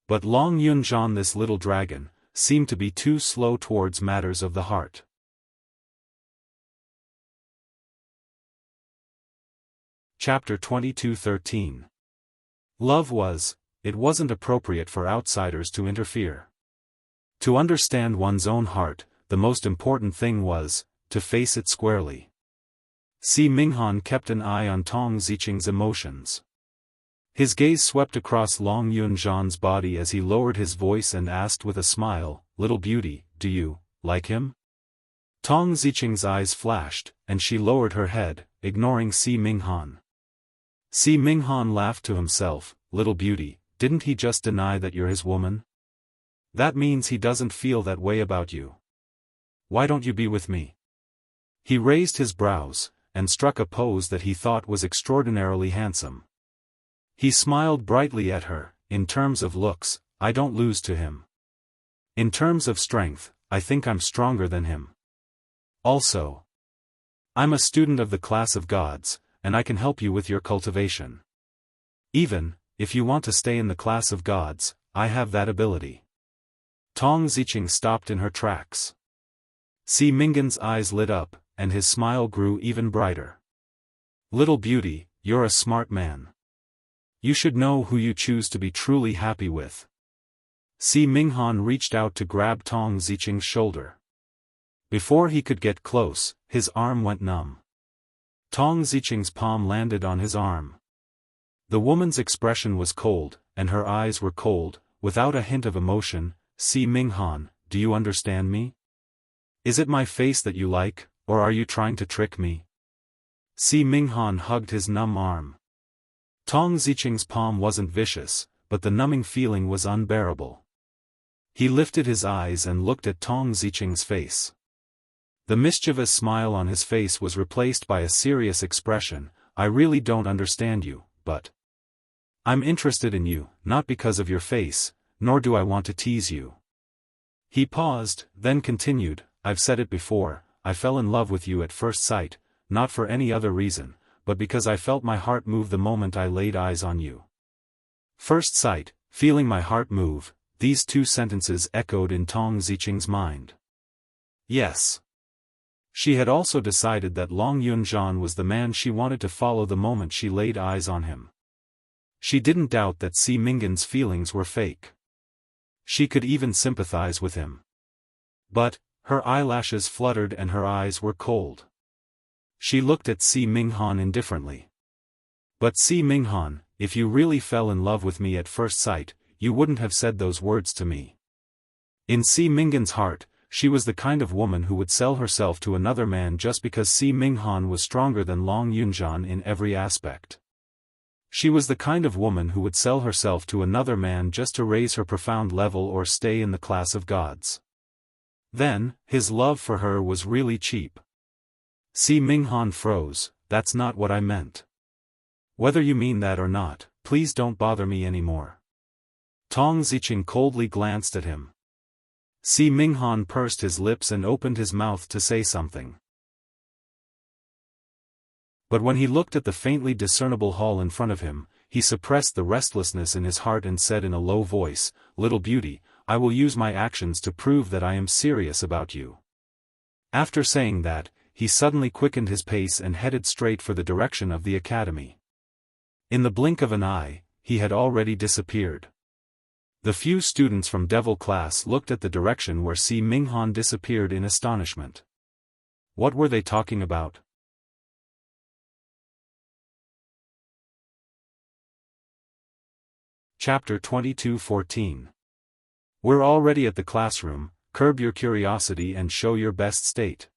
But Long Yunzhan, this little dragon, seemed to be too slow towards matters of the heart. Chapter 22:13. Love was, it wasn't appropriate for outsiders to interfere. To understand one's own heart, the most important thing was, to face it squarely. Si Minghan kept an eye on Tong Ziqing's emotions. His gaze swept across Long Yunzhan's body as he lowered his voice and asked with a smile, "Little beauty, do you like him?" Tong Ziqing's eyes flashed, and she lowered her head, ignoring Si Minghan. Si Minghan laughed to himself, "Little beauty, didn't he just deny that you're his woman? That means he doesn't feel that way about you. Why don't you be with me?" He raised his brows, and struck a pose that he thought was extraordinarily handsome. He smiled brightly at her. "In terms of looks, I don't lose to him. In terms of strength, I think I'm stronger than him. Also, I'm a student of the class of gods, and I can help you with your cultivation. Even, if you want to stay in the class of gods, I have that ability." Tong Ziqing stopped in her tracks. Si Minghan's eyes lit up, and his smile grew even brighter. "Little beauty, you're a smart man. You should know who you choose to be truly happy with." Si Minghan reached out to grab Tong Ziqing's shoulder. Before he could get close, his arm went numb. Tong Ziqing's palm landed on his arm. The woman's expression was cold, and her eyes were cold, without a hint of emotion. "Si Minghan, do you understand me? Is it my face that you like, or are you trying to trick me?" Si Minghan hugged his numb arm. Tong Ziqing's palm wasn't vicious, but the numbing feeling was unbearable. He lifted his eyes and looked at Tong Ziqing's face. The mischievous smile on his face was replaced by a serious expression. "I really don't understand you, but I'm interested in you, not because of your face, nor do I want to tease you." He paused, then continued, "I've said it before, I fell in love with you at first sight, not for any other reason, but because I felt my heart move the moment I laid eyes on you." First sight, feeling my heart move, these two sentences echoed in Tong Ziqing's mind. Yes. She had also decided that Long Yunzhan was the man she wanted to follow the moment she laid eyes on him. She didn't doubt that Si Minghan's feelings were fake. She could even sympathize with him. But, her eyelashes fluttered and her eyes were cold. She looked at Si Minghan indifferently. "But Si Minghan, if you really fell in love with me at first sight, you wouldn't have said those words to me." In Si Minghan's heart, she was the kind of woman who would sell herself to another man just because Si Minghan was stronger than Long Yunzhan in every aspect. She was the kind of woman who would sell herself to another man just to raise her profound level or stay in the class of gods. Then, his love for her was really cheap. Si Minghan froze. "That's not what I meant. Whether you mean that or not, please don't bother me anymore." Tong Ziqing coldly glanced at him. Si Minghan pursed his lips and opened his mouth to say something. But when he looked at the faintly discernible hall in front of him, he suppressed the restlessness in his heart and said in a low voice, "Little beauty, I will use my actions to prove that I am serious about you." After saying that, he suddenly quickened his pace and headed straight for the direction of the academy. In the blink of an eye, he had already disappeared. The few students from Devil class looked at the direction where Si Minghan disappeared in astonishment. What were they talking about? Chapter 22:14. We're already at the classroom, curb your curiosity and show your best state.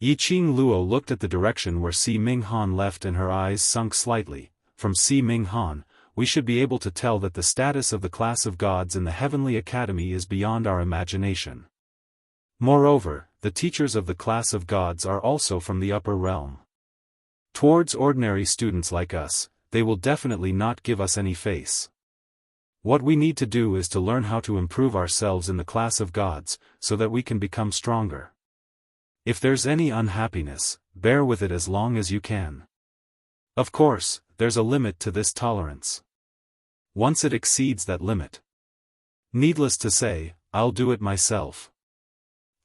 Yiqing Luo looked at the direction where Si Minghan left and her eyes sunk slightly. From Si Minghan, we should be able to tell that the status of the class of gods in the Heavenly Academy is beyond our imagination. Moreover, the teachers of the class of gods are also from the upper realm. Towards ordinary students like us, they will definitely not give us any face. What we need to do is to learn how to improve ourselves in the class of gods, so that we can become stronger. If there's any unhappiness, bear with it as long as you can. Of course, there's a limit to this tolerance. Once it exceeds that limit, needless to say, I'll do it myself.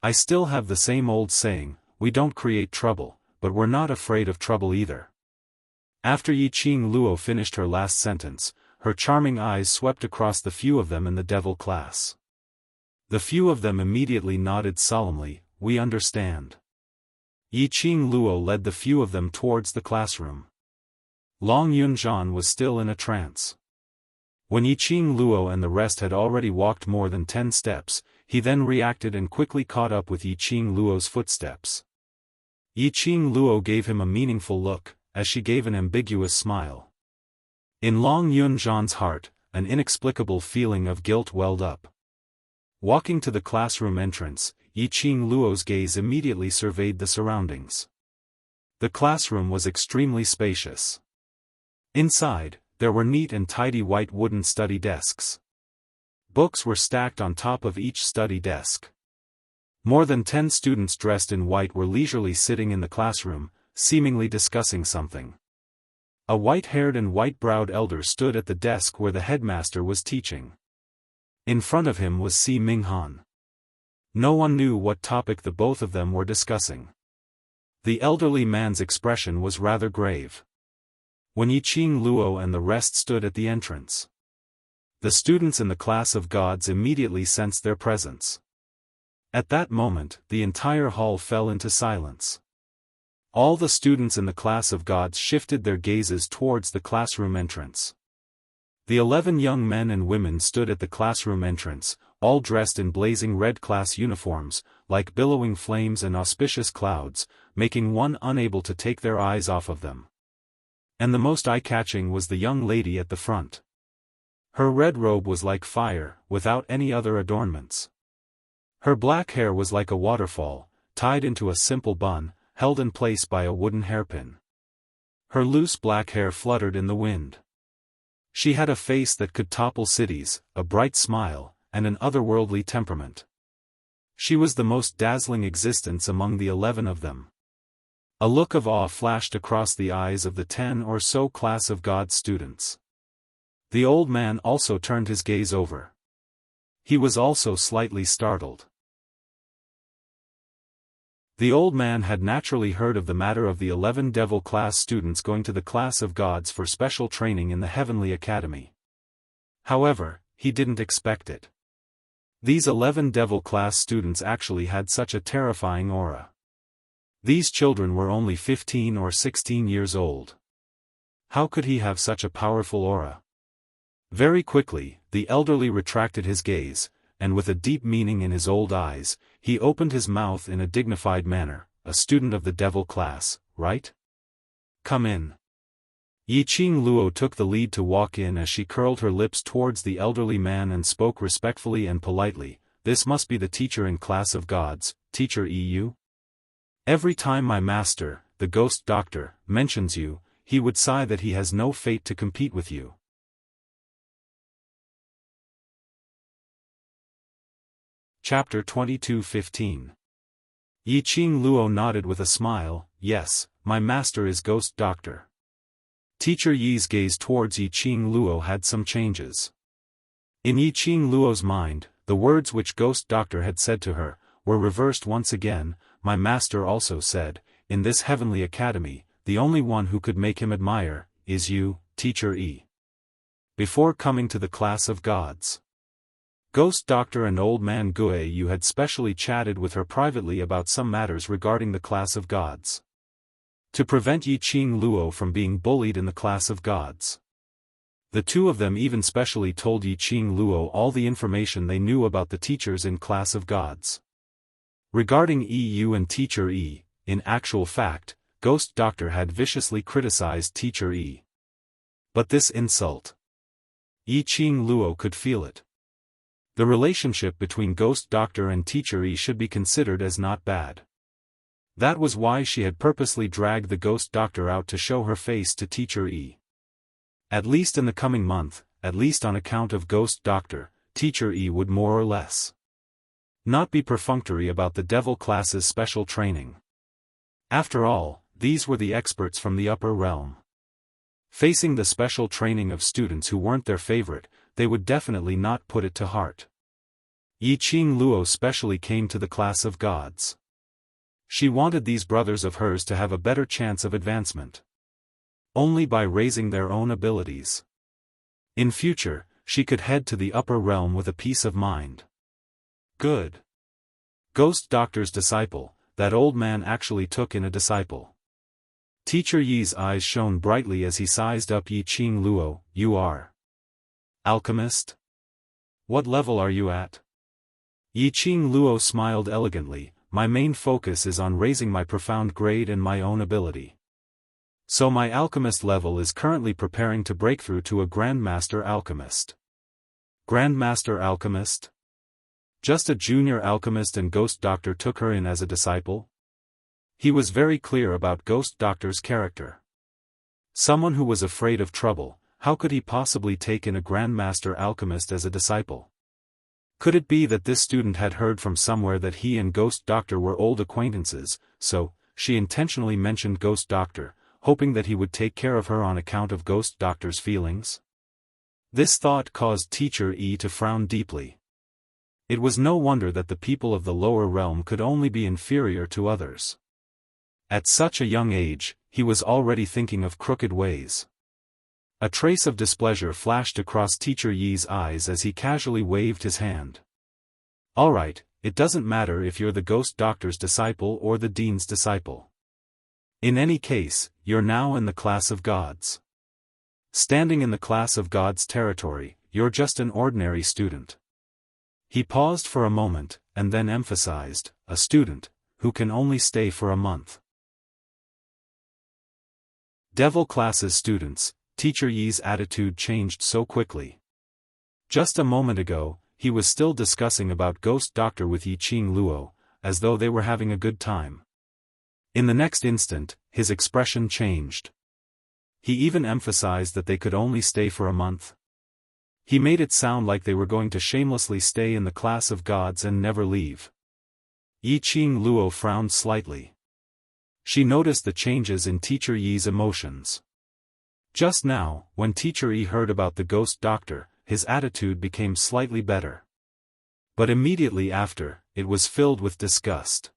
I still have the same old saying, we don't create trouble, but we're not afraid of trouble either. After Yiqing Luo finished her last sentence, her charming eyes swept across the few of them in the devil class. The few of them immediately nodded solemnly, "We understand." Yiqing Luo led the few of them towards the classroom. Long Yunzhan was still in a trance. When Yiqing Luo and the rest had already walked more than 10 steps, he then reacted and quickly caught up with Yiqing Luo's footsteps. Yiqing Luo gave him a meaningful look, as she gave an ambiguous smile. In Long Yunzhan's heart, an inexplicable feeling of guilt welled up. Walking to the classroom entrance, Yiqing Luo's gaze immediately surveyed the surroundings. The classroom was extremely spacious. Inside, there were neat and tidy white wooden study desks. Books were stacked on top of each study desk. More than 10 students dressed in white were leisurely sitting in the classroom, seemingly discussing something. A white-haired and white-browed elder stood at the desk where the headmaster was teaching. In front of him was Si Minghan. No one knew what topic the both of them were discussing. The elderly man's expression was rather grave. When Yiqing Luo and the rest stood at the entrance, the students in the class of gods immediately sensed their presence. At that moment, the entire hall fell into silence. All the students in the class of gods shifted their gazes towards the classroom entrance. The 11 young men and women stood at the classroom entrance, all dressed in blazing red class uniforms, like billowing flames and auspicious clouds, making one unable to take their eyes off of them. And the most eye-catching was the young lady at the front. Her red robe was like fire, without any other adornments. Her black hair was like a waterfall, tied into a simple bun, held in place by a wooden hairpin. Her loose black hair fluttered in the wind. She had a face that could topple cities, a bright smile, and an otherworldly temperament. She was the most dazzling existence among the 11 of them. A look of awe flashed across the eyes of the 10 or so class of God students. The old man also turned his gaze over. He was also slightly startled. The old man had naturally heard of the matter of the 11 devil class students going to the class of gods for special training in the Heavenly Academy. However, he didn't expect it. These 11 devil class students actually had such a terrifying aura. These children were only 15 or 16 years old. How could he have such a powerful aura? Very quickly, the elderly retracted his gaze, and with a deep meaning in his old eyes, he opened his mouth in a dignified manner. "A student of the devil class, right? Come in." Yiqing Luo took the lead to walk in as she curled her lips towards the elderly man and spoke respectfully and politely. "This must be the teacher in class of gods, Teacher EU? Every time my master, the ghost doctor, mentions you, he would sigh that he has no fate to compete with you." Chapter 22:15. Yiqing Luo nodded with a smile. "Yes, my master is Ghost Doctor." Teacher Yi's gaze towards Yiqing Luo had some changes. In Yiqing Luo's mind, the words which Ghost Doctor had said to her, were reversed once again. My master also said, "In this heavenly academy, the only one who could make him admire, is you, Teacher Yi." Before coming to the class of gods, Ghost Doctor and Old Man Gue Yu had specially chatted with her privately about some matters regarding the class of gods. To prevent Yiqing Luo from being bullied in the class of gods, the two of them even specially told Yiqing Luo all the information they knew about the teachers in class of gods. Regarding EU and Teacher E, in actual fact, Ghost Doctor had viciously criticized Teacher E. But this insult, Yiqing Luo could feel it. The relationship between Ghost Doctor and Teacher E should be considered as not bad. That was why she had purposely dragged the Ghost Doctor out to show her face to Teacher E. At least in the coming month, at least on account of Ghost Doctor, Teacher E would more or less not be perfunctory about the devil class's special training. After all, these were the experts from the upper realm. Facing the special training of students who weren't their favorite, they would definitely not put it to heart. Yiqing Luo specially came to the class of gods. She wanted these brothers of hers to have a better chance of advancement. only by raising their own abilities. In future, she could head to the upper realm with a peace of mind. Good. Ghost Doctor's disciple, that old man actually took in a disciple. Teacher Yi's eyes shone brightly as he sized up Yi Qing Luo. You are Alchemist? What level are you at? Yi Qing Luo smiled elegantly. My main focus is on raising my profound grade and my own ability. So my alchemist level is currently preparing to break through to a Grandmaster Alchemist. Grandmaster Alchemist? Just a junior alchemist, and Ghost Doctor took her in as a disciple? He was very clear about Ghost Doctor's character. Someone who was afraid of trouble, how could he possibly take in a Grandmaster Alchemist as a disciple? Could it be that this student had heard from somewhere that he and Ghost Doctor were old acquaintances, so she intentionally mentioned Ghost Doctor, hoping that he would take care of her on account of Ghost Doctor's feelings? This thought caused Teacher Yi to frown deeply. It was no wonder that the people of the lower realm could only be inferior to others. At such a young age, he was already thinking of crooked ways. A trace of displeasure flashed across Teacher Yi's eyes as he casually waved his hand. Alright, it doesn't matter if you're the Ghost Doctor's disciple or the Dean's disciple. In any case, you're now in the class of gods. Standing in the class of gods territory, you're just an ordinary student. He paused for a moment, and then emphasized, a student, who can only stay for a month. Devil Class's students. Teacher Yi's attitude changed so quickly. Just a moment ago, he was still discussing about Ghost Doctor with Yi Qing Luo, as though they were having a good time. In the next instant, his expression changed. He even emphasized that they could only stay for a month. He made it sound like they were going to shamelessly stay in the class of gods and never leave. Yi Qing Luo frowned slightly. She noticed the changes in Teacher Yi's emotions. Just now, when Teacher Yi heard about the Ghost Doctor, his attitude became slightly better. But immediately after, it was filled with disgust.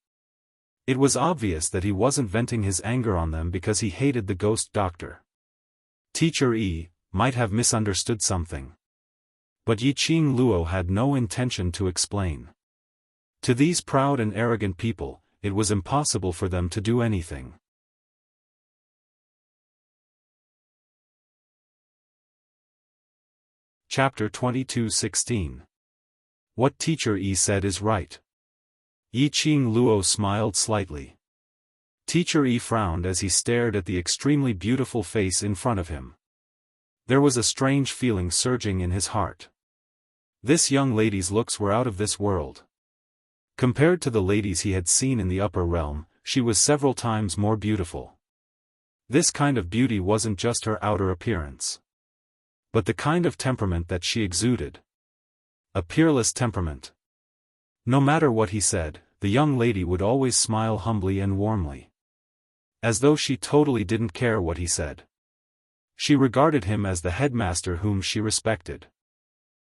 It was obvious that he wasn't venting his anger on them because he hated the Ghost Doctor. Teacher Yi might have misunderstood something. But Yi Qing Luo had no intention to explain. To these proud and arrogant people, it was impossible for them to do anything. Chapter 22:16. What Teacher Yi said is right. Yi Qing Luo smiled slightly. Teacher Yi frowned as he stared at the extremely beautiful face in front of him. There was a strange feeling surging in his heart. This young lady's looks were out of this world. Compared to the ladies he had seen in the upper realm, she was several times more beautiful. This kind of beauty wasn't just her outer appearance, but the kind of temperament that she exuded. A peerless temperament. No matter what he said, the young lady would always smile humbly and warmly. As though she totally didn't care what he said. She regarded him as the headmaster whom she respected.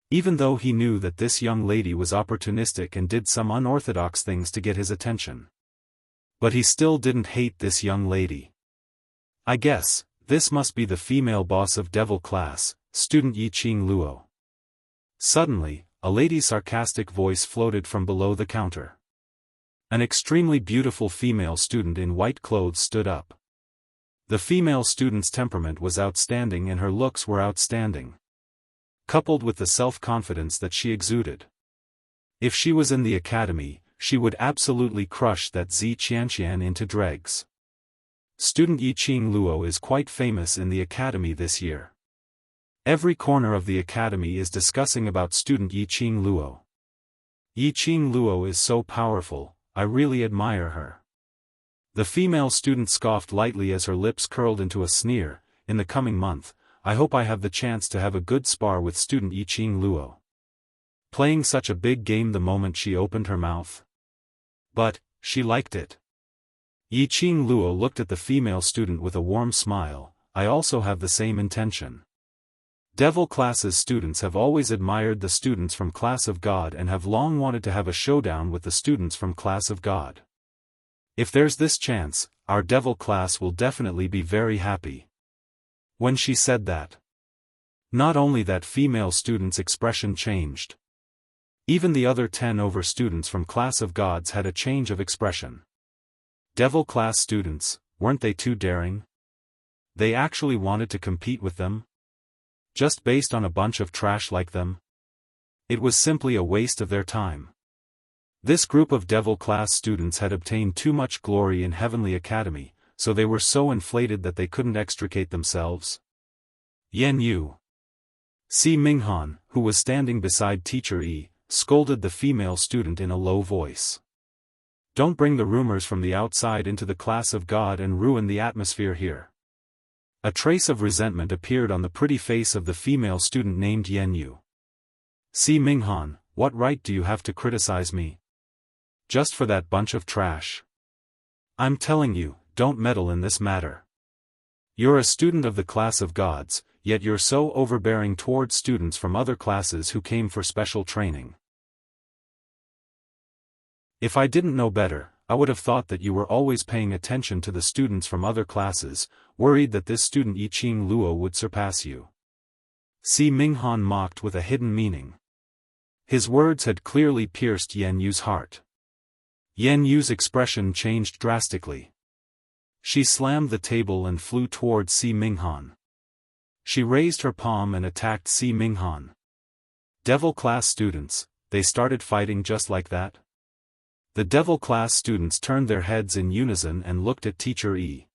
Even though he knew that this young lady was opportunistic and did some unorthodox things to get his attention. But he still didn't hate this young lady. I guess, this must be the female boss of Devil Class, student Yi Qing Luo. Suddenly, a lady's sarcastic voice floated from below the counter. An extremely beautiful female student in white clothes stood up. The female student's temperament was outstanding and her looks were outstanding, coupled with the self-confidence that she exuded. If she was in the academy, she would absolutely crush that Zi Qianqian into dregs. Student Yi Qing Luo is quite famous in the academy this year. Every corner of the academy is discussing about student Yi Qing Luo. Yi Qing Luo is so powerful, I really admire her. The female student scoffed lightly as her lips curled into a sneer. In the coming month, I hope I have the chance to have a good spar with student Yi Qing Luo. Playing such a big game the moment she opened her mouth. But, she liked it. Yi Qing Luo looked at the female student with a warm smile. I also have the same intention. Devil Class's students have always admired the students from Class of God and have long wanted to have a showdown with the students from Class of God. If there's this chance, our Devil Class will definitely be very happy. When she said that, not only that female student's expression changed. Even the other 10 over students from Class of Gods had a change of expression. Devil class students, weren't they too daring? They actually wanted to compete with them? Just based on a bunch of trash like them? It was simply a waste of their time. This group of devil class students had obtained too much glory in Heavenly Academy, so they were so inflated that they couldn't extricate themselves. Yan Yu. Si Minghan, who was standing beside Teacher Yi, scolded the female student in a low voice. Don't bring the rumors from the outside into the Class of God and ruin the atmosphere here. A trace of resentment appeared on the pretty face of the female student named Yan Yu. Si Minghan, what right do you have to criticize me? Just for that bunch of trash? I'm telling you, don't meddle in this matter. You're a student of the Class of Gods, yet you're so overbearing towards students from other classes who came for special training. If I didn't know better, I would have thought that you were always paying attention to the students from other classes, worried that this student Yiqing Luo would surpass you. Si Minghan mocked with a hidden meaning. His words had clearly pierced Yan Yu's heart. Yan Yu's expression changed drastically. She slammed the table and flew towards Si Minghan. She raised her palm and attacked Si Minghan. Devil class students, they started fighting just like that? The devil class students turned their heads in unison and looked at Teacher Yi.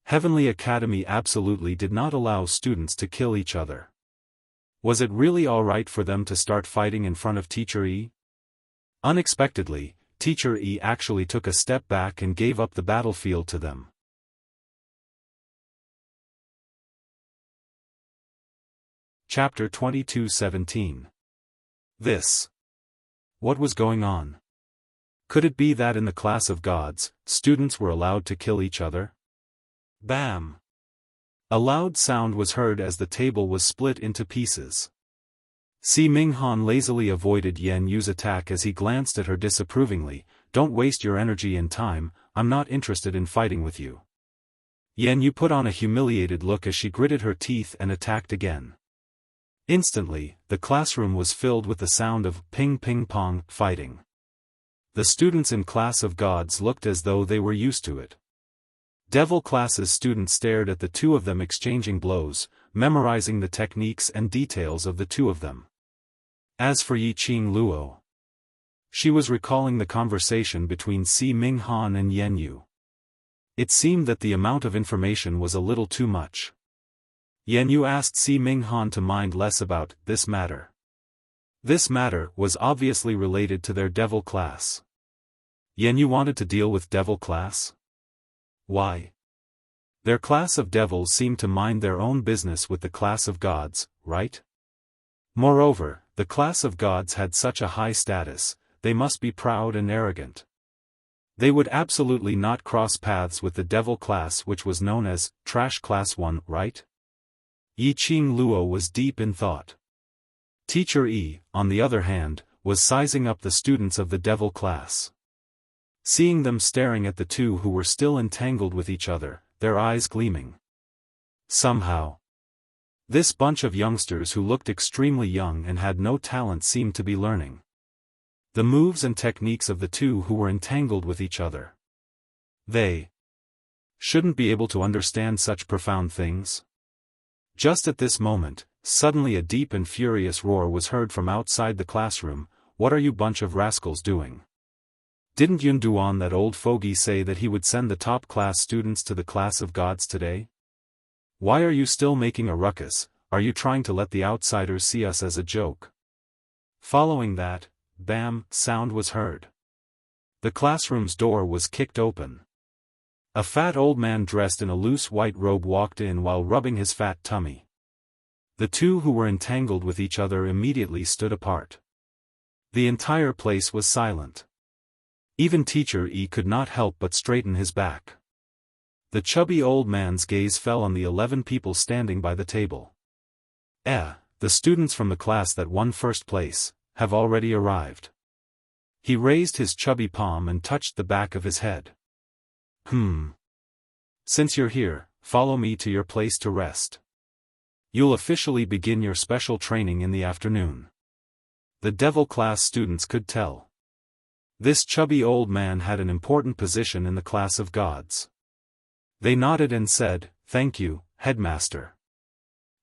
Heavenly Academy absolutely did not allow students to kill each other. Was it really alright for them to start fighting in front of Teacher Yi? Unexpectedly, Teacher Yi actually took a step back and gave up the battlefield to them. Chapter 22:17. This. What was going on? Could it be that in the Class of Gods, students were allowed to kill each other? Bam! A loud sound was heard as the table was split into pieces. Si Minghan lazily avoided Yan Yu's attack as he glanced at her disapprovingly. Don't waste your energy and time, I'm not interested in fighting with you. Yan Yu put on a humiliated look as she gritted her teeth and attacked again. Instantly, the classroom was filled with the sound of ping-ping-pong fighting. The students in Class of Gods looked as though they were used to it. Devil Class's students stared at the two of them exchanging blows, memorizing the techniques and details of the two of them. As for Yiqing Luo, she was recalling the conversation between Si Minghan and Yan Yu. It seemed that the amount of information was a little too much. Yan Yu asked Si Minghan to mind less about this matter. This matter was obviously related to their devil class. Yan Yu wanted to deal with devil class? Why? Their class of devils seemed to mind their own business with the Class of Gods, right? Moreover, the Class of Gods had such a high status, they must be proud and arrogant. They would absolutely not cross paths with the devil class, which was known as Trash Class 1, right? Yiqing Luo was deep in thought. Teacher Yi, on the other hand, was sizing up the students of the devil class. Seeing them staring at the two who were still entangled with each other, their eyes gleaming. Somehow, this bunch of youngsters who looked extremely young and had no talent seemed to be learning the moves and techniques of the two who were entangled with each other. They shouldn't be able to understand such profound things. Just at this moment, suddenly a deep and furious roar was heard from outside the classroom. What are you bunch of rascals doing? Didn't Yun Duan, that old fogey, say that he would send the top class students to the Class of Gods today? Why are you still making a ruckus? Are you trying to let the outsiders see us as a joke? Following that, bam, sound was heard. The classroom's door was kicked open. A fat old man dressed in a loose white robe walked in while rubbing his fat tummy. The two who were entangled with each other immediately stood apart. The entire place was silent. Even Teacher Yi could not help but straighten his back. The chubby old man's gaze fell on the 11 people standing by the table. The students from the class that won first place have already arrived. He raised his chubby palm and touched the back of his head. Since you're here, follow me to your place to rest. You'll officially begin your special training in the afternoon. The devil class students could tell. This chubby old man had an important position in the class of gods. They nodded and said, "Thank you, headmaster."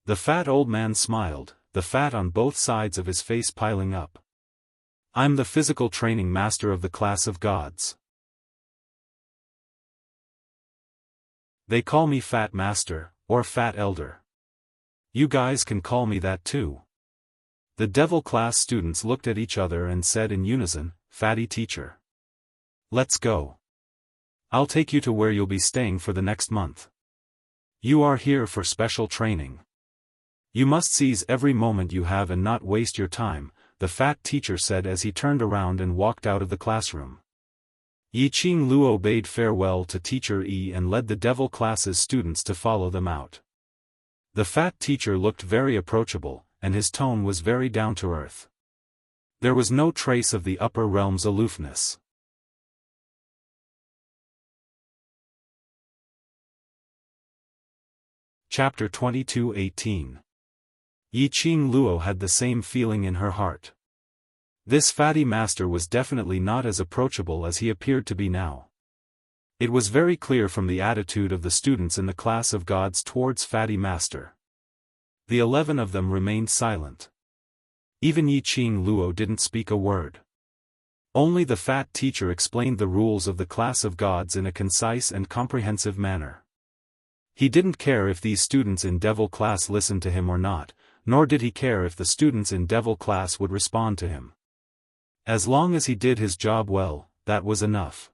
The fat old man smiled, the fat on both sides of his face piling up. "I'm the physical training master of the class of gods. They call me Fat Master, or Fat Elder. You guys can call me that too." The devil class students looked at each other and said in unison, "Fatty teacher. Let's go. I'll take you to where you'll be staying for the next month. You are here for special training. You must seize every moment you have and not waste your time," the fat teacher said as he turned around and walked out of the classroom. Yiqing Luo bade farewell to Teacher Yi and led the devil class's students to follow them out. The fat teacher looked very approachable, and his tone was very down-to-earth. There was no trace of the upper realm's aloofness. Chapter 22:18. Yiqing Luo had the same feeling in her heart. This fatty master was definitely not as approachable as he appeared to be now. It was very clear from the attitude of the students in the class of gods towards fatty master. The 11 of them remained silent. Even Yiqing Luo didn't speak a word. Only the fat teacher explained the rules of the class of gods in a concise and comprehensive manner. He didn't care if these students in devil class listened to him or not, nor did he care if the students in devil class would respond to him. As long as he did his job well, that was enough.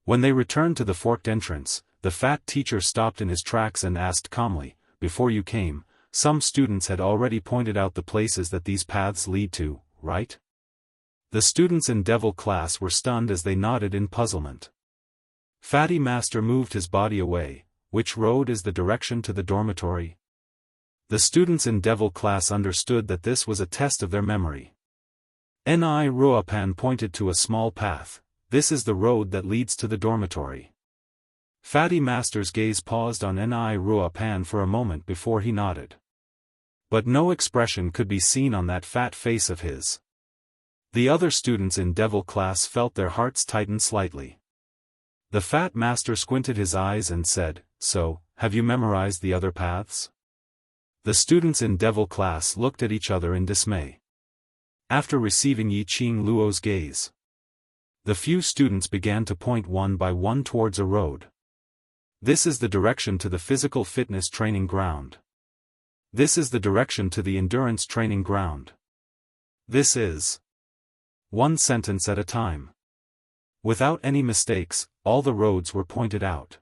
When they returned to the forked entrance, the fat teacher stopped in his tracks and asked calmly, "Before you came, some students had already pointed out the places that these paths lead to, right?" The students in devil class were stunned as they nodded in puzzlement. Fatty Master moved his body away. "Which road is the direction to the dormitory?" The students in devil class understood that this was a test of their memory. Ni Ruopan pointed to a small path. "This is the road that leads to the dormitory." Fatty Master's gaze paused on Ni Ruopan for a moment before he nodded. But no expression could be seen on that fat face of his. The other students in devil class felt their hearts tighten slightly. The fat master squinted his eyes and said, "So, have you memorized the other paths?" The students in devil class looked at each other in dismay. After receiving Yiqing Luo's gaze, the few students began to point one by one towards a road. "This is the direction to the physical fitness training ground. This is the direction to the endurance training ground. This is..." One sentence at a time. Without any mistakes, all the roads were pointed out.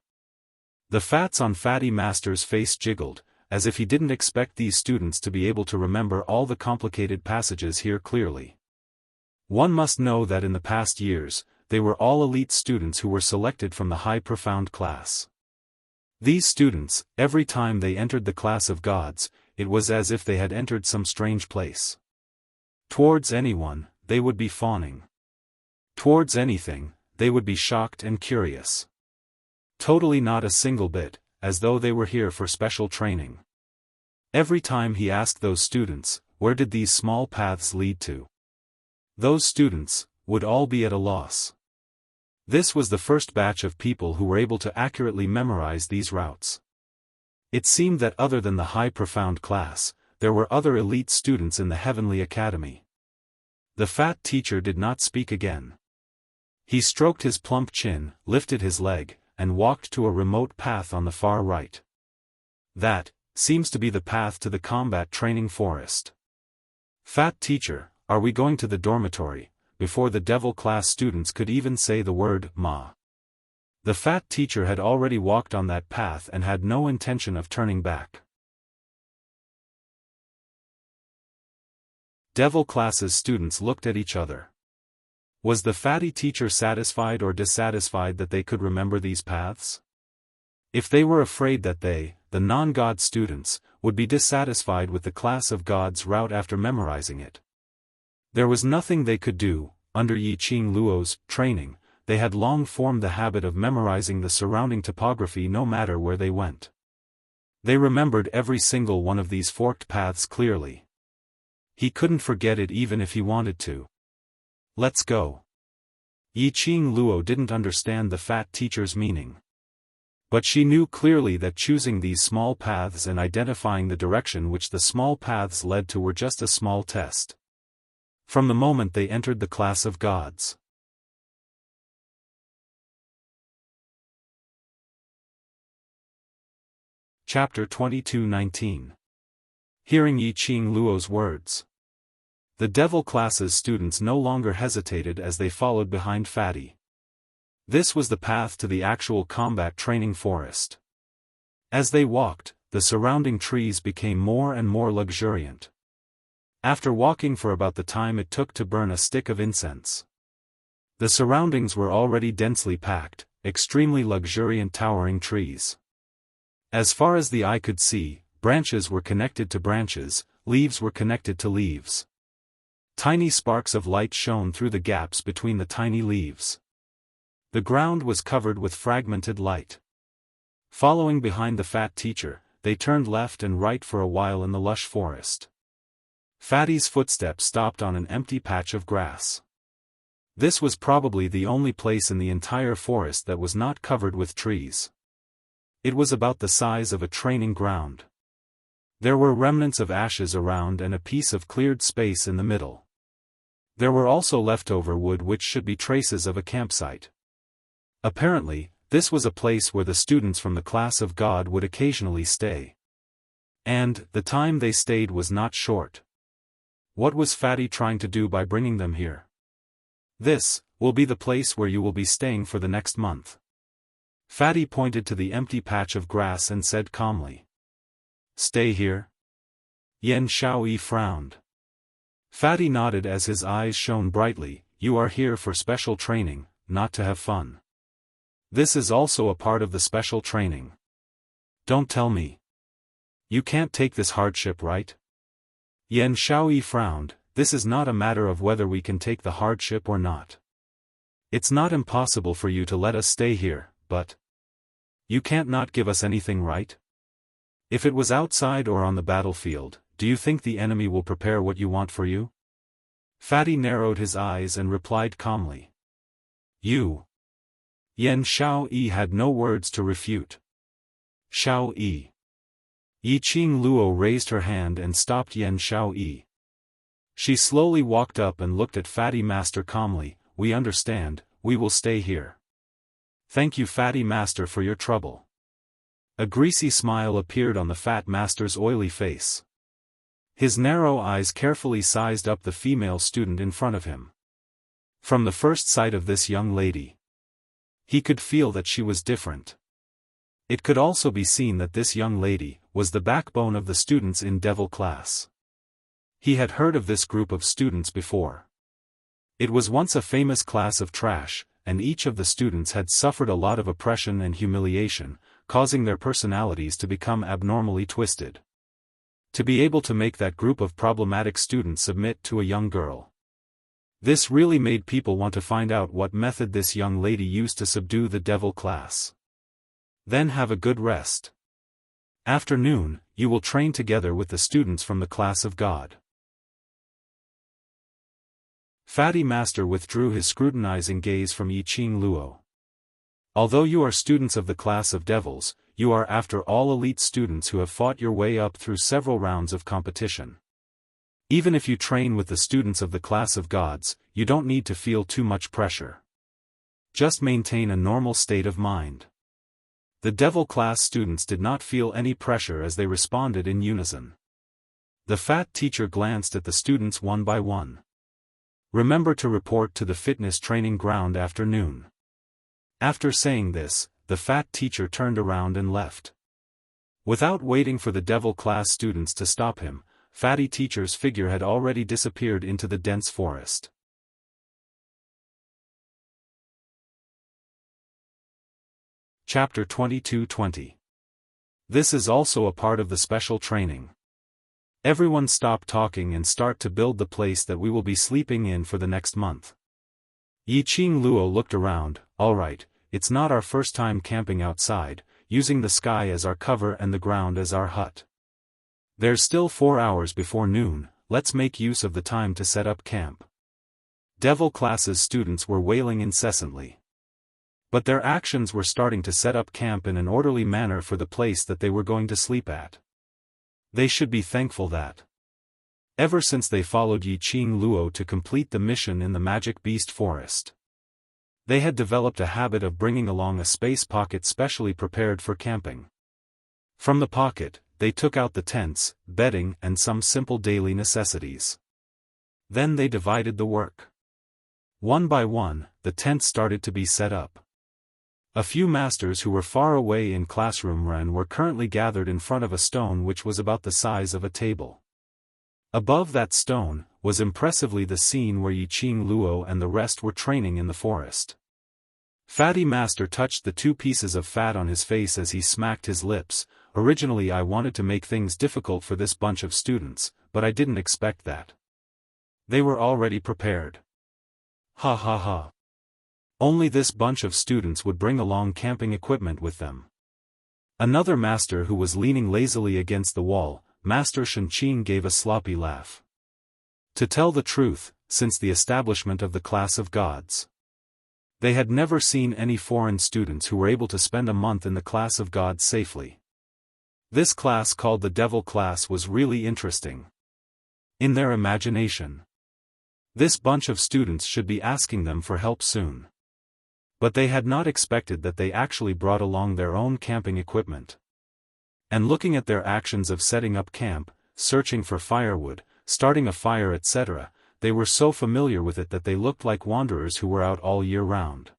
The fats on Fatty Master's face jiggled, as if he didn't expect these students to be able to remember all the complicated passages here clearly. One must know that in the past years, they were all elite students who were selected from the high profound class. These students, every time they entered the class of gods, it was as if they had entered some strange place. Towards anyone, they would be fawning. Towards anything, they would be shocked and curious. Totally not a single bit, as though they were here for special training. Every time he asked those students, where did these small paths lead to? Those students would all be at a loss. This was the first batch of people who were able to accurately memorize these routes. It seemed that other than the high profound class, there were other elite students in the Heavenly Academy. The fat teacher did not speak again. He stroked his plump chin, lifted his leg, and walked to a remote path on the far right. "That seems to be the path to the combat training forest." "Fat teacher, are we going to the dormitory?" Before the devil class students could even say the word "ma." The fat teacher had already walked on that path and had no intention of turning back. Devil class's students looked at each other. Was the fatty teacher satisfied or dissatisfied that they could remember these paths? If they were afraid that they, the non-god students, would be dissatisfied with the class of gods route after memorizing it, there was nothing they could do. Under Yiqing Luo's training, they had long formed the habit of memorizing the surrounding topography no matter where they went. They remembered every single one of these forked paths clearly. He couldn't forget it even if he wanted to. Let's go. Yiqing Luo didn't understand the fat teacher's meaning. But she knew clearly that choosing these small paths and identifying the direction which the small paths led to were just a small test. From the moment they entered the class of gods. Chapter 22:19. Hearing Yiqing Luo's words. The devil class's students no longer hesitated as they followed behind Fatty. This was the path to the actual combat training forest. As they walked, the surrounding trees became more and more luxuriant. After walking for about the time it took to burn a stick of incense. The surroundings were already densely packed, extremely luxuriant towering trees. As far as the eye could see, branches were connected to branches, leaves were connected to leaves. Tiny sparks of light shone through the gaps between the tiny leaves. The ground was covered with fragmented light. Following behind the fat teacher, they turned left and right for a while in the lush forest. Fatty's footsteps stopped on an empty patch of grass. This was probably the only place in the entire forest that was not covered with trees. It was about the size of a training ground. There were remnants of ashes around and a piece of cleared space in the middle. There were also leftover wood which should be traces of a campsite. Apparently, this was a place where the students from the class of God would occasionally stay. And, the time they stayed was not short. What was Fatty trying to do by bringing them here? This will be the place where you will be staying for the next month. Fatty pointed to the empty patch of grass and said calmly. Stay here? Yan Xiaoyi frowned. Fatty nodded as his eyes shone brightly. You are here for special training, not to have fun. This is also a part of the special training. Don't tell me. You can't take this hardship, right? Yan Xiaoyi frowned. This is not a matter of whether we can take the hardship or not. It's not impossible for you to let us stay here, but you can't not give us anything, right? If it was outside or on the battlefield, do you think the enemy will prepare what you want for you? Fatty narrowed his eyes and replied calmly. You. Yan Xiaoyi had no words to refute. Xiaoyi. Yiqing Luo raised her hand and stopped Yan Xiaoyi. She slowly walked up and looked at Fatty Master calmly. We understand, we will stay here. Thank you Fatty Master for your trouble. A greasy smile appeared on the Fat Master's oily face. His narrow eyes carefully sized up the female student in front of him. From the first sight of this young lady, he could feel that she was different. It could also be seen that this young lady was the backbone of the students in Devil class. He had heard of this group of students before. It was once a famous class of trash, and each of the students had suffered a lot of oppression and humiliation, causing their personalities to become abnormally twisted. To be able to make that group of problematic students submit to a young girl. This really made people want to find out what method this young lady used to subdue the devil class. Then have a good rest. After noon, you will train together with the students from the class of God. Fatty Master withdrew his scrutinizing gaze from Yiqing Luo. Although you are students of the class of devils, you are after all elite students who have fought your way up through several rounds of competition. Even if you train with the students of the class of gods, you don't need to feel too much pressure. Just maintain a normal state of mind. The devil class students did not feel any pressure as they responded in unison. The fat teacher glanced at the students one by one. Remember to report to the fitness training ground after noon. After saying this, the fat teacher turned around and left. Without waiting for the devil class students to stop him, Fatty teacher's figure had already disappeared into the dense forest. Chapter 22:20. This is also a part of the special training. Everyone stop talking and start to build the place that we will be sleeping in for the next month. Yi Qing Luo looked around. Alright, it's not our first time camping outside, using the sky as our cover and the ground as our hut. There's still 4 hours before noon, let's make use of the time to set up camp. Devil Class's students were wailing incessantly. But their actions were starting to set up camp in an orderly manner for the place that they were going to sleep at. They should be thankful that, ever since they followed Yi Qing Luo to complete the mission in the Magic Beast Forest, they had developed a habit of bringing along a space pocket specially prepared for camping. From the pocket, they took out the tents, bedding, and some simple daily necessities. Then they divided the work. One by one, the tents started to be set up. A few masters who were far away in classroom Ren were currently gathered in front of a stone which was about the size of a table. Above that stone, was impressively the scene where Yi Qing Luo and the rest were training in the forest. Fatty Master touched the 2 pieces of fat on his face as he smacked his lips. Originally I wanted to make things difficult for this bunch of students, but I didn't expect that. They were already prepared. Ha ha ha. Only this bunch of students would bring along camping equipment with them. Another master who was leaning lazily against the wall, Master Shenqing, gave a sloppy laugh. To tell the truth, since the establishment of the class of gods, they had never seen any foreign students who were able to spend a month in the class of gods safely. This class called the Devil Class was really interesting. In their imagination, this bunch of students should be asking them for help soon. But they had not expected that they actually brought along their own camping equipment. And looking at their actions of setting up camp, searching for firewood, starting a fire, etc., they were so familiar with it that they looked like wanderers who were out all year round.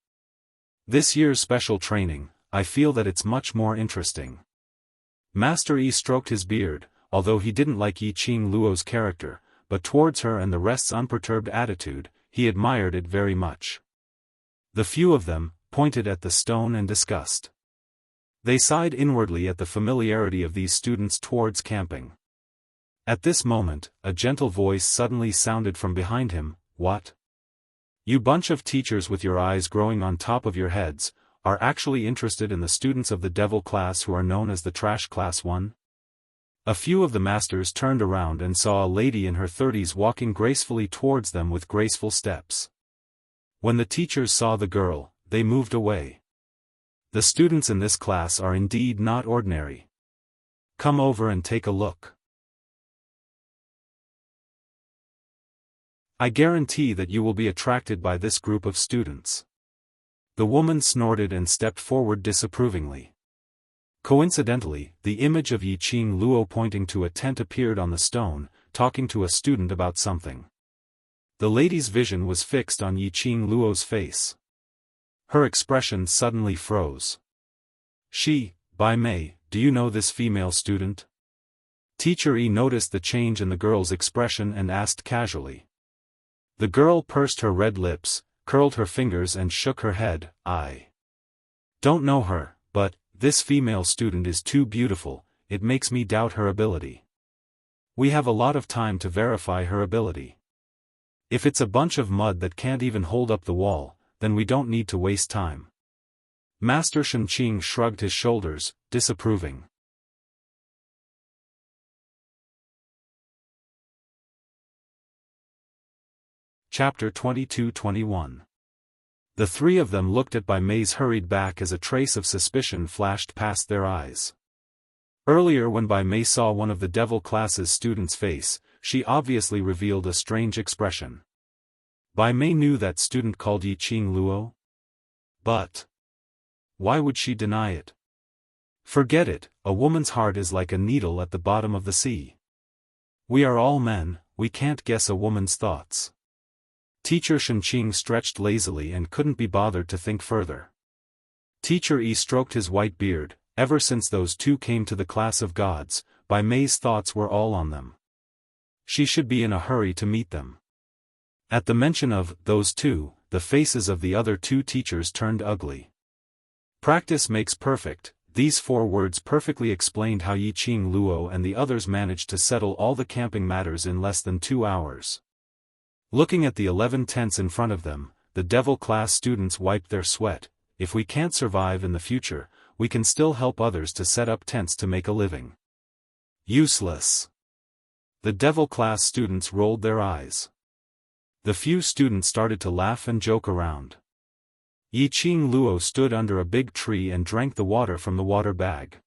This year's special training, I feel that it's much more interesting. Master Yi stroked his beard, although he didn't like Yi Qing Luo's character, but towards her and the rest's unperturbed attitude, he admired it very much. The few of them pointed at the stone and discussed. They sighed inwardly at the familiarity of these students towards camping. At this moment, a gentle voice suddenly sounded from behind him. What? You bunch of teachers with your eyes growing on top of your heads, are actually interested in the students of the Devil Class who are known as the Trash Class 1? A few of the masters turned around and saw a lady in her 30s walking gracefully towards them with graceful steps. When the teachers saw the girl, they moved away. The students in this class are indeed not ordinary. Come over and take a look. I guarantee that you will be attracted by this group of students. The woman snorted and stepped forward disapprovingly. Coincidentally, the image of Yi Qing Luo pointing to a tent appeared on the stone, talking to a student about something. The lady's vision was fixed on Yi Qing Luo's face. Her expression suddenly froze. By Mei, do you know this female student? Teacher Yi noticed the change in the girl's expression and asked casually. The girl pursed her red lips, curled her fingers and shook her head. I don't know her, but this female student is too beautiful, it makes me doubt her ability. We have a lot of time to verify her ability. If it's a bunch of mud that can't even hold up the wall, then we don't need to waste time. Master Shenqing shrugged his shoulders, disapproving. Chapter 22-21. The 3 of them looked at Bai Mei's hurried back as a trace of suspicion flashed past their eyes. Earlier when Bai Mei saw one of the Devil Class's students' face, she obviously revealed a strange expression. Bai Mei knew that student called Yi Qing Luo. But why would she deny it? Forget it, a woman's heart is like a needle at the bottom of the sea. We are all men, we can't guess a woman's thoughts. Teacher Shenqing stretched lazily and couldn't be bothered to think further. Teacher Yi stroked his white beard. Ever since those 2 came to the class of gods, Bai Mei's thoughts were all on them. She should be in a hurry to meet them. At the mention of those 2, the faces of the other 2 teachers turned ugly. Practice makes perfect. These 4 words perfectly explained how Yi Qing Luo and the others managed to settle all the camping matters in less than 2 hours. Looking at the 11 tents in front of them, the Devil class students wiped their sweat. If we can't survive in the future, we can still help others to set up tents to make a living. Useless. The Devil class students rolled their eyes. The few students started to laugh and joke around. Yiqing Luo stood under a big tree and drank the water from the water bag.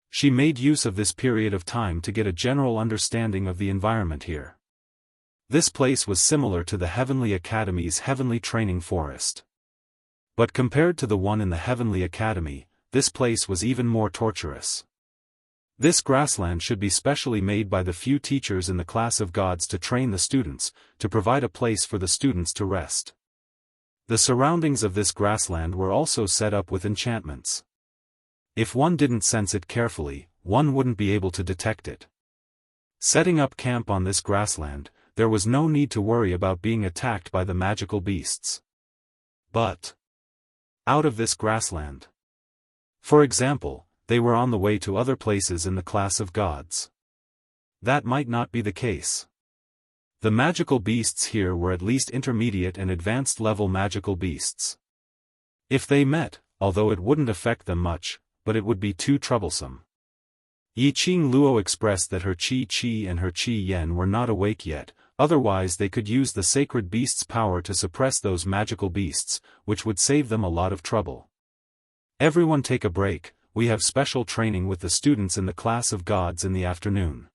She made use of this period of time to get a general understanding of the environment here. This place was similar to the Heavenly Academy's Heavenly Training Forest. But compared to the one in the Heavenly Academy, this place was even more torturous. This grassland should be specially made by the few teachers in the class of gods to train the students, to provide a place for the students to rest. The surroundings of this grassland were also set up with enchantments. If one didn't sense it carefully, one wouldn't be able to detect it. Setting up camp on this grassland, there was no need to worry about being attacked by the magical beasts. But out of this grassland. For example, they were on the way to other places in the class of gods. That might not be the case. The magical beasts here were at least intermediate and advanced level magical beasts. If they met, although it wouldn't affect them much, but it would be too troublesome. Yiqing Luo expressed that her Qi and her Qi Yen were not awake yet, otherwise they could use the sacred beast's power to suppress those magical beasts, which would save them a lot of trouble. Everyone take a break, we have special training with the students in the class of gods in the afternoon.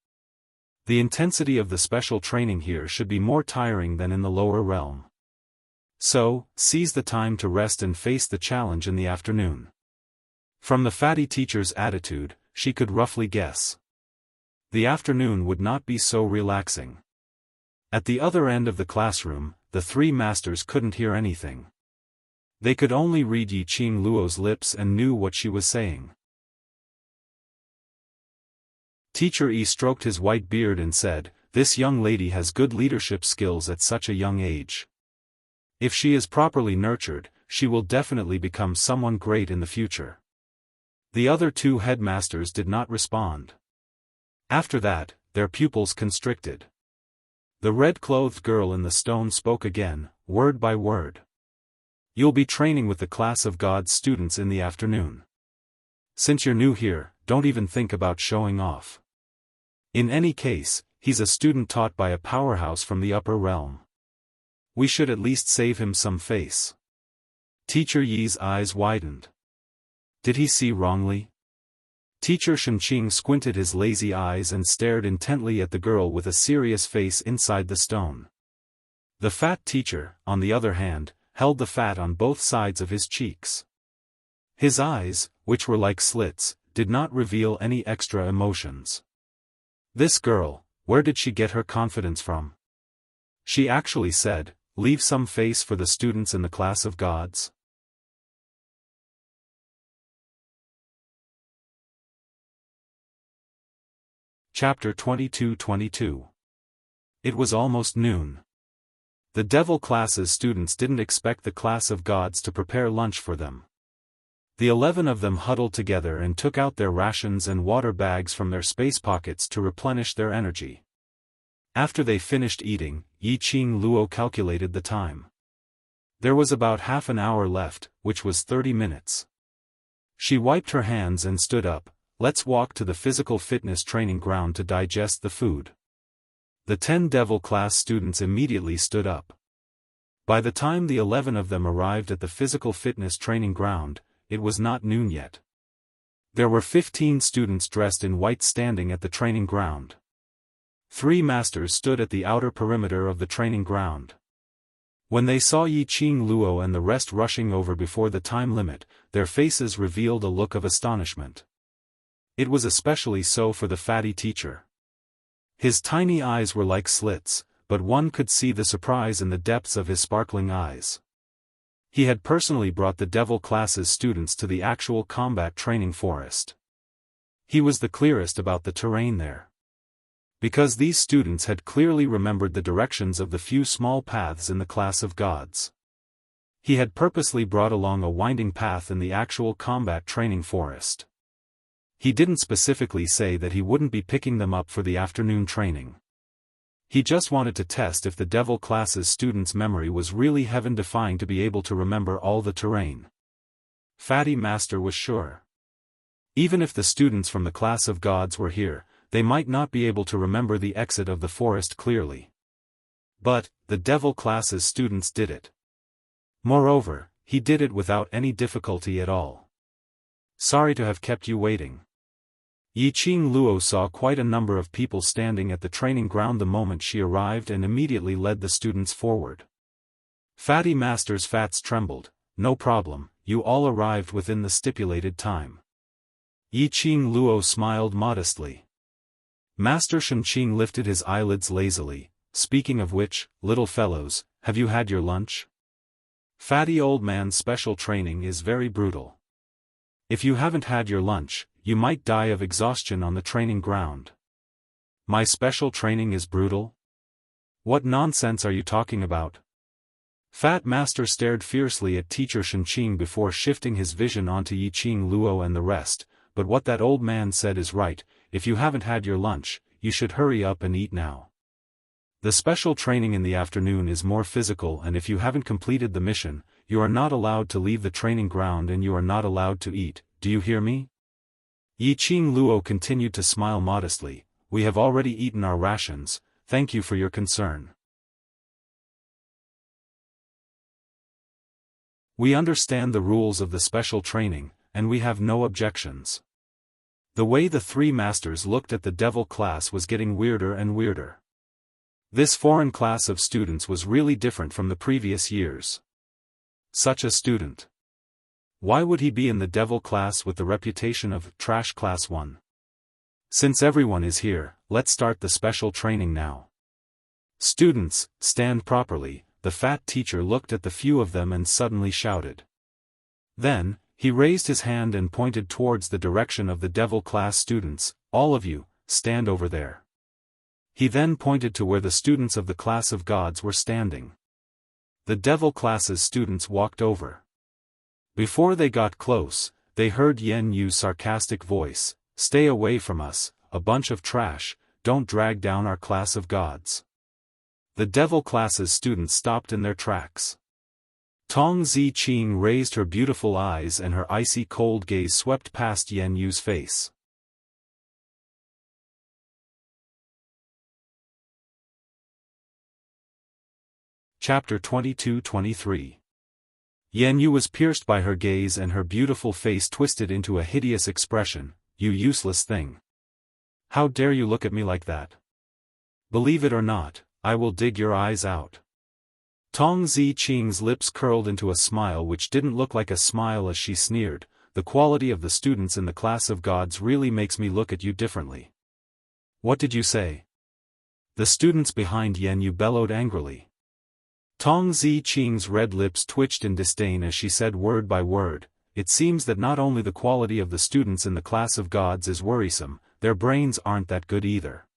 The intensity of the special training here should be more tiring than in the lower realm. So, seize the time to rest and face the challenge in the afternoon. From the fatty teacher's attitude, she could roughly guess. The afternoon would not be so relaxing. At the other end of the classroom, the three masters couldn't hear anything. They could only read Yiqing Luo's lips and knew what she was saying. Teacher Yi stroked his white beard and said, "This young lady has good leadership skills at such a young age. If she is properly nurtured, she will definitely become someone great in the future." The other two headmasters did not respond. After that, their pupils constricted. The red-clothed girl in the stone spoke again, word by word. "You'll be training with the class of gods students in the afternoon. Since you're new here, don't even think about showing off. In any case, he's a student taught by a powerhouse from the upper realm. We should at least save him some face." Teacher Yi's eyes widened. Did he see wrongly? Teacher Shenqing squinted his lazy eyes and stared intently at the girl with a serious face inside the stone. The fat teacher, on the other hand, held the fat on both sides of his cheeks. His eyes, which were like slits, did not reveal any extra emotions. This girl, where did she get her confidence from? She actually said, "Leave some face for the students in the class of gods." Chapter 22-22. It was almost noon. The Devil class's students didn't expect the class of gods to prepare lunch for them. The 11 of them huddled together and took out their rations and water bags from their space pockets to replenish their energy. After they finished eating, Yiqing Luo calculated the time. There was about half an hour left, which was 30 minutes. She wiped her hands and stood up. "Let's walk to the physical fitness training ground to digest the food." The 10 Devil class students immediately stood up. By the time the 11 of them arrived at the physical fitness training ground, it was not noon yet. There were 15 students dressed in white standing at the training ground. 3 masters stood at the outer perimeter of the training ground. When they saw Yiqing Luo and the rest rushing over before the time limit, their faces revealed a look of astonishment. It was especially so for the fatty teacher. His tiny eyes were like slits, but one could see the surprise in the depths of his sparkling eyes. He had personally brought the Devil class's students to the actual combat training forest. He was the clearest about the terrain there. Because these students had clearly remembered the directions of the few small paths in the class of gods. He had purposely brought along a winding path in the actual combat training forest. He didn't specifically say that he wouldn't be picking them up for the afternoon training. He just wanted to test if the devil class's students' memory was really heaven-defying to be able to remember all the terrain. Fatty Master was sure. Even if the students from the class of gods were here, they might not be able to remember the exit of the forest clearly. But, the devil class's students did it. Moreover, he did it without any difficulty at all. Sorry to have kept you waiting. Yiqing Luo saw quite a number of people standing at the training ground the moment she arrived and immediately led the students forward. Fatty Master's fats trembled. No problem, you all arrived within the stipulated time. Yiqing Luo smiled modestly. Master Shenqing lifted his eyelids lazily. Speaking of which, little fellows, have you had your lunch? Fatty old man's special training is very brutal. If you haven't had your lunch, you might die of exhaustion on the training ground. My special training is brutal? What nonsense are you talking about? Fat Master stared fiercely at Teacher Shenqing before shifting his vision onto Yiqing Luo and the rest, but what that old man said is right, if you haven't had your lunch, you should hurry up and eat now. The special training in the afternoon is more physical, and if you haven't completed the mission, you are not allowed to leave the training ground and you are not allowed to eat, do you hear me? Yiqing Luo continued to smile modestly. We have already eaten our rations, thank you for your concern. We understand the rules of the special training, and we have no objections. The way the three masters looked at the devil class was getting weirder and weirder. This foreign class of students was really different from the previous years. Such a student. Why would he be in the devil class with the reputation of trash class 1? Since everyone is here, let's start the special training now. Students, stand properly. The fat teacher looked at the few of them and suddenly shouted. Then, he raised his hand and pointed towards the direction of the devil class students. All of you, stand over there. He then pointed to where the students of the class of gods were standing. The devil class's students walked over. Before they got close, they heard Yen Yu's sarcastic voice, "Stay away from us, a bunch of trash, don't drag down our class of gods." The devil class's students stopped in their tracks. Tong Ziqing raised her beautiful eyes and her icy cold gaze swept past Yen Yu's face. Chapter 22-23. Yen Yu was pierced by her gaze and her beautiful face twisted into a hideous expression. You useless thing. How dare you look at me like that? Believe it or not, I will dig your eyes out. Tong Ziqing's lips curled into a smile which didn't look like a smile as she sneered. The quality of the students in the class of gods really makes me look at you differently. What did you say? The students behind Yen Yu bellowed angrily. Tong Ziqing's red lips twitched in disdain as she said word by word, it seems that not only the quality of the students in the class of gods is worrisome, their brains aren't that good either.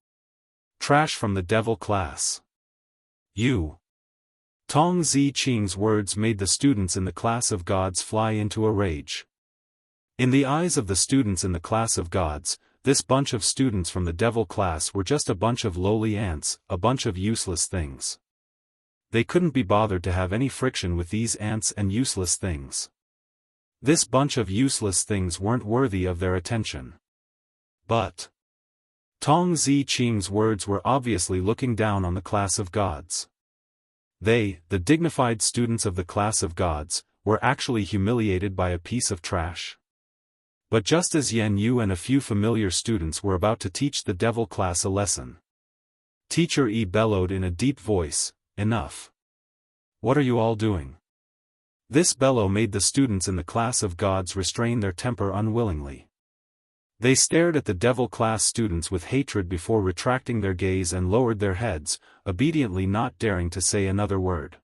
Trash from the devil class. You. Tong Ziqing's words made the students in the class of gods fly into a rage. In the eyes of the students in the class of gods, this bunch of students from the devil class were just a bunch of lowly ants, a bunch of useless things. They couldn't be bothered to have any friction with these ants and useless things. This bunch of useless things weren't worthy of their attention. But Tong Ziqing's words were obviously looking down on the class of gods. They, the dignified students of the class of gods, were actually humiliated by a piece of trash. But just as Yen Yu and a few familiar students were about to teach the devil class a lesson, Teacher Yi bellowed in a deep voice, "Enough. What are you all doing?" This bellow made the students in the class of gods restrain their temper unwillingly. They stared at the devil class students with hatred before retracting their gaze and lowered their heads, obediently not daring to say another word.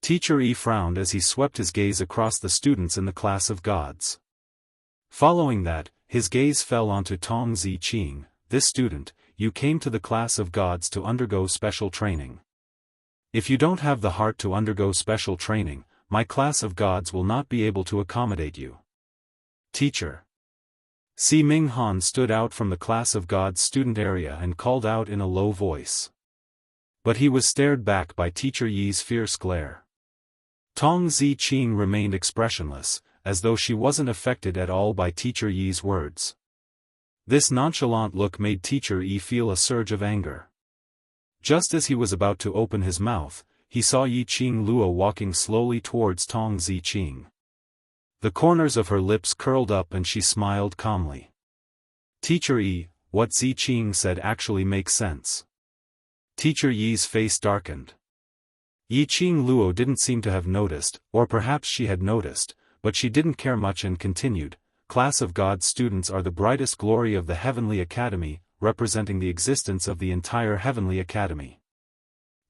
Teacher Yi frowned as he swept his gaze across the students in the class of gods. Following that, his gaze fell onto Tong Ziqing. This student, you came to the class of gods to undergo special training. If you don't have the heart to undergo special training, my class of gods will not be able to accommodate you. Teacher. Si Ming Han stood out from the class of gods student area and called out in a low voice. But he was stared back by Teacher Yi's fierce glare. Tong Ziqing remained expressionless, as though she wasn't affected at all by Teacher Yi's words. This nonchalant look made Teacher Yi feel a surge of anger. Just as he was about to open his mouth, he saw Yiqing Luo walking slowly towards Tong Ziqing. The corners of her lips curled up and she smiled calmly. Teacher Yi, what Ziqing said actually makes sense. Teacher Yi's face darkened. Yiqing Luo didn't seem to have noticed, or perhaps she had noticed, but she didn't care much and continued, Class of God students are the brightest glory of the Heavenly Academy, representing the existence of the entire Heavenly Academy.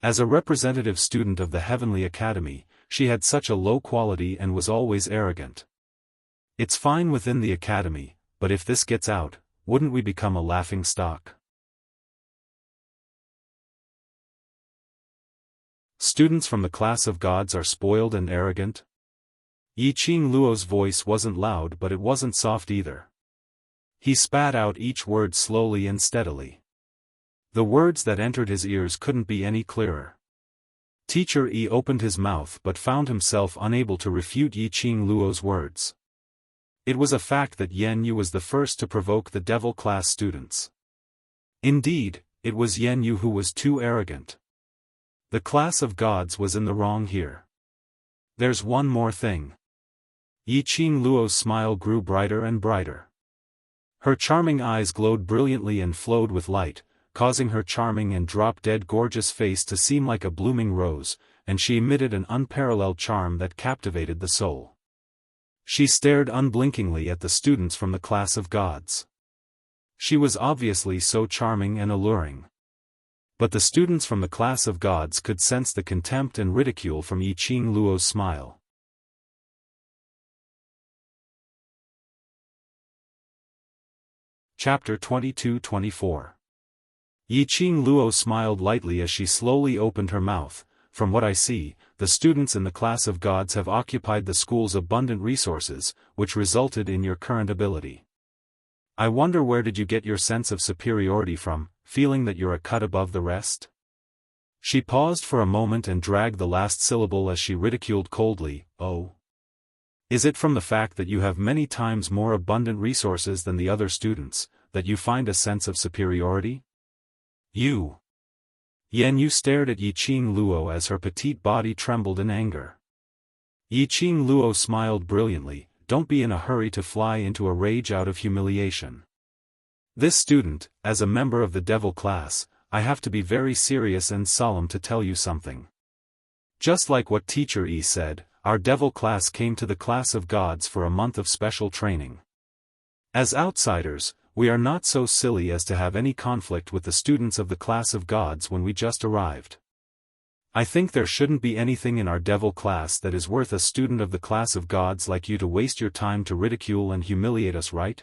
As a representative student of the Heavenly Academy, she had such a low quality and was always arrogant. It's fine within the Academy, but if this gets out, wouldn't we become a laughing stock? Students from the Class of Gods are spoiled and arrogant? Yiqing Luo's voice wasn't loud but it wasn't soft either. He spat out each word slowly and steadily. The words that entered his ears couldn't be any clearer. Teacher Yi opened his mouth but found himself unable to refute Yiqing Luo's words. It was a fact that Yan Yu was the first to provoke the devil class students. Indeed, it was Yan Yu who was too arrogant. The Class of Gods was in the wrong here. There's one more thing. Yiqing Luo's smile grew brighter and brighter. Her charming eyes glowed brilliantly and flowed with light, causing her charming and drop-dead gorgeous face to seem like a blooming rose, and she emitted an unparalleled charm that captivated the soul. She stared unblinkingly at the students from the Class of Gods. She was obviously so charming and alluring. But the students from the Class of Gods could sense the contempt and ridicule from Yiqing Luo's smile. Chapter 22-24. Yiqing Luo smiled lightly as she slowly opened her mouth. From what I see, the students in the Class of Gods have occupied the school's abundant resources, which resulted in your current ability. I wonder where did you get your sense of superiority from, feeling that you're a cut above the rest? She paused for a moment and dragged the last syllable as she ridiculed coldly, oh. Is it from the fact that you have many times more abundant resources than the other students, that you find a sense of superiority? You. Yan Yu stared at Yiqing Luo as her petite body trembled in anger. Yiqing Luo smiled brilliantly, don't be in a hurry to fly into a rage out of humiliation. This student, as a member of the devil class, I have to be very serious and solemn to tell you something. Just like what Teacher Yi said, our devil class came to the Class of Gods for a month of special training. As outsiders, we are not so silly as to have any conflict with the students of the Class of Gods when we just arrived. I think there shouldn't be anything in our devil class that is worth a student of the Class of Gods like you to waste your time to ridicule and humiliate us, right?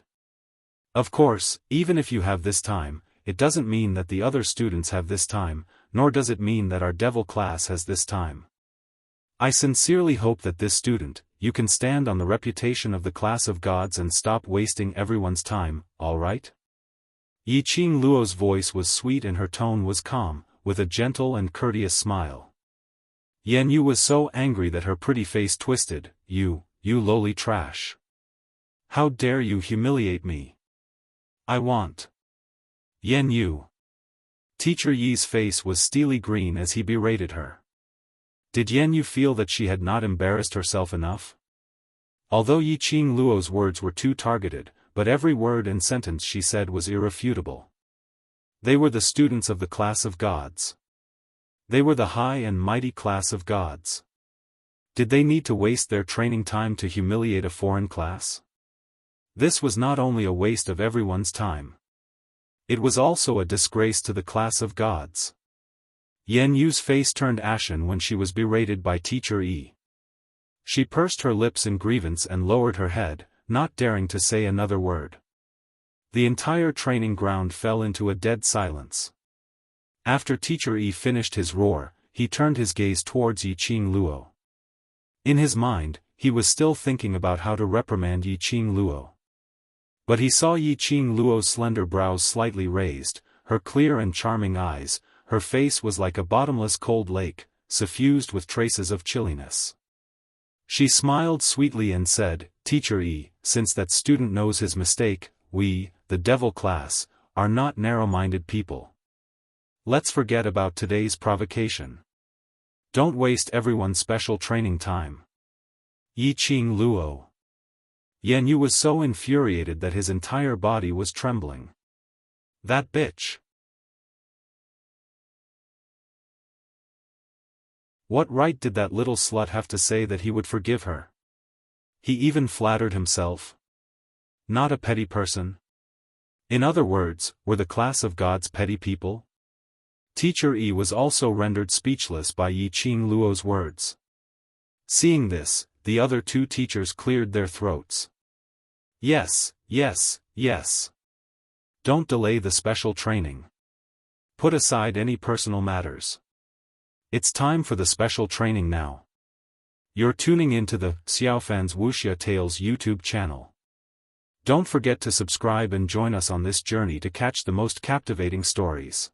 Of course, even if you have this time, it doesn't mean that the other students have this time, nor does it mean that our devil class has this time. I sincerely hope that this student, you can stand on the reputation of the Class of Gods and stop wasting everyone's time, alright? Yiqing Luo's voice was sweet and her tone was calm, with a gentle and courteous smile. Yan Yu was so angry that her pretty face twisted, you lowly trash. How dare you humiliate me? I want. Yan Yu. Teacher Yi's face was steely green as he berated her. Did Yan Yu feel that she had not embarrassed herself enough? Although Yiqing Luo's words were too targeted, but every word and sentence she said was irrefutable. They were the students of the Class of Gods. They were the high and mighty Class of Gods. Did they need to waste their training time to humiliate a foreign class? This was not only a waste of everyone's time. It was also a disgrace to the Class of Gods. Yan Yu's face turned ashen when she was berated by Teacher Yi. She pursed her lips in grievance and lowered her head, not daring to say another word. The entire training ground fell into a dead silence. After Teacher Yi finished his roar, he turned his gaze towards Yiqing Luo. In his mind, he was still thinking about how to reprimand Yiqing Luo. But he saw Yiqing Luo's slender brows slightly raised, her clear and charming eyes, her face was like a bottomless cold lake, suffused with traces of chilliness. She smiled sweetly and said, "Teacher E, since that student knows his mistake, we, the devil class, are not narrow-minded people. Let's forget about today's provocation. Don't waste everyone's special training time." Yi Qing Luo. Yan Yu was so infuriated that his entire body was trembling. That bitch. What right did that little slut have to say that he would forgive her? He even flattered himself. Not a petty person. In other words, were the class of gods petty people? Teacher E was also rendered speechless by Yi Qing Luo's words. Seeing this, the other two teachers cleared their throats. Yes, yes, yes. Don't delay the special training. Put aside any personal matters. It's time for the special training now. You're tuning into the Xiaofan's Wuxia Tales YouTube channel. Don't forget to subscribe and join us on this journey to catch the most captivating stories.